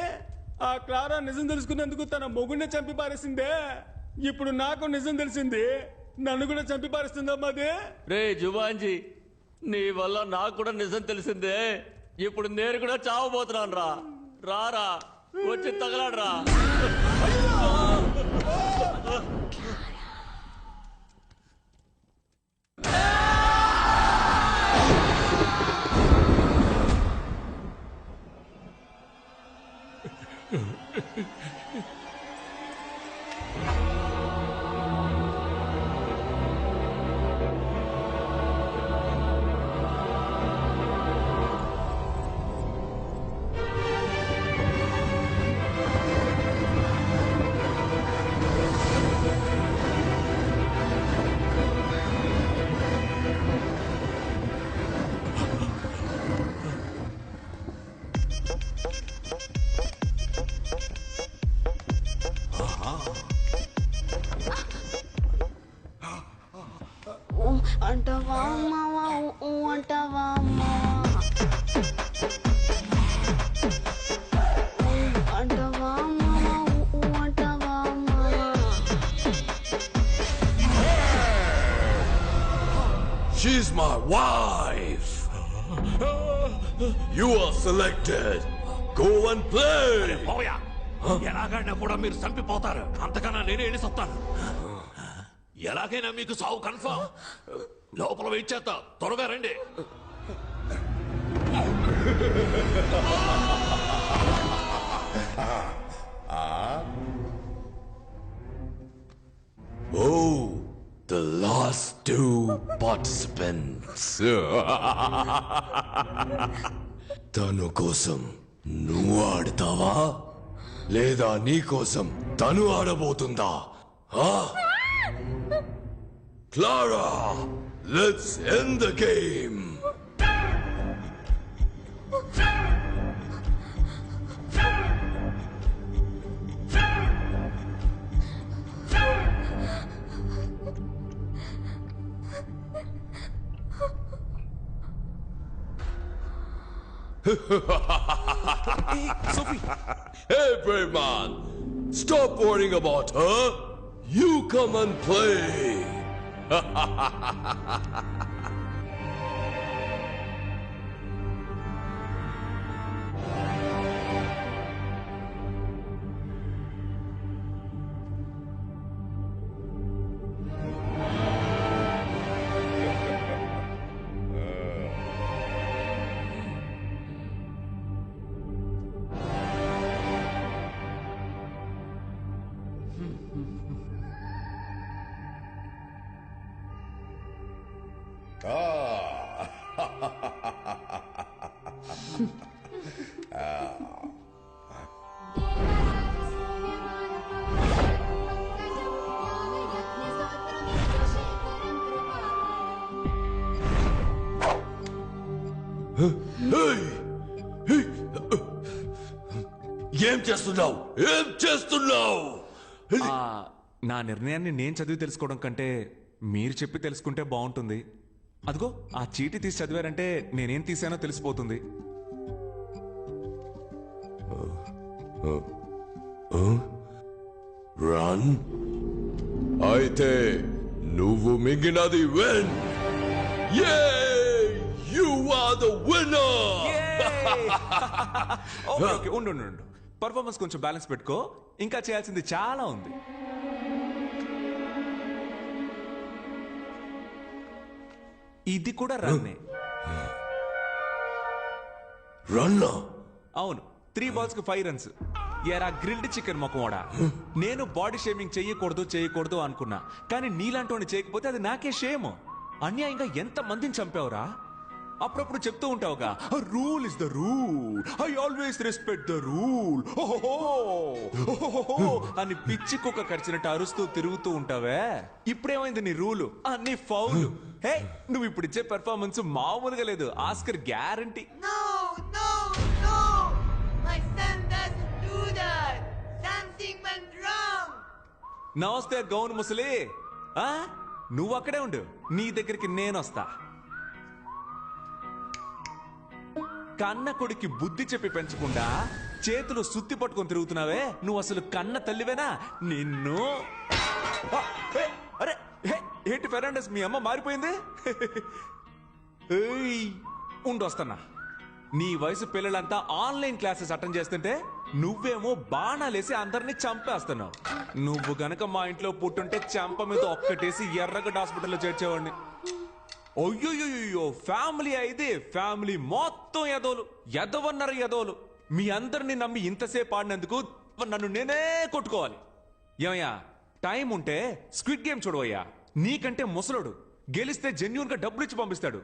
ఆ క్లారా నిజం తెలుసుకున్నందుకు తన మొగుడిని చంపి పారేసిందే. ఇప్పుడు నాకు నిజం తెలిసింది, నన్ను కూడా చంపి పారేస్తుందమ్మది. రే జుబాంజీ, నీ వల్ల నాకు కూడా నిజం తెలిసిందే. ఇప్పుడు నేను కూడా చావబోతున్నాను రా. రారా వచ్చి తగలాడరా. అంటవా మావా అంటవా అంటవా మావా అంటవా She's my wife. You are selected. Go and play. పోయా ఎలాగైనా కూడా మీరు చంపిపోతారు. అంతకన్నా నేనే వెళ్ళి చెప్తాను. ఎలాగైనా మీకు సావు కన్ఫర్మ్. లోపల వెయిట్ చేస్తా, త్వరగా రండి. Oh, the last two participants. తను కోసం నువ్వు ఆడతావా లేదా నీ కోసం తను ఆడబోతుందా? Clara, let's end the game. Sophie. Hey, brave man, stop worrying about her. You come and play. ఏం చేస్తున్నావు? ఏం చేస్తున్నావు? నా నిర్ణయాన్ని నేను చదివి తెలుసుకోవడం కంటే మీరు చెప్పి తెలుసుకుంటే బాగుంటుంది. అదిగో ఆ చీటీ తీసి చదివారంటే నేనేం తీసానో తెలిసిపోతుంది. రన్. అయితే నువ్వు మిగిలినది win. You are the winner. Okay ఉండు పర్ఫార్మెన్స్ కొంచెం బ్యాలెన్స్ పెట్టుకో. ఇంకా చేయాల్సింది చాలా ఉంది. ఇది కూడా రన్నే. రన్నా? అవును, 3 balls కి 5 runs. ఎరా గ్రిల్డ్ చికెన్ మొక్కమోడా, నేను బాడీ షేమింగ్ చేయకూడదు అనుకున్నా. కానీ నీలాంటి చేయకపోతే అది నాకే షేమ్. అన్యాయంగా ఎంత మందిని చంపావురా. అప్పుడప్పుడు చెప్తూ ఉంటావుగా rule is the rule, I always respect the rule అని పిచ్చి కుక్క కరిచినట్టు అరుస్తూ తిరుగుతూ ఉంటావే. ఇప్పుడేమైంది నీ రూలు? అన్ని ఫౌలు. హే, నువ్వు ఇప్పుడు ఇచ్చే పెర్ఫార్మెన్స్ మామూలుగా లేదు. Oscar guarantee. నమస్తే గౌన్ ముసలి. నువ్వు అక్కడే ఉండు, నీ దగ్గరికి నేను వస్తా. కన్న కొడుక్కి బుద్ధి చెప్పి పెంచకుండా చేతులు సుత్తి పట్టుకొని తిరుగుతున్నావే, నువ్వు అసలు కన్న తల్లివేనా? నిన్ను అరే ఏంటి ఫెర్నాండెస్, మీ అమ్మ మారిపోయింది? ఉండొస్తున్నా. నీ వయసు పిల్లలంతా ఆన్లైన్ క్లాసెస్ అటెండ్ చేస్తుంటే నువ్వేమో బాణాలేసి అందరినీ చంపేస్తున్నావు. నువ్వు గనక మా ఇంట్లో పుట్టుంటే చంప మీద ఒక్కటేసి ఎర్రగడ్డ హాస్పిటల్లో చేర్చేవాడిని. అయ్యో, ఫ్యామిలీ అయితే ఫ్యామిలీ మొత్తం ఎదవన్నారు ఎదవలు. మీ అందరినీ నమ్మి ఇంతసేపు ఆడినందుకు నన్ను నేనే కొట్టుకోవాలి. ఏమయ్యా, టైం ఉంటే స్క్విడ్ గేమ్ చూడవయ్యా. నీకంటే ముసలోడు, గెలిస్తే జెన్యూన్ గా డబ్బులు ఇచ్చి పంపిస్తాడు.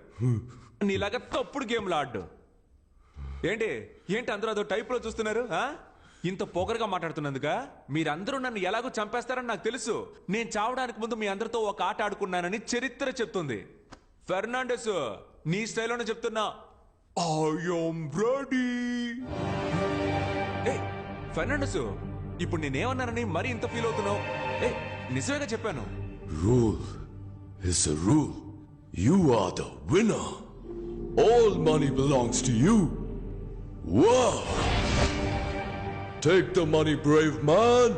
నీలాగా తప్పుడు గేమ్లు ఆడు. ఏంటి అందరూ అదో టైప్ లో చూస్తున్నారు? ఇంత పొగరుగా మాట్లాడుతున్నందుక? మీరందరూ నన్ను ఎలాగో చంపేస్తారని నాకు తెలుసు. నేను చావడానికి ముందు మీ అందరితో ఒక ఆట ఆడుకున్నానని చరిత్ర చెప్తుంది. ఫెర్నాండెస్, నీ స్టైల్లోనే చెప్తున్నా, ఐ యామ్ రెడీ. ఫెర్నాండెస్, ఇప్పుడు నేనేమన్నానని మరి ఇంత ఫీల్ అవుతున్నావు? నిజమేగా చెప్పాను. Rule is a rule. You are the winner. All money belongs to you. Wow! Take the money, brave man.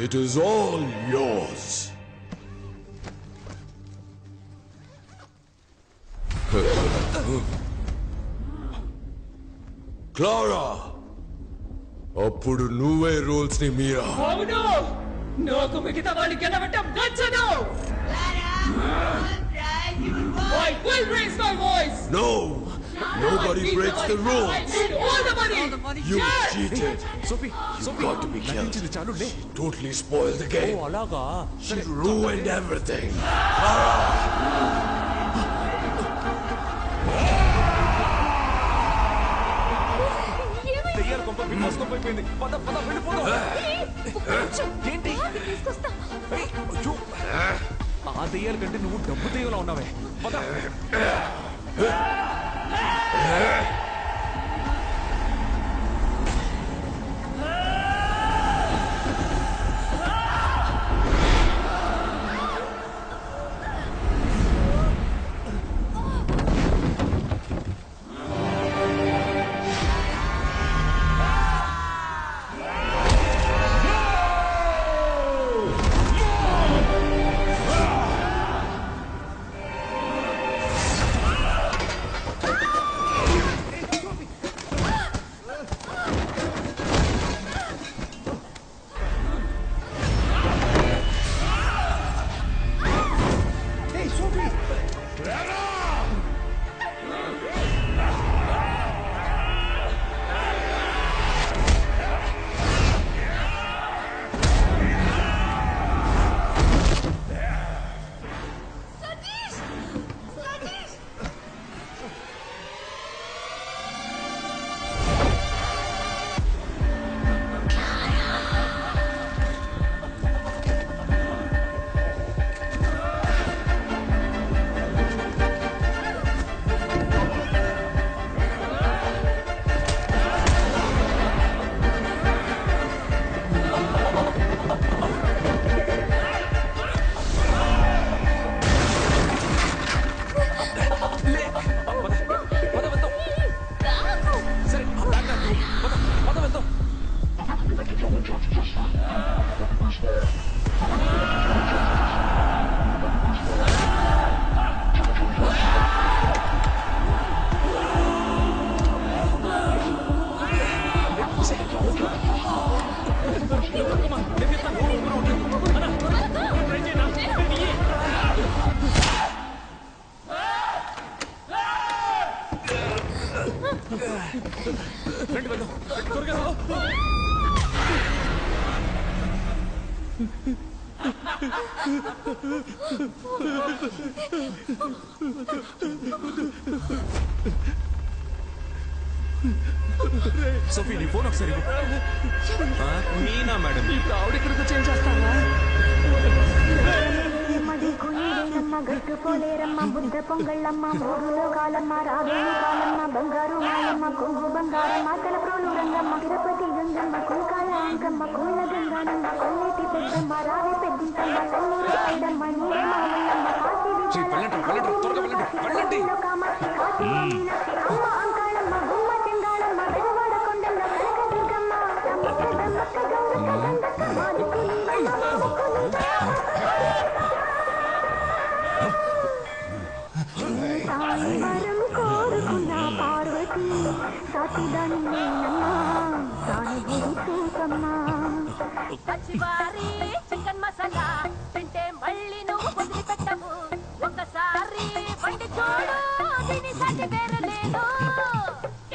It is all yours. Clara! అప్పుడు నువ్వే రూల్స్ ని మీరా. అవును, నాకు మిగతా వాళ్ళు గెలవటం నచ్చదు. I will raise my voice. No! Nobody breaks the rules. I need all the money. You Yes. cheated. Sophie, You got to be killed. She totally spoiled the game. Oh, అలాగా. She ruined everything. దెయ్యాల కొంప మోసుకొపోయింది. పద పద వెళ్ళిపోదాం. ఏంటి? అయ్యో, ఆ దెయ్యాల కంటే నువ్వు డబ్బు దెయ్యంలో ఉన్నావే. పద. సోఫీ నీ ఫోన్ ఒకసారి మీనా మేడం ఆవిడ ఇక్కడికి చేంజ్ చేస్తావా గట్టు పోలేరమ్మ బుద్ధ పొంగళ్ళమ్మ మూడులో కాలమ్మ రావేణి కాలమ్మ బంగారు మాయమ్మ కొంగు బంగారమ్మ తలప్రోలు రంగమ్మ తిరుపతి గంగమ్మ కుంకాల అంకమ్మ కోళ్ళ గంగానమ్మ కొల్లేటి పెద్దమ్మ రావి పెద్దింటమ్మ కల్లూరు ఐడమ్మ నీడ మామల్లమ్మ కామాక్షి కాశీ మీనాక్షి అమ్మ అంకాళమ్మ గుమ్మ చెంగాళమ్మ వెలవాడ కొండమ్మ కనక దుర్గమ్మ బ్రహ్మక్క గౌరక్క మాదికు వరం కోరుకున్న పార్వతి సాటిదాని చికెన్ మసాలా తింటే మళ్ళీ నువ్వు వదిలిపెట్టవు ఒకసారి వండి చూడు దీని సాటి వేరు లేదు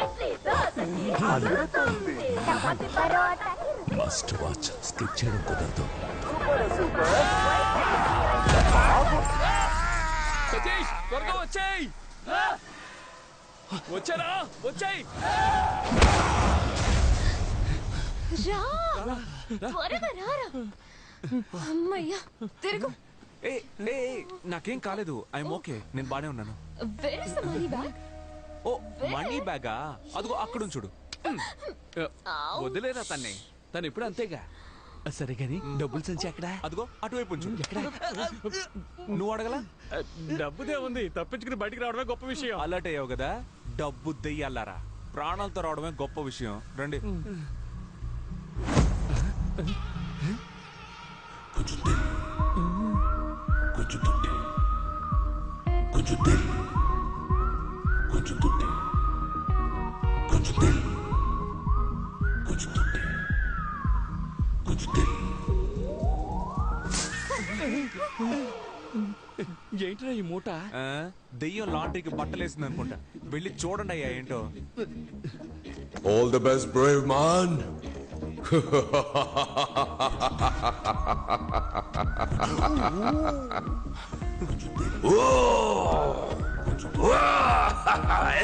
ఇడ్లీ దోసకి అమృతుంది chapati paratha must watch skip చేయడం కుదరదు సతీష్ త్వరగా వచ్చేయ్ వచ్చారా వచ్చేయ్ త్వరగా రారా అమ్మయ్యా తిరుగు నాకేం కాలేదు ఐఎమ్ ఓకే నేను బానే ఉన్నాను Where is the money bag? ఓ మనీ బ్యాగా అదిగో అక్కడ చూడు వదిలేరా తన్ని తను ఇప్పుడు అంతేగా సరే గాని డబ్బులు సంచి ఎక్కడ అదిగో అటువైపు ఉంచు నువ్వు అడగలా డబ్బుదే ఉంది తప్పించుకుని బయటికి రావడమే గొప్ప విషయం అలర్ట్ అయ్యావు కదా డబ్బు దెయ్యాలారా ప్రాణాలతో రావడమే గొప్ప విషయం రండి ఏంట్రా ఈ మూట దెయ్యం లాండ్రీకి బట్టలేసింది అనుకుంటా వెళ్ళి చూడండి అయ్యా ఏంటో All the best, brave man.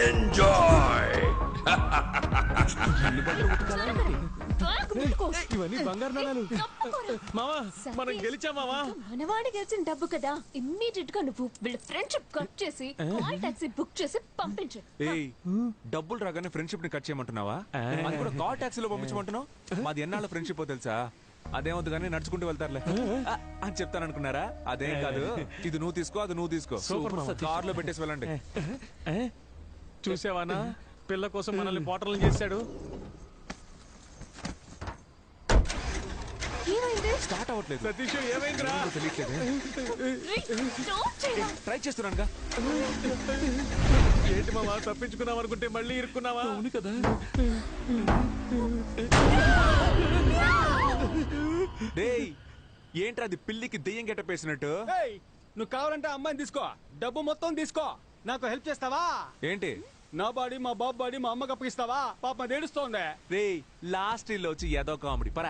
Enjoy. ఇవన్నీ బంగారు నాణాలు మావా మనం గెలిచాం మావా మనవాడి గెలిచిన డబ్బు కదా ఇమ్మీడియట్ గా నువ్వు వీళ్ళ ఫ్రెండ్షిప్ కట్ చేసి కాల్ టాక్సీ బుక్ చేసి పంపించు ఏయ్ డబ్బులు రాగానే ఫ్రెండ్షిప్ ని కట్ చేయమంటున్నావా అది కూడా కాల్ టాక్సీలో పంపించమంటున్నావు మాది ఎన్నాళ్ళ ఫ్రెండ్షిప్ తెలుసా అదేమవుతుంది కానీ నడుచుకుంటూ వెళ్తారులే అని చెప్తాను అనుకున్నారా అదేం కాదు ఇది నువ్వు తీసుకో అది నువ్వు తీసుకో కార్ లో పెట్టేసి వెళ్ళండి చూసావానా పిల్ల కోసం మనల్ని పోటర్లు చేశాడు స్టార్ట్ అవ్వట్లేదు సతీష్ ఏమైందిరా ట్రై చేస్తున్నానుగా ఏంటి మావా తప్పించుకున్నాం అనుకుంటే మళ్ళీ ఇరుక్కున్నావా అవును కదా డేయ్ ఏంట్రా అది పిల్లికి దెయ్యం గెట్టపేసినట్టు నువ్వు కావాలంటే అమ్మాయిని తీసుకో డబ్బు మొత్తం తీసుకో నాకు హెల్ప్ చేస్తావా ఏంటి నా బాడీ మా బాబు బాడీ మా అమ్మకి అప్పగిస్తావా పాప ఏడుస్తోంది రే లాస్ట్ ఇల్లు వచ్చి ఏదో కామెడీ